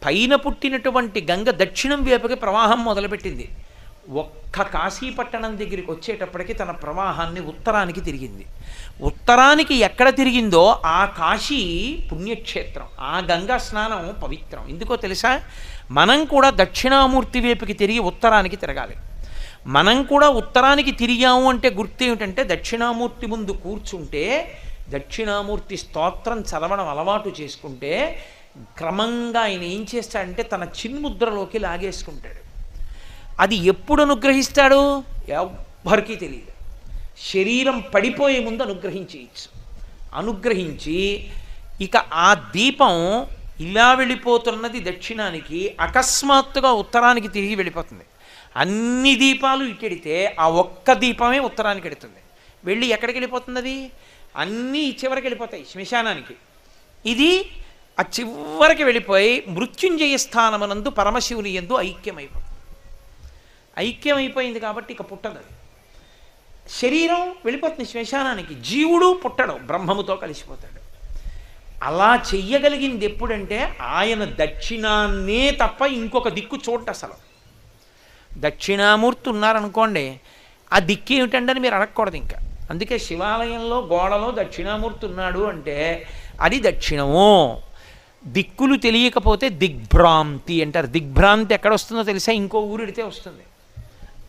పైన పుట్టినటువంటి గంగ దక్షిణం వైపుకి ప్రవాహం మొదలుపెట్టింది. ఒక్క కాశీపట్టణం దగ్గరికి వచ్చేటప్పటికి తన ప్రవాహాన్ని ఉత్తరానికి తిరిగింది. ఉత్తరానికి ఎక్కడ తిరిగిందో ఆ కాశీ పుణ్యక్షేత్రం, ఆ గంగా స్నానం పవిత్రం. ఎందుకో తెలుసా? మనం కూడా దక్షిణామూర్తి వైపుకి తిరిగి ఉత్తరానికి తిరగాలి. మనం కూడా ఉత్తరానికి తిరిగాము అంటే గుర్తు ఏమిటంటే దక్షిణామూర్తి ముందు కూర్చుంటే, దక్షిణామూర్తి స్తోత్రం చదవడం అలవాటు చేసుకుంటే క్రమంగా ఆయన ఏం చేస్తాడంటే తన చిన్ముద్రలోకి లాగేసుకుంటాడు. అది ఎప్పుడు అనుగ్రహిస్తాడు? ఎవ్వరికీ తెలియదు. శరీరం పడిపోయే ముందు అనుగ్రహించేయచ్చు. అనుగ్రహించి ఇక ఆ దీపం ఇలా వెళ్ళిపోతున్నది దక్షిణానికి, అకస్మాత్తుగా ఉత్తరానికి తిరిగి వెళ్ళిపోతుంది. అన్ని దీపాలు ఇటెడితే ఆ ఒక్క దీపమే ఉత్తరానికి ఎడుతుంది. వెళ్ళి ఎక్కడికి వెళ్ళిపోతుంది? అది అన్నీ చివరికి వెళ్ళిపోతాయి శ్మశానానికి. ఇది ఆ చివరికి వెళ్ళిపోయి మృత్యుంజయ స్థానమునందు పరమశివుని యందు ఐక్యమైపోతుంది. ఐక్యమైపోయింది కాబట్టి ఇక పుట్టదు. శరీరం వెళ్ళిపోతుంది శ్మశానానికి, జీవుడు పుట్టడం బ్రహ్మముతో కలిసిపోతాడు. అలా చెయ్యగలిగింది ఎప్పుడంటే ఆయన దక్షిణాన్నే తప్ప ఇంకొక దిక్కు చూడట. అసలు దక్షిణామూర్తి ఉన్నారనుకోండి, ఆ దిక్కు ఏమిటండి అని మీరు అడగకూడదు ఇంకా. అందుకే శివాలయంలో గోడలో దక్షిణామూర్తి ఉన్నాడు అంటే అది దక్షిణము. దిక్కులు తెలియకపోతే దిగ్భ్రాంతి అంటారు. దిగ్భ్రాంతి ఎక్కడ వస్తుందో తెలుసా? ఇంకో ఊరు ఎడితే వస్తుంది.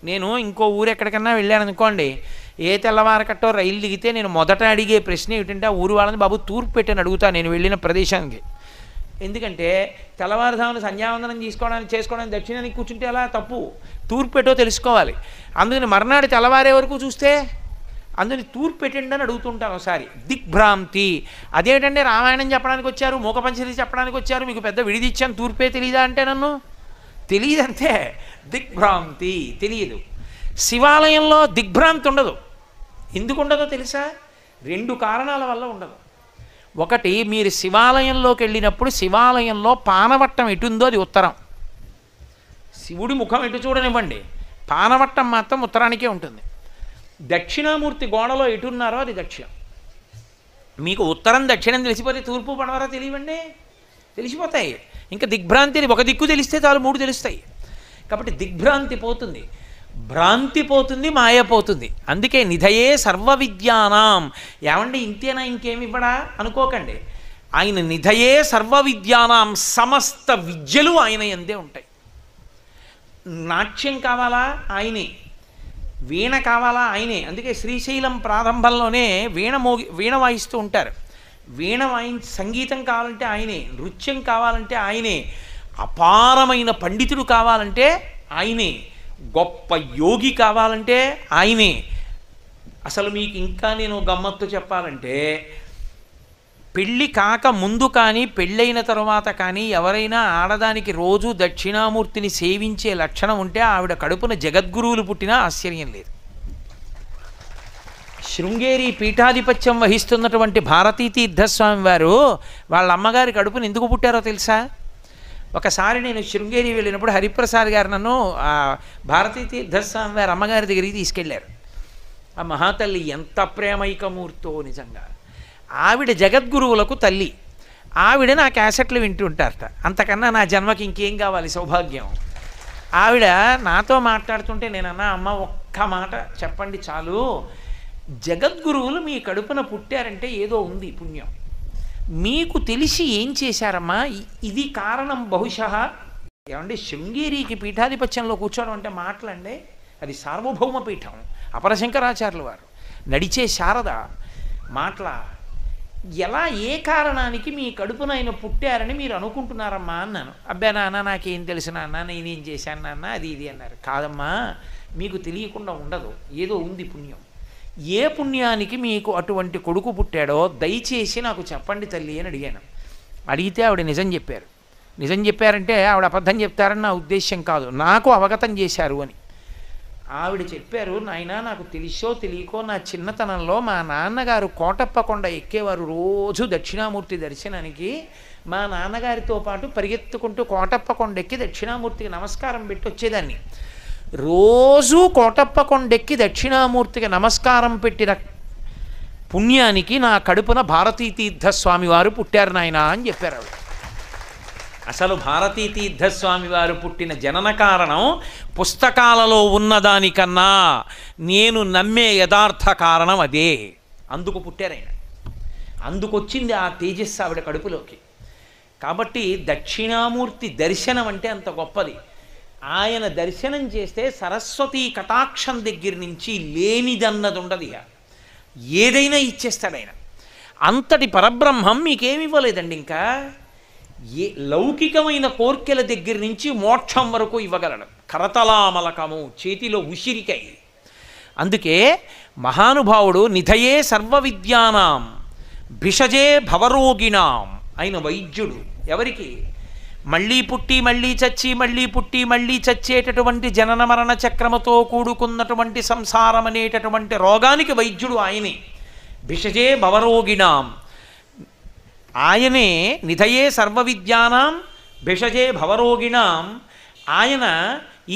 నేను ఇంకో ఊరు ఎక్కడికన్నా వెళ్ళాను అనుకోండి, ఏ తెల్లవారకట్టో రైలు దిగితే నేను మొదట అడిగే ప్రశ్న ఏమిటంటే ఆ ఊరు వాళ్ళని బాబు తూర్పు పెట్టని అడుగుతాను నేను వెళ్ళిన ప్రదేశానికి. ఎందుకంటే తెల్లవారుజామున సంధ్యావందనం చేసుకోవడానికి దక్షిణానికి కూర్చుంటే అలా తప్పు, తూర్పు పెట్టో తెలుసుకోవాలి. అందుకని మర్నాడు తెల్లవారే వరకు చూస్తే అందుకని తూర్పు పెట్టండి అని అడుగుతుంటాను ఒకసారి. దిగ్భ్రాంతి. అదేంటంటే రామాయణం చెప్పడానికి వచ్చారు, మూకపంచరి చెప్పడానికి వచ్చారు, మీకు పెద్ద విడిదిచ్చాను, తూర్పే తెలియదా అంటే నన్ను తెలియదంటే దిగ్భ్రాంతి, తెలియదు. శివాలయంలో దిగ్భ్రాంతి ఉండదు. ఎందుకు ఉండదో తెలుసా? 2 కారణాల వల్ల ఉండదు. ఒకటి, మీరు శివాలయంలోకి వెళ్ళినప్పుడు శివాలయంలో పానవట్టం ఎటుందో అది ఉత్తరం. శివుడి ముఖం ఎటు చూడనివ్వండి, పానవట్టం మాత్రం ఉత్తరానికే ఉంటుంది. దక్షిణామూర్తి గోడలో ఎటున్నారో అది దక్షిణం. మీకు ఉత్తరం దక్షిణం తెలిసిపోతే తూర్పు పడవరా తెలియవండి, తెలిసిపోతాయి. ఇంకా దిగ్భ్రాంతిని ఒక దిక్కు తెలిస్తే చాలు 3 తెలుస్తాయి. కాబట్టి దిగ్భ్రాంతి పోతుంది, భ్రాంతి పోతుంది, మాయ పోతుంది. అందుకే నిధయే సర్వ విద్యానాం. ఏమండి ఇంతేనా, ఇంకేమి ఇవ్వడా అనుకోకండి. ఆయన నిధయే సర్వ విద్యానాం, సమస్త విద్యలు ఆయన యందే ఉంటాయి. నాట్యం కావాలా ఆయనే, వీణ కావాలా ఆయనే. అందుకే శ్రీశైలం ప్రారంభంలోనే వీణ వాయిస్తూ ఉంటారు. సంగీతం కావాలంటే ఆయనే, నృత్యం కావాలంటే ఆయనే, అపారమైన పండితుడు కావాలంటే ఆయనే, గొప్ప యోగి కావాలంటే ఆయనే. అసలు మీకు ఇంకా నేను గమ్మత్తు చెప్పాలంటే, పెళ్ళి కాక ముందు కానీ పెళ్ళైన తరువాత కానీ ఎవరైనా ఆడదానికి రోజు దక్షిణామూర్తిని సేవించే లక్షణం ఉంటే ఆవిడ కడుపున జగద్గురువులు పుట్టినా ఆశ్చర్యం లేదు. శృంగేరి పీఠాధిపత్యం వహిస్తున్నటువంటి భారతీ తీర్థస్వామి వారు వాళ్ళ అమ్మగారి కడుపుని ఎందుకు పుట్టారో తెలుసా? ఒకసారి నేను శృంగేరి వెళ్ళినప్పుడు హరిప్రసాద్ గారు నన్ను భారతీ తీర్థస్వామి వారి అమ్మగారి దగ్గరికి తీసుకెళ్ళారు. ఆ మహాతల్లి ఎంత ప్రేమైకమూర్తో నిజంగా. ఆవిడ జగద్గురువులకు తల్లి. ఆవిడ నా క్యాసెట్లు వింటుంటారట. అంతకన్నా నా జన్మకి ఇంకేం కావాలి సౌభాగ్యం. ఆవిడ నాతో మాట్లాడుతుంటే నేనన్నా, అమ్మ ఒక్క మాట చెప్పండి చాలు, జగద్గురువులు మీ కడుపున పుట్టారంటే ఏదో ఉంది పుణ్యం. మీకు తెలిసి ఏం చేశారమ్మా? ఇది కారణం బహుశः. ఏమంటే శృంగేరికి పీఠాధిపత్యంలో కూర్చోవడం అంటే మాటలండి, అది సార్వభౌమ పీఠం. అపరశంకరాచార్యుల వారు నడిచే శారద మాటల. ఎలా, ఏ కారణానికి మీ కడుపున ఆయన పుట్టారని మీరు అనుకుంటున్నారమ్మా అన్నాను. అబ్బా నాన్న నాకేం తెలుసు నాన్న, నేనేం చేశాను నాన్న, అది ఇది అన్నారు. కాదమ్మా, మీకు తెలియకుండా ఉండదు, ఏదో ఉంది పుణ్యం. ఏ పుణ్యానికి మీకు అటువంటి కొడుకు పుట్టాడో దయచేసి నాకు చెప్పండి తల్లి అని అడిగాను. అడిగితే ఆవిడ నిజం చెప్పారు. నిజం చెప్పారంటే ఆవిడ అబద్ధం చెప్తారని నా ఉద్దేశ్యం కాదు, నాకు అవగతం చేశారు అని. ఆవిడ చెప్పారు, నాయనా నాకు తెలిసో తెలియకో నా చిన్నతనంలో మా నాన్నగారు కోటప్పకొండ ఎక్కేవారు రోజు దక్షిణామూర్తి దర్శనానికి. మా నాన్నగారితో పాటు పరిగెత్తుకుంటూ కోటప్పకొండ ఎక్కి దక్షిణామూర్తికి నమస్కారం పెట్టి వచ్చేదాన్ని. రోజు కోటప్పకొండెక్కి దక్షిణామూర్తికి నమస్కారం పెట్టిన పుణ్యానికి నా కడుపున భారతీ తీర్థస్వామి వారు పుట్టారు నాయనా అని చెప్పారు ఆవిడ. అసలు భారతీ తీర్థస్వామి వారు పుట్టిన జనన కారణం పుస్తకాలలో ఉన్నదానికన్నా నేను నమ్మే యథార్థ కారణం అదే. అందుకు పుట్టారాయన, అందుకొచ్చింది ఆ తేజస్సు ఆవిడ కడుపులోకి. కాబట్టి దక్షిణామూర్తి దర్శనం అంటే అంత గొప్పది. ఆయన దర్శనం చేస్తే సరస్వతీ కటాక్షం దగ్గర నుంచి లేనిదన్నది ఉండదు, ఏదైనా ఇచ్చేస్తాడు ఆయన. అంతటి పరబ్రహ్మం మీకేమి ఇవ్వలేదండి. ఇంకా ఏ లౌకికమైన కోర్కెల దగ్గర నుంచి మోక్షం వరకు ఇవ్వగలడు. కరతలామలకము, చేతిలో ఉసిరికై. అందుకే మహానుభావుడు నిధయే సర్వ విద్యానాం భిషజే భవరోగిణాం. ఆయన వైద్యుడు. ఎవరికి? మళ్ళీ పుట్టి మళ్ళీ చచ్చి మళ్ళీ పుట్టి మళ్ళీ చచ్చేటటువంటి జనన మరణ చక్రముతో కూడుకున్నటువంటి సంసారం అనేటటువంటి రోగానికి వైద్యుడు ఆయనే. భిషజే భవరోగిణాం. ఆయనే నిధయే సర్వ విద్యానాం భిషజే భవరోగిణాం. ఆయన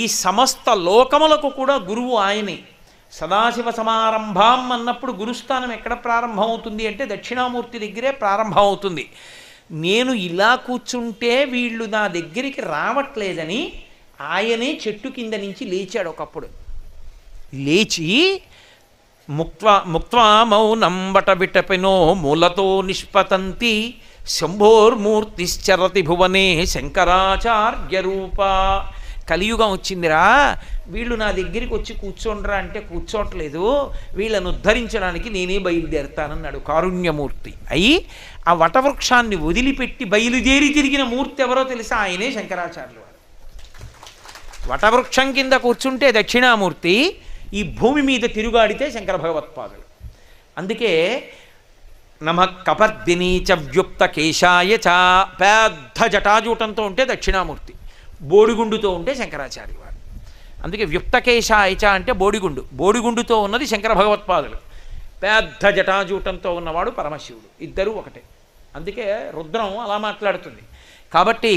ఈ సమస్త లోకములకు కూడా గురువు ఆయనే. సదాశివ సమారంభాం అన్నప్పుడు గురుస్థానం ఎక్కడ ప్రారంభమవుతుంది అంటే దక్షిణామూర్తి దగ్గరే ప్రారంభమవుతుంది. నేను ఇలా కూర్చుంటే వీళ్ళు నా దగ్గరికి రావట్లేదని ఆయనే చెట్టు కింద నుంచి లేచాడు. ఒకప్పుడు లేచి ముక్త్వా మౌనం వట విటపినో మూలతో నిష్పతంతి శంభోర్మూర్తిశ్చరతి భువనే శంకరాచార్య రూప. కలియుగం వచ్చిందిరా, వీళ్ళు నా దగ్గరికి వచ్చి కూర్చోండ్రా అంటే కూర్చోట్లేదు, వీళ్ళను ఉద్ధరించడానికి నేనే బయలుదేరుతానన్నాడు కారుణ్యమూర్తి అయి. ఆ వటవృక్షాన్ని వదిలిపెట్టి బయలుదేరి తిరిగిన మూర్తి ఎవరో తెలుసా? ఆయనే శంకరాచార్యులు వారు. వటవృక్షం కింద కూర్చుంటే దక్షిణామూర్తి, ఈ భూమి మీద తిరుగాడితే శంకర భగవత్పాదులు. అందుకే నమ కపర్దినీ చ వ్యుప్త కేశాయ చ, పెద్ద జటాజూటంతో ఉంటే దక్షిణామూర్తి, బోడిగుండుతో ఉంటే శంకరాచార్య వారు. అందుకే వ్యుప్తకేశాయ చ అంటే బోడిగుండు, బోడిగుండుతో ఉన్నది శంకర భగవత్పాదులు, పెద్ద జటాజూటంతో ఉన్నవాడు పరమశివుడు, ఇద్దరూ ఒకటే. అందుకే రుద్రం అలా మాట్లాడుతుంది. కాబట్టి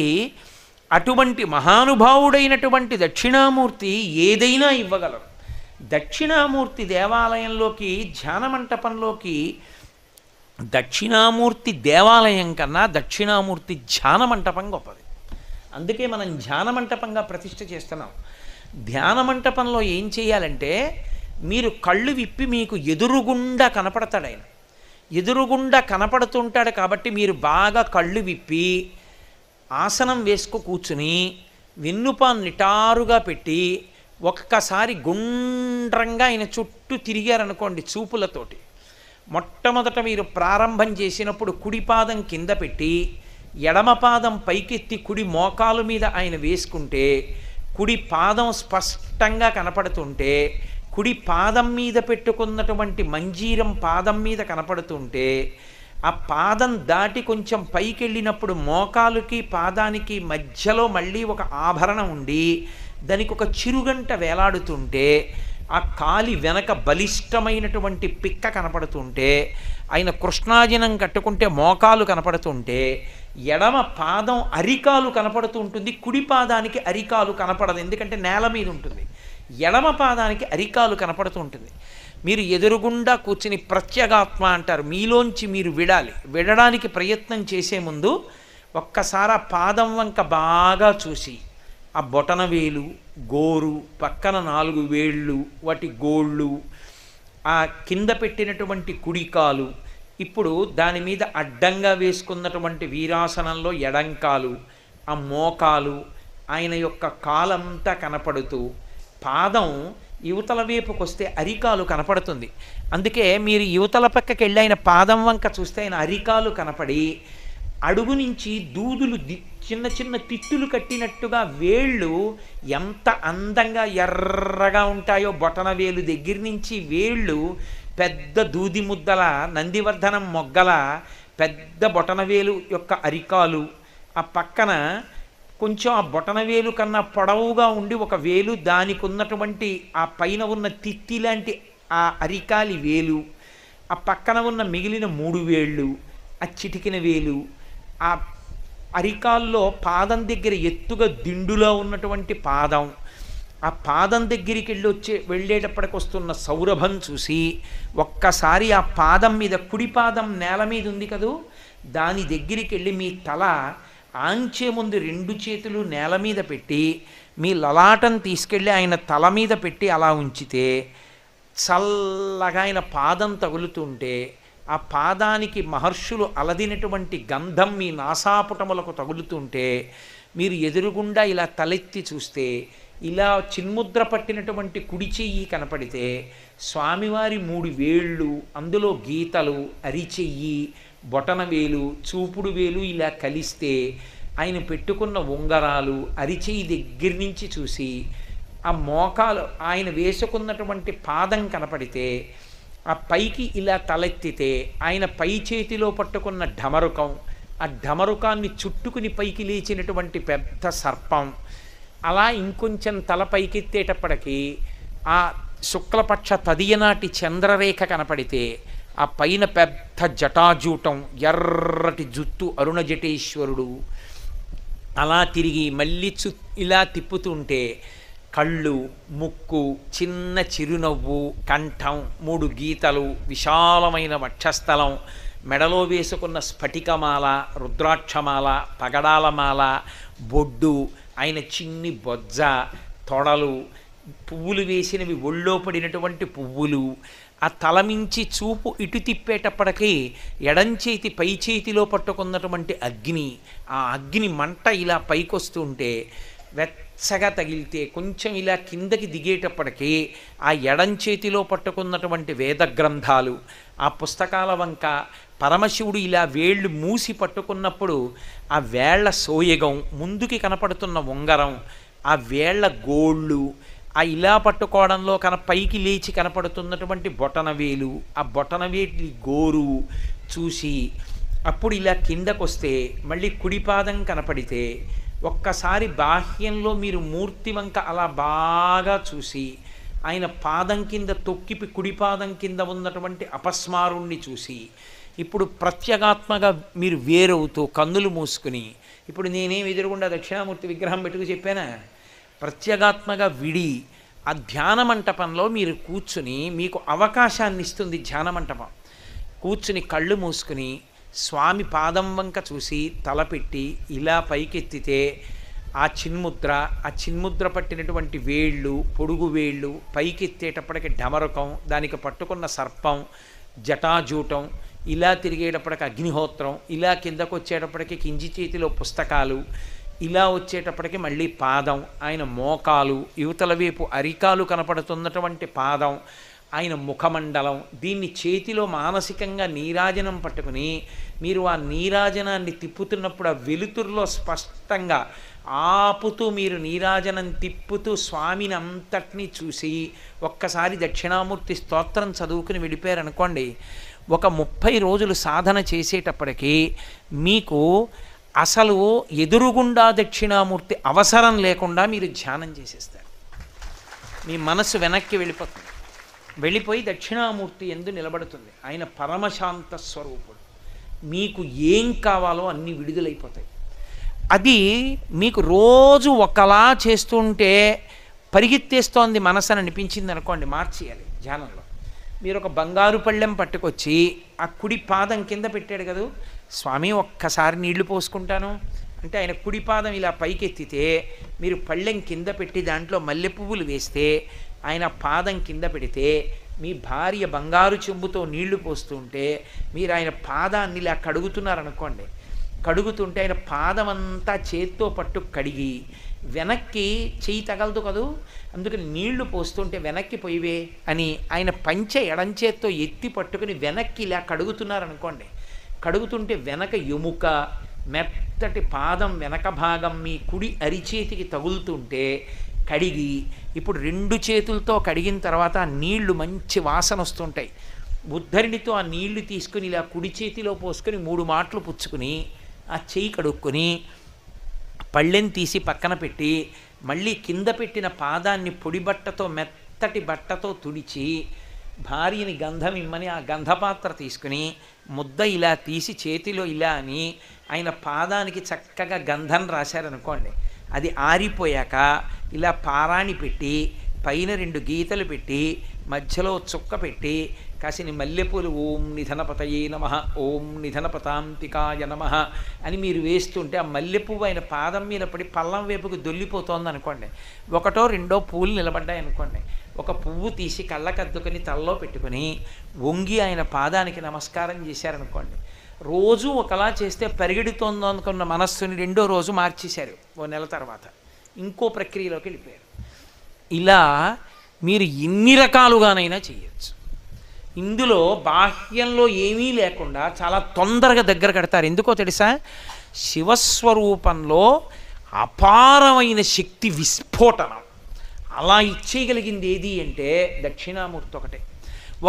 అటువంటి మహానుభావుడైనటువంటి దక్షిణామూర్తి ఏదైనా ఇవ్వగలరు. దక్షిణామూర్తి దేవాలయంలోకి, ధ్యాన మంటపంలోకి, దక్షిణామూర్తి దేవాలయం కన్నా దక్షిణామూర్తి ధ్యాన మంటపం గొప్పది. అందుకే మనం ధ్యాన మంటపంగా ప్రతిష్ఠ చేస్తున్నాం. ధ్యాన మంటపంలో ఏం చేయాలంటే, మీరు కళ్ళు విప్పి మీకు ఎదురుగుండా కనపడతాడు ఆయన, ఎదురుగుండా కనపడుతుంటాడు. కాబట్టి మీరు బాగా కళ్ళు విప్పి ఆసనం వేసుకు కూర్చుని వెన్నుపాన్ నిటారుగా పెట్టి ఒక్కసారి గుండ్రంగా ఆయన చుట్టూ తిరిగారనుకోండి చూపులతోటి. మొట్టమొదట మీరు ప్రారంభం చేసినప్పుడు కుడి పాదం కింద పెట్టి ఎడమ పాదం పైకెత్తి కుడి మోకాలు మీద ఆయన వేసుకుంటే, కుడి పాదం స్పష్టంగా కనపడుతుంటే, కుడి పాదం మీద పెట్టుకున్నటువంటి మంజీరం పాదం మీద కనపడుతుంటే, ఆ పాదం దాటి కొంచెం పైకి వెళ్ళినప్పుడు మోకాలుకి పాదానికి మధ్యలో మళ్ళీ ఒక ఆభరణం ఉండి దానికి ఒక చిరుగంట వేలాడుతుంటే, ఆ కాలి వెనక బలిష్టమైనటువంటి పిక్క కనపడుతుంటే, ఆయన కృష్ణాజినం కట్టుకుంటే మోకాలు కనపడుతుంటే, ఎడమ పాదం అరికాలు కనపడుతూ ఉంటుంది. కుడి పాదానికి అరికాలు కనపడదు, ఎందుకంటే నేల మీద ఉంటుంది. ఎడమ పాదానికి అరికాలు కనపడుతూ ఉంటుంది. మీరు ఎదురుగుండా కూర్చుని ప్రత్యేగాత్మ అంటారు, మీలోంచి మీరు విడాలి. విడడానికి ప్రయత్నం చేసే ముందు ఒక్కసారి ఆ పాదం వంక బాగా చూసి, ఆ బొటన వేలు, గోరు, పక్కన 4 వేళ్ళు, వాటి గోళ్ళు, ఆ కింద పెట్టినటువంటి కుడికాలు, ఇప్పుడు దాని మీద అడ్డంగా వేసుకున్నటువంటి వీరాసనంలో ఎడంకాలు, ఆ మోకాలు, ఆయన యొక్క కాలంతా కనపడుతూ, పాదం యువతల వైపుకి వస్తే అరికాలు కనపడుతుంది. అందుకే మీరు యువతల పక్కకి వెళ్ళి ఆయన పాదం వంక చూస్తే ఆయన అరికాలు కనపడి, అడుగు నుంచి దూదులు చిన్న చిన్న తిత్తులు కట్టినట్టుగా వేళ్ళు ఎంత అందంగా ఎర్రగా ఉంటాయో, బొటన వేలు దగ్గర నుంచి వేళ్ళు పెద్ద దూది ముద్దల, నందివర్ధనం మొగ్గల పెద్ద బొటనవేలు యొక్క అరికాలు, ఆ పక్కన కొంచెం ఆ బొటనవేలు కన్నా పొడవుగా ఉండి ఒక వేలు, దానికి ఉన్నటువంటి ఆ పైన ఉన్న తిత్తి లాంటి ఆ అరికాలి వేలు, ఆ పక్కన ఉన్న మిగిలిన 3 వేళ్ళు, ఆ చిటికిన వేలు, ఆ అరికాల్లో పాదం దగ్గర ఎత్తుగా దిండులో ఉన్నటువంటి పాదం, ఆ పాదం దగ్గరికి వెళ్ళేటప్పటికి వస్తున్న సౌరభం చూసి ఒక్కసారి ఆ పాదం మీద, కుడి పాదం నేల మీద ఉంది కదూ, దాని దగ్గరికి వెళ్ళి మీ తల ఆంచే ముందు 2 చేతులు నేల మీద పెట్టి మీ లలాటం తీసుకెళ్ళి ఆయన తల మీద పెట్టి అలా ఉంచితే, చల్లగా ఆయన పాదం తగులుతుంటే, ఆ పాదానికి మహర్షులు అలదినటువంటి గంధం మీ నాసాపుటములకు తగులుతుంటే, మీరు ఎదురుగుండా ఇలా తలెత్తి చూస్తే, ఇలా చిన్ముద్ర పట్టినటువంటి కుడి చెయ్యి కనపడితే, స్వామివారి 3 వేళ్ళు, అందులో గీతలు, అరిచెయ్యి, బొటనవేలు, చూపుడు వేలు ఇలా కలిస్తే, ఆయన పెట్టుకున్న ఉంగరాలు, అరిచెయ్యి దగ్గర నుంచి చూసి, ఆ మోకాలు, ఆయన వేసుకున్నటువంటి పాదం కనపడితే, ఆ పైకి ఇలా తలెత్తితే ఆయన పై చేతిలో పట్టుకున్న ఢమరుకం, ఆ ఢమరుకాన్ని చుట్టుకుని పైకి లేచినటువంటి పెద్ద సర్పం, అలా ఇంకొంచెం తల పైకెత్తేటప్పటికీ ఆ శుక్లపక్ష తదియనాటి చంద్రరేఖ కనపడితే, ఆ పైన పెద్ద జటాజూటం, ఎర్రటి జుత్తు, అరుణ జటేశ్వరుడు అలా తిరిగి మళ్ళీ ఇలా తిప్పుతుంటే, కళ్ళు, ముక్కు, చిన్న చిరునవ్వు, కంఠం, 3 గీతలు, విశాలమైన వక్షస్థలం, మెడలో వేసుకున్న స్ఫటికమాల, రుద్రాక్షమాల, పగడాలమాల, బొడ్డు, ఆయన చిన్ని బొజ్జ, తొడలు, పువ్వులు వేసినవి ఒళ్ళో పడినటువంటి పువ్వులు, ఆ తలమించి చూపు ఇటు తిప్పేటప్పటికీ ఎడంచేతి పై చేతిలో పట్టుకున్నటువంటి అగ్ని, ఆ అగ్ని మంట ఇలా పైకొస్తూ ఉంటే వెచ్చగా తగిలితే కొంచెం ఇలా కిందకి దిగేటప్పటికీ ఆ ఎడంచేతిలో పట్టుకున్నటువంటి వేద గ్రంథాలు, ఆ పుస్తకాల వంక పరమశివుడు ఇలా వేళ్ళు మూసి పట్టుకున్నప్పుడు ఆ వేళ్ల సోయగం, ముందుకి కనపడుతున్న ఉంగరం, ఆ వేళ్ల గోళ్ళు, ఆ ఇలా పట్టుకోవడంలో పైకి లేచి కనపడుతున్నటువంటి బొటనవేలు, ఆ బొటనవేలి గోరు చూసి అప్పుడు ఇలా కిందకొస్తే మళ్ళీ కుడిపాదం కనపడితే ఒక్కసారి బాహ్యంలో మీరు మూర్తి వంక అలా బాగా చూసి ఆయన పాదం కింద తొక్కిపి కుడిపాదం కింద ఉన్నటువంటి అపస్మారుణ్ణి చూసి ఇప్పుడు ప్రత్యేగాత్మగా మీరు వేరవుతూ కన్నులు మూసుకుని, ఇప్పుడు నేనేం ఎదురుగుండా దక్షిణామూర్తి విగ్రహం పెట్టుకు చెప్పానా, ప్రత్యేగాత్మగా విడి ఆ ధ్యాన మంటపంలో మీరు కూర్చుని మీకు అవకాశాన్ని ఇస్తుంది ధ్యాన మంటపం. కూర్చుని కళ్ళు మూసుకుని స్వామి పాదం వంక చూసి తలపెట్టి ఇలా పైకెత్తితే ఆ చిన్ముద్ర పట్టినటువంటి వేళ్ళు, పొడుగు వేళ్ళు పైకెత్తేటప్పటికి డమరుకం, దానికి పట్టుకున్న సర్పం, జటాజూటం, ఇలా తిరిగేటప్పటికి అగ్నిహోత్రం, ఇలా కిందకు వచ్చేటప్పటికి కింది చేతిలో పుస్తకాలు, ఇలా వచ్చేటప్పటికి మళ్ళీ పాదం, ఆయన మోకాలు, యువతల వైపు అరికాలు కనపడుతున్నటువంటి పాదం, ఆయన ముఖమండలం, దీన్ని చేతిలో మానసికంగా నీరాజనం పట్టుకుని మీరు ఆ నీరాజనాన్ని తిప్పుతున్నప్పుడు ఆ వెలుతురులో స్పష్టంగా ఆపుతూ మీరు నీరాజనం తిప్పుతూ స్వామిని అంతటినీ చూసి ఒక్కసారి దక్షిణామూర్తి స్తోత్రం చదువుకుని వెళ్ళిపోయారనుకోండి, ఒక 30 రోజులు సాధన చేసేటప్పటికీ మీకు అసలు ఎదురుగుండా దక్షిణామూర్తి అవసరం లేకుండా మీరు ధ్యానం చేసేస్తారు. మీ మనస్సు వెనక్కి వెళ్ళిపోయి దక్షిణామూర్తి యందు నిలబడుతుంది. ఆయన పరమశాంత స్వరూపుడు. మీకు ఏం కావాలో అన్నీ విడుదలైపోతాయి. అది మీకు రోజు ఒకలా చేస్తుంటే పరిగెత్తేస్తోంది మనసు అని అనిపించింది అనుకోండి, మార్చేయాలి ధ్యానంలో. మీరు ఒక బంగారు పళ్ళెం పట్టుకొచ్చి ఆ కుడి పాదం కింద పెట్టాడు కదా స్వామి, ఒక్కసారి నీళ్లు పోసుకుంటాను అంటే ఆయన కుడి పాదం ఇలా పైకెత్తితే మీరు పళ్ళెం కింద పెట్టి దాంట్లో మల్లె పువ్వులు వేస్తే ఆయన పాదం కింద పెడితే మీ భార్య బంగారు చెంబుతో నీళ్లు పోస్తుంటే మీరు ఆయన పాదాన్ని ఇలా కడుగుతున్నారనుకోండి, కడుగుతుంటే ఆయన పాదం అంతా చేత్తో పట్టు కడిగి వెనక్కి చెయ్యి తగలదు కదూ, అందుకని నీళ్లు పోస్తుంటే వెనక్కి పోయివే అని ఆయన పంచె ఎడంచేత్తో ఎత్తి పట్టుకుని వెనక్కి ఇలా కడుగుతున్నారనుకోండి, కడుగుతుంటే వెనక ఎముక మెత్తటి పాదం వెనక భాగం మీ కుడి అరిచేతికి తగులుతుంటే కడిగి ఇప్పుడు 2 చేతులతో కడిగిన తర్వాత ఆ నీళ్లు మంచి వాసన వస్తుంటాయి. ఉద్ధరిణితో ఆ నీళ్లు తీసుకుని ఇలా కుడి చేతిలో పోసుకొని 3 మాటలు పుచ్చుకుని ఆ చెయ్యి కడుక్కొని పళ్ళెం తీసి పక్కన పెట్టి మళ్ళీ కింద పెట్టిన పాదాన్ని పొడి బట్టతో మెత్తటి బట్టతో తుడిచి భార్యని గంధం ఇమ్మని ఆ గంధపాత్ర తీసుకుని ముద్ద ఇలా తీసి చేతిలో ఇలా అని ఆయన పాదానికి చక్కగా గంధం రాశారనుకోండి, అది ఆరిపోయాక ఇలా పారాణి పెట్టి పైన 2 గీతలు పెట్టి మధ్యలో చుక్క పెట్టి కాసిని మల్లెపూలు ఓం నిధనపతయే నమః ఓం నిధనపతాంతికాయ నమః అని మీరు వేస్తుంటే ఆ మల్లెపువ్వు ఆయన పాదం మీద పడి పల్లం వైపుకు దొల్లిపోతోంది అనుకోండి, 1 2 పూలు నిలబడ్డాయి అనుకోండి, ఒక పువ్వు తీసి కళ్ళకద్దుకొని తలలో పెట్టుకుని వంగి ఆయన పాదానికి నమస్కారం చేశారనుకోండి, రోజు ఒకలా చేస్తే పరిగెడుతోందో అనుకున్న మనస్సుని 2వ రోజు మార్చేశారు. 1 నెల తర్వాత ఇంకో ప్రక్రియలోకి వెళ్ళిపోయారు. ఇలా మీరు ఎన్ని రకాలుగానైనా చేయొచ్చు. ఇందులో బాహ్యంలో ఏమీ లేకుండా చాలా తొందరగా దగ్గర కడతారు. ఎందుకో తెలుసా, శివస్వరూపంలో అపారమైన శక్తి విస్ఫోటనం అలా ఇచ్చేయగలిగింది ఏది అంటే దక్షిణామూర్తి ఒకటే.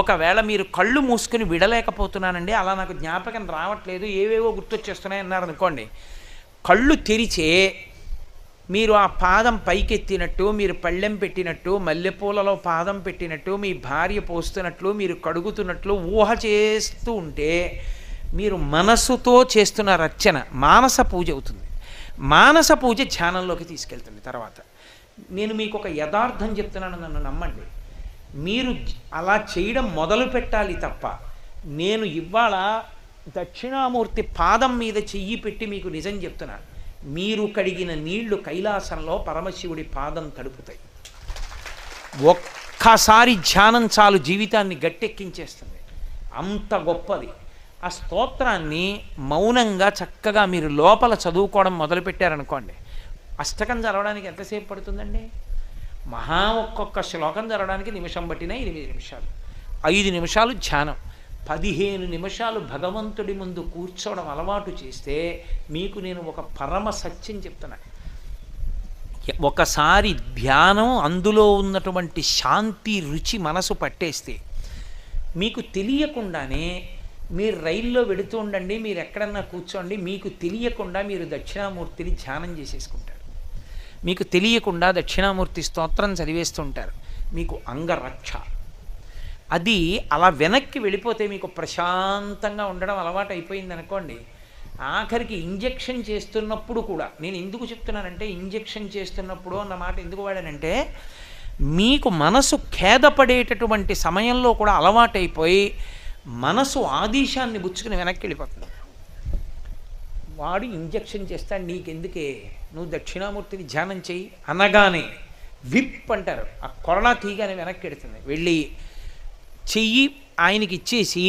ఒకవేళ మీరు కళ్ళు మూసుకుని విడలేకపోతున్నానండి, అలా నాకు జ్ఞాపకం రావట్లేదు, ఏవేవో గుర్తొచ్చేస్తున్నాయి అన్నారనుకోండి, కళ్ళు తెరిచే మీరు ఆ పాదం పైకెత్తినట్టు, మీరు పళ్ళెం పెట్టినట్టు, మల్లెపూలలో పాదం పెట్టినట్టు, మీ భార్య పోస్తున్నట్లు, మీరు కడుగుతున్నట్లు ఊహ చేస్తూ ఉంటే మీరు మనసుతో చేస్తున్న రచన మానస పూజ అవుతుంది. మానస పూజ ధ్యానంలోకి తీసుకెళ్తుంది. తర్వాత నేను మీకు ఒక యథార్థం చెప్తున్నాను, నన్ను నమ్మండి. మీరు అలా చేయడం మొదలు పెట్టాలి తప్ప, నేను ఇవాళ దక్షిణామూర్తి పాదం మీద చెయ్యి పెట్టి మీకు నిజం చెప్తున్నాను, మీరు కడిగిన నీళ్లు కైలాసంలో పరమశివుడి పాదం తడుపుతాయి. ఒక్కసారి ధ్యానం చాలు జీవితాన్ని గట్టెక్కించేస్తుంది. అంత గొప్పది. ఆ స్తోత్రాన్ని మౌనంగా చక్కగా మీరు లోపల చదువుకోవడం మొదలుపెట్టారనుకోండి, అష్టకం చదవడానికి ఎంతసేపు పడుతుందండి? ఒక్కొక్క శ్లోకం చదవడానికి నిమిషం పట్టినా 8 నిమిషాలు, 5 నిమిషాలు ధ్యానం, 15 నిమిషాలు భగవంతుడి ముందు కూర్చోవడం అలవాటు చేస్తే మీకు నేను ఒక పరమ సత్యం చెప్తున్నా. ఒకసారి ధ్యానం అందులో ఉన్నటువంటి శాంతి రుచి మనసు పట్టేస్తే మీకు తెలియకుండానే మీరు రైల్లో వెడుతూ ఉండండి, మీరు ఎక్కడన్నా కూర్చోండి, మీకు తెలియకుండా మీరు దక్షిణామూర్తిని ధ్యానం చేసేసుకుంటారు. మీకు తెలియకుండా దక్షిణామూర్తి స్తోత్రం చదివేస్తుంటారు. మీకు అంగరక్ష. అది అలా వెనక్కి వెళ్ళిపోతే మీకు ప్రశాంతంగా ఉండడం అలవాటు అయిపోయింది అనుకోండి. ఆఖరికి ఇంజెక్షన్ చేస్తున్నప్పుడు కూడా, నేను ఎందుకు చెప్తున్నానంటే ఇంజెక్షన్ చేస్తున్నప్పుడు అన్న మాట ఎందుకు వాడానంటే, మీకు మనసు ఖేదపడేటటువంటి సమయంలో కూడా అలవాటైపోయి మనసు ఆదేశాన్ని బుచ్చుకుని వెనక్కి వెళ్ళిపోతుంది. వాడు ఇంజెక్షన్ చేస్తాడు, నీకెందుకే, నువ్వు దక్షిణామూర్తిని ధ్యానం చెయ్యి అనగానే విప్ అంటారు, ఆ కొరడా తీగానే వెనక్కి వెడుతుంది. వెళ్ళి చెయ్యి ఆయనకి ఇచ్చేసి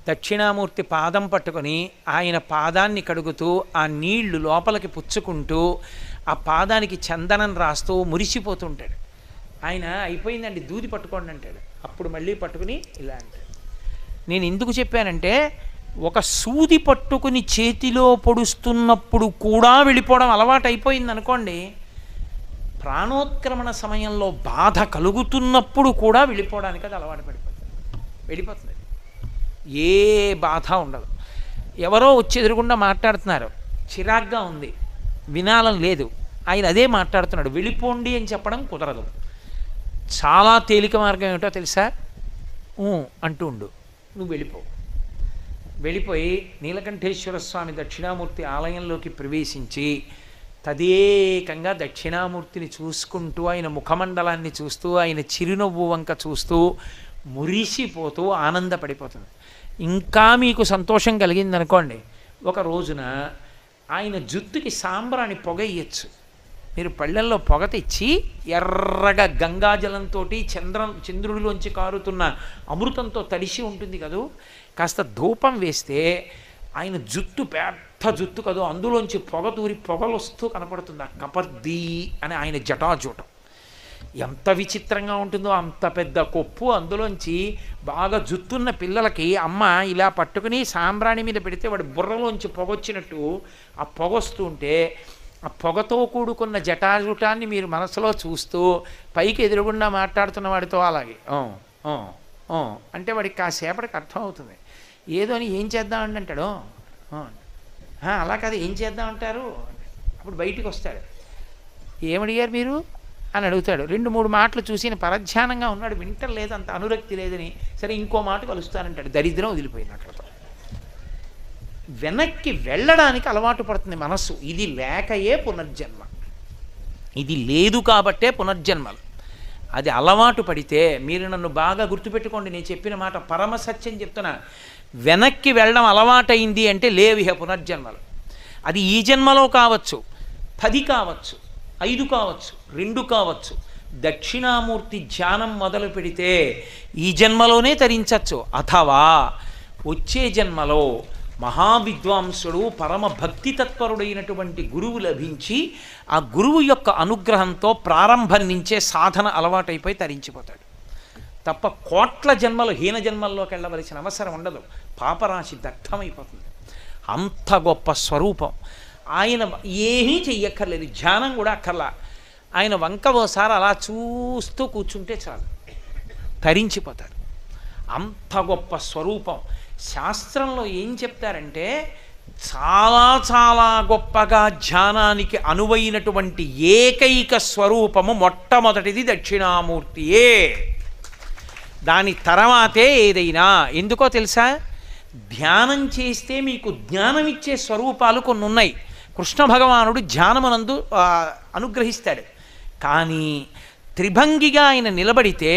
దక్షిణామూర్తి పాదం పట్టుకొని ఆయన పాదాన్ని కడుగుతూ ఆ నీళ్లు లోపలికి పుచ్చుకుంటూ ఆ పాదానికి చందనం రాస్తూ మురిసిపోతుంటాడు. ఆయన అయిపోయిందండి దూది పట్టుకోండి అంటాడు. అప్పుడు మళ్ళీ పట్టుకుని ఇలా అంటాడు. నేను ఎందుకు చెప్పానంటే, ఒక సూది పట్టుకుని చేతిలో పొడుస్తున్నప్పుడు కూడా వెళ్ళిపోవడం అలవాటు అయిపోయింది అనుకోండి, ప్రాణోత్క్రమణ సమయంలో బాధ కలుగుతున్నప్పుడు కూడా వెళ్ళిపోవడానికి అది అలవాటు వెళ్ళిపోతుంది. ఏ బాధ ఉండదు. ఎవరో వచ్చి ఎదురుగుండా మాట్లాడుతున్నారు, చిరాగ్గా ఉంది, వినాలని లేదు, ఆయన అదే మాట్లాడుతున్నాడు, వెళ్ళిపోండి అని చెప్పడం కుదరదు. చాలా తేలిక మార్గం ఏమిటో తెలుసా? అంటూ ఉండు, నువ్వు వెళ్ళిపోయి నీలకంఠేశ్వర స్వామి దక్షిణామూర్తి ఆలయంలోకి ప్రవేశించి తదేకంగా దక్షిణామూర్తిని చూసుకుంటూ ఆయన ముఖమండలాన్ని చూస్తూ ఆయన చిరునవ్వు వంక చూస్తూ మురిసిపోతూ ఆనందపడిపోతుంది. ఇంకా మీకు సంతోషం కలిగిందనుకోండి, ఒక రోజున ఆయన జుత్తుకి సాంబ్రాణి పొగ ఇయ్యచ్చు. మీరు పళ్ళెల్లో పొగ తెచ్చి ఎర్రగా గంగాజలంతో చంద్రుడిలోంచి కారుతున్న అమృతంతో తడిసి ఉంటుంది కదూ, కాస్త ధూపం వేస్తే ఆయన జుట్టు పెద్ద జుట్టు కదూ, అందులోంచి పొగ దూరి పొగలు వస్తూ కనపడుతుంది. ఆ కపర్దీ అని ఆయన జటాజూటం ఎంత విచిత్రంగా ఉంటుందో, అంత పెద్ద కొప్పు, అందులోంచి బాగా జుత్తున్న పిల్లలకి అమ్మ ఇలా పట్టుకుని సాంబ్రాణి మీద పెడితే వాడి బుర్రలోంచి పొగొచ్చినట్టు ఆ పొగొస్తూ ఉంటే ఆ పొగతో కూడుకున్న జటాజుటాన్ని మీరు మనసులో చూస్తూ పైకి ఎదురుగుండా మాట్లాడుతున్న వాడితో అలాగే అంటే వాడికి కాసేపటికి అర్థం అవుతుంది. ఏదో అని ఏం చేద్దామండి అంటాడు, అలా కాదు ఏం చేద్దామంటారు. అప్పుడు బయటికి వస్తాడు, ఏమడిగారు మీరు అని అడుగుతాడు. 2-3 మాటలు చూసి పరధ్యానంగా ఉన్నాడు, వింటలేదు, అంత అనురక్తి లేదని, సరే ఇంకో మాట కలుస్తానంటాడు. దరిద్రం వదిలిపోయింది అక్కడతో. వెనక్కి వెళ్ళడానికి అలవాటు పడుతుంది మనస్సు. ఇది లేకయే పునర్జన్మ, ఇది లేదు కాబట్టే పునర్జన్మలు. అది అలవాటు పడితే, మీరు నన్ను బాగా గుర్తుపెట్టుకోండి, నేను చెప్పిన మాట పరమసత్యం చెప్తున్నా, వెనక్కి వెళ్ళడం అలవాటైంది అంటే లేవిహ పునర్జన్మలు. అది ఈ జన్మలో కావచ్చు, 10 కావచ్చు, 5 కావచ్చు, 2 కావచ్చు. దక్షిణామూర్తి ధ్యానం మొదలు పెడితే ఈ జన్మలోనే తరించవచ్చు, అథవా వచ్చే జన్మలో మహావిద్వాంసుడు పరమ భక్తి తత్పరుడైనటువంటి గురువు లభించి ఆ గురువు యొక్క అనుగ్రహంతో ప్రారంభం నుంచే సాధన అలవాటైపోయి తరించిపోతాడు. తప్ప కోట్ల జన్మలు హీన జన్మల్లోకి వెళ్ళవలసిన అవసరం ఉండదు. పాపరాశి దగ్ధమైపోతుంది. అంత గొప్ప స్వరూపం. ఆయన ఏమీ చెయ్యక్కర్లేదు, ధ్యానం కూడా అక్కర్లా. ఆయన వంక ఓసారి అలా చూస్తూ కూర్చుంటే చాలు, తరించిపోతారు. అంత గొప్ప స్వరూపం. శాస్త్రంలో ఏం చెప్తారంటే, చాలా చాలా గొప్పగా ధ్యానానికి అనువైనటువంటి ఏకైక స్వరూపము మొట్టమొదటిది దక్షిణామూర్తియే. దాని తర్వాతే ఏదైనా. ఎందుకో తెలుసా? ధ్యానం చేస్తే మీకు జ్ఞానం ఇచ్చే స్వరూపాలు కొన్ని ఉన్నాయి. కృష్ణ భగవానుడు ధ్యానమునందు అనుగ్రహిస్తాడు. కానీ త్రిభంగిగా ఆయన నిలబడితే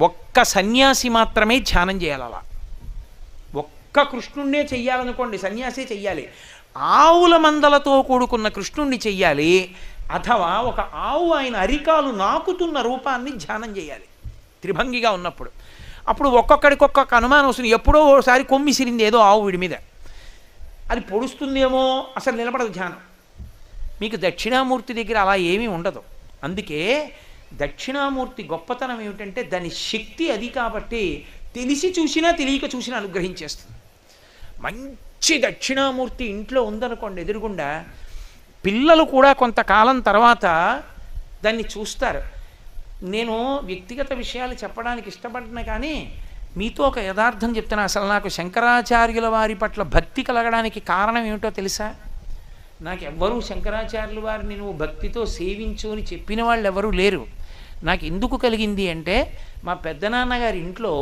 ఒక్క సన్యాసి మాత్రమే ధ్యానం చేయాలి. అలా ఒక్క కృష్ణుణ్ణే చెయ్యాలనుకోండి, సన్యాసే చెయ్యాలి. ఆవుల మందలతో కూడుకున్న కృష్ణుణ్ణి చెయ్యాలి, అథవా ఒక ఆవు ఆయన అరికాలు నాకుతున్న రూపాన్ని ధ్యానం చేయాలి. త్రిభంగిగా ఉన్నప్పుడు. అప్పుడు ఒక్కొక్కడికి ఒక్కొక్క అనుమానం వస్తుంది. ఎప్పుడో ఓసారి కొమ్మిసిరింది ఏదో ఆవు వీడి మీద, అది పొడుస్తుందేమో, అసలు నిలబడదు ధ్యానం. మీకు దక్షిణామూర్తి దగ్గర అలా ఏమీ ఉండదు. అందుకే దక్షిణామూర్తి గొప్పతనం ఏమిటంటే దాని శక్తి అది. కాబట్టి తెలిసి చూసినా తెలియక చూసినా అనుగ్రహించేస్తుంది. మంచి దక్షిణామూర్తి ఇంట్లో ఉందనుకోండి ఎదురుగుండా, పిల్లలు కూడా కొంతకాలం తర్వాత దాన్ని చూస్తారు. నేను వ్యక్తిగత విషయాలు చెప్పడానికి ఇష్టపడిన కానీ మీతో ఒక యథార్థం చెప్తున్నా. అసలు నాకు శంకరాచార్యుల వారి పట్ల భక్తి కలగడానికి కారణం ఏమిటో తెలుసా? నాకు ఎవ్వరూ శంకరాచార్యుల వారిని నువ్వు భక్తితో సేవించు అని చెప్పిన వాళ్ళు ఎవరూ లేరు. నాకు ఎందుకు కలిగింది అంటే, మా పెద్దనాన్నగారి ఇంట్లో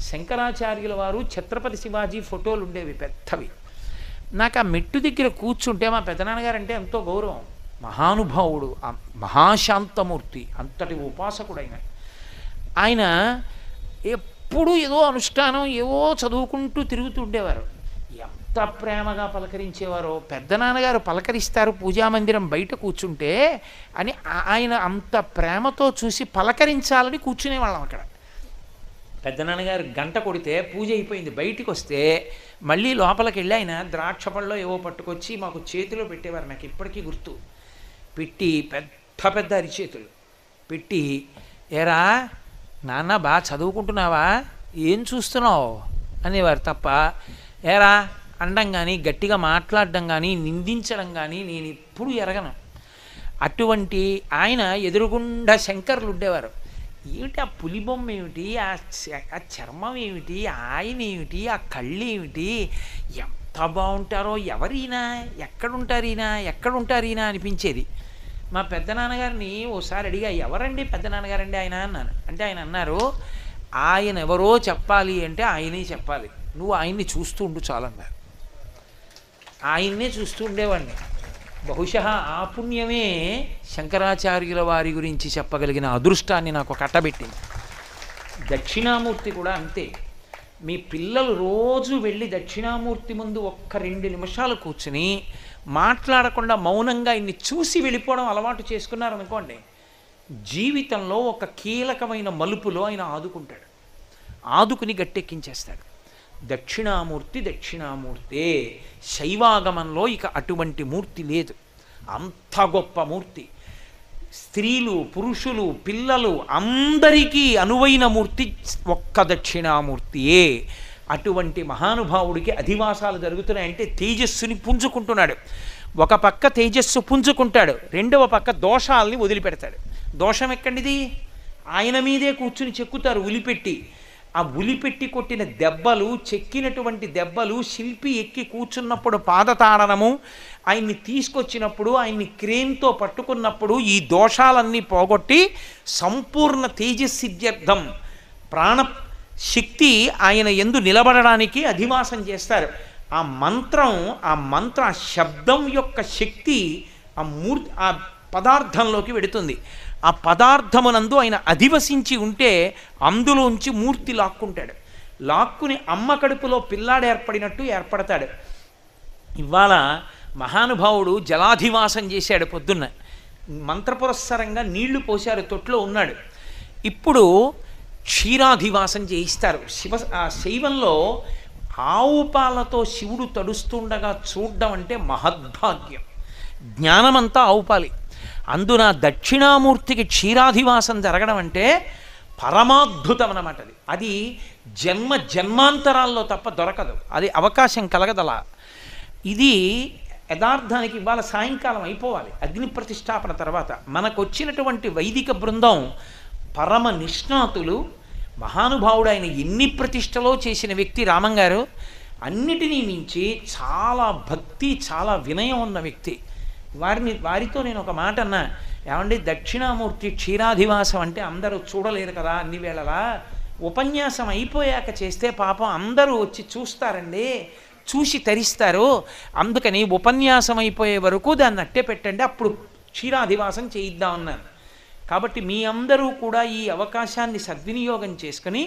శంకరాచార్యుల వారు ఛత్రపతి శివాజీ ఫోటోలు ఉండేవి పెద్దవి. నాకు ఆ మెట్టు దగ్గర కూర్చుంటే మా పెద్దనాన్నగారు అంటే ఎంతో గౌరవం. మహానుభావుడు, మహాశాంతమూర్తి, అంతటి ఉపాసకుడైన ఆయన ఎప్పుడూ ఏదో అనుష్ఠానం ఏవో చదువుకుంటూ తిరుగుతుండేవారు. ఎంత ప్రేమగా పలకరించేవారో. పెద్దనాన్నగారు పలకరిస్తారు పూజామందిరం బయట కూర్చుంటే అని ఆయన అంత ప్రేమతో చూసి పలకరించాలని కూర్చునేవాళ్ళం అక్కడ. పెద్దనాన్నగారు గంట కొడితే పూజ అయిపోయింది, బయటికి వస్తే మళ్ళీ లోపలికి వెళ్ళి ఆయన ద్రాక్ష పళ్ళలో ఏవో పట్టుకొచ్చి మాకు చేతిలో పెట్టేవారు. నాకు ఇప్పటికీ గుర్తు. పెట్టి పెద్ద పెద్ద అరిచేతులు పెట్టి, ఏరా నాన్న బాగా చదువుకుంటున్నావా, ఏం చూస్తున్నావు అనేవారు తప్ప ఏరా అనడం కానీ గట్టిగా మాట్లాడడం కానీ నిందించడం కానీ నేను ఎప్పుడు ఎరగను. అటువంటి ఆయన ఎదురుగుండా శంకర్లు ఉండేవారు. ఏమిటి ఆ పులిబొమ్మ ఏమిటి, ఆ చర్మం ఏమిటి, ఆయన ఏమిటి, ఆ కళ్ళు ఏమిటి, ఎంత బాగుంటారో, ఎవరైనా ఎక్కడుంటారీనా అనిపించేది. మా పెద్దనాన్నగారిని ఓసారి అడిగా, ఎవరండి పెద్దనాన్నగారండి ఆయన అన్నాను. అంటే ఆయన అన్నారు, ఆయన ఎవరో చెప్పాలి అంటే ఆయనే చెప్పాలి, నువ్వు ఆయన్ని చూస్తూ ఉండు చాలన్నారు. ఆయన్నే చూస్తూ ఉండేవాడిని. బహుశా ఆ పుణ్యమే శంకరాచార్యుల వారి గురించి చెప్పగలిగిన అదృష్టాన్ని నాకు కట్టబెట్టింది. దక్షిణామూర్తి కూడా అంతే. మీ పిల్లలు రోజు వెళ్ళి దక్షిణామూర్తి ముందు ఒక్క 2 నిమిషాలు కూర్చుని మాట్లాడకుండా మౌనంగా ఇన్ని చూసి వెళ్ళిపోవడం అలవాటు చేసుకున్నారనుకోండి, జీవితంలో ఒక కీలకమైన మలుపులో ఆయన ఆదుకుంటాడు, ఆదుకుని గట్టెక్కించేస్తాడు. దక్షిణామూర్తే. శైవాగమంలో ఇక అటువంటి మూర్తి లేదు. అంత గొప్ప మూర్తి. స్త్రీలు, పురుషులు, పిల్లలు అందరికీ అనువైన మూర్తి ఒక్క దక్షిణామూర్తియే. అటువంటి మహానుభావుడికి అధివాసాలు జరుగుతున్నాయంటే తేజస్సుని పుంజుకుంటున్నాడు. ఒక పక్క తేజస్సు పుంజుకుంటాడు, రెండవ పక్క దోషాలని వదిలిపెడతాడు. దోషం ఎక్కడిది? ఆయన మీదే కూర్చుని చెక్కుతారు ఉలిపెట్టి. ఆ ఉలిపెట్టి కొట్టిన దెబ్బలు, చెక్కినటువంటి దెబ్బలు, శిల్పి ఎక్కి కూర్చున్నప్పుడు పాదతాడనము, ఆయన్ని తీసుకొచ్చినప్పుడు, ఆయన్ని క్రేన్తో పట్టుకున్నప్పుడు ఈ దోషాలన్నీ పోగొట్టి సంపూర్ణ తేజస్సిద్ధ్యర్థం ప్రాణశక్తి ఆయన యందు నిలబడడానికి అధివాసం చేస్తారు. ఆ మంత్ర శబ్దం యొక్క శక్తి ఆ పదార్థంలోకి వెడుతుంది. ఆ పదార్థమునందు ఆయన అధివసించి ఉంటే అందులోంచి మూర్తి లాక్కుంటాడు. లాక్కుని అమ్మ కడుపులో పిల్లాడు ఏర్పడినట్టు ఏర్పడతాడు. ఇవాళ మహానుభావుడు జలాధివాసం చేశాడు. పొద్దున్న మంత్రపురస్సరంగా నీళ్లు పోశారు, తొట్లో ఉన్నాడు. ఇప్పుడు క్షీరాధివాసం చేయిస్తారు. శైవంలో ఆవు పాలతో శివుడు తడుస్తుండగా చూడడం అంటే మహద్భాగ్యం. జ్ఞానమంతా ఆవు పాలి. అందున దక్షిణామూర్తికి క్షీరాధివాసం జరగడం అంటే పరమాద్భుతం అన్నమాట. అది జన్మాంతరాల్లో తప్ప దొరకదు, అది అవకాశం కలగదలా. ఇది యథార్థానికి ఇవాళ సాయంకాలం అయిపోవాలి అగ్ని ప్రతిష్టాపన తర్వాత. మనకొచ్చినటువంటి వైదిక బృందం పరమ నిష్ణాతులు, మహానుభావుడు. ఆయన ఎన్ని ప్రతిష్టలో చేసిన వ్యక్తి రామంగారు. అన్నిటినీ మించి చాలా భక్తి, చాలా వినయం ఉన్న వ్యక్తి. వారితో నేను ఒక మాట అన్నా, ఏమండి దక్షిణామూర్తి క్షీరాధివాసం అంటే అందరూ చూడలేరు కదా అన్ని వేళలా, ఉపన్యాసం అయిపోయాక చేస్తే పాపం అందరూ వచ్చి చూస్తారండి, చూసి తరిస్తారు, అందుకని ఉపన్యాసం అయిపోయే వరకు దాన్ని అట్టే పెట్టండి, అప్పుడు క్షీరాధివాసం చేయిద్దామన్నాను. కాబట్టి మీ అందరూ కూడా ఈ అవకాశాన్ని సద్వినియోగం చేసుకుని,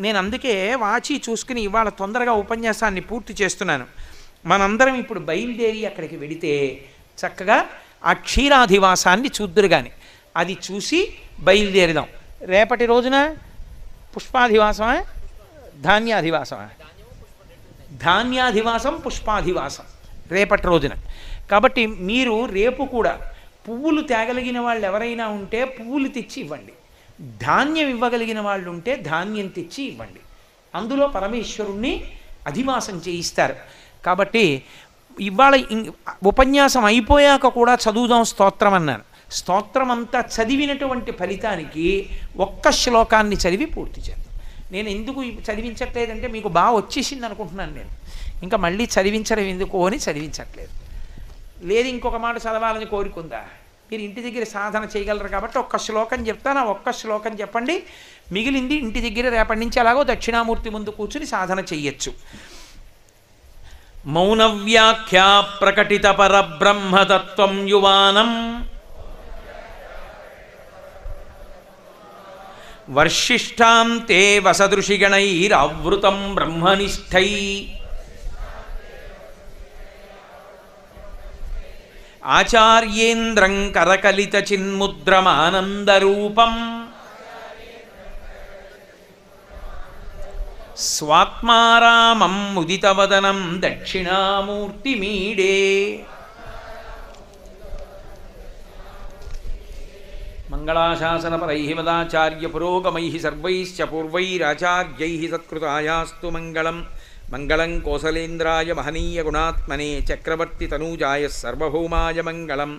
నేను అందుకే వాచి చూసుకుని ఇవాళ తొందరగా ఉపన్యాసాన్ని పూర్తి చేస్తున్నాను. మనందరం ఇప్పుడు బయలుదేరి అక్కడికి వెడితే చక్కగా ఆ క్షీరాధివాసాన్ని చూద్దురు కానీ, అది చూసి బయలుదేరుదాం. రేపటి రోజున పుష్పాధివాసమా ధాన్యాధివాసమా? ధాన్యాధివాసం పుష్పాధివాసం రేపటి రోజున. కాబట్టి మీరు రేపు కూడా పువ్వులు తేగలిగిన వాళ్ళు ఎవరైనా ఉంటే పువ్వులు తెచ్చి ఇవ్వండి, ధాన్యం ఇవ్వగలిగిన వాళ్ళు ఉంటే ధాన్యం తెచ్చి ఇవ్వండి. అందులో పరమేశ్వరుణ్ణి అధివాసం చేయిస్తారు. కాబట్టి ఇవాళ ఉపన్యాసం అయిపోయాక కూడా చదువుదాం స్తోత్రం అన్నాను. స్తోత్రం అంతా చదివినటువంటి ఫలితానికి ఒక్క శ్లోకాన్ని చదివి పూర్తి చేద్దాం. నేను ఎందుకు చదివించట్లేదంటే మీకు బాగా వచ్చేసింది అనుకుంటున్నాను నేను, ఇంకా మళ్ళీ చదివించడం ఎందుకు అని చదివించట్లేదు. లేదు ఇంకొక మాట చదవాలని కోరుకుందా? మీరు ఇంటి దగ్గర సాధన చేయగలరు కాబట్టి ఒక్క శ్లోకం చెప్తాను, ఆ ఒక్క శ్లోకం చెప్పండి. మిగిలింది ఇంటి దగ్గర రేపటి నుంచి అలాగో దక్షిణామూర్తి ముందు కూర్చుని సాధన చెయ్యొచ్చు. మౌనవ్యాఖ్యా ప్రకటిత పరబ్రహ్మతత్వం యువానం వర్షిష్టాం తే వసదృషిగణైరావృతం బ్రహ్మనిష్టై ఆచార్యేంద్రం కరకలిత చిన్ముద్రమానందరూపం స్వాత్మారామం ముదితవదనం దక్షిణామూర్తిమీడే. మంగళాశాసనపరైః మదాచార్య పురోగమైః సర్వైశ్చ పూర్వైరాచార్యైః సత్కృతాయాస్తు మంగళం. మంగళం కోసలేంద్రాయ మహనీయ గుణాత్మనే చక్రవర్తి తనూజాయ సర్వభౌమాయ మంగళం.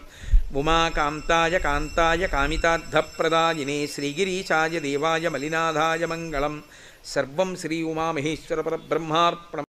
ఉమాకాంతాయ కాంతాయ కామితార్థప్రదాయినే శ్రీగిరీశాయ దేవాయ మలినాథాయ మంగళం. సర్వం శ్రీ ఉమామహేశ్వర పరబ్రహ్మార్పణం.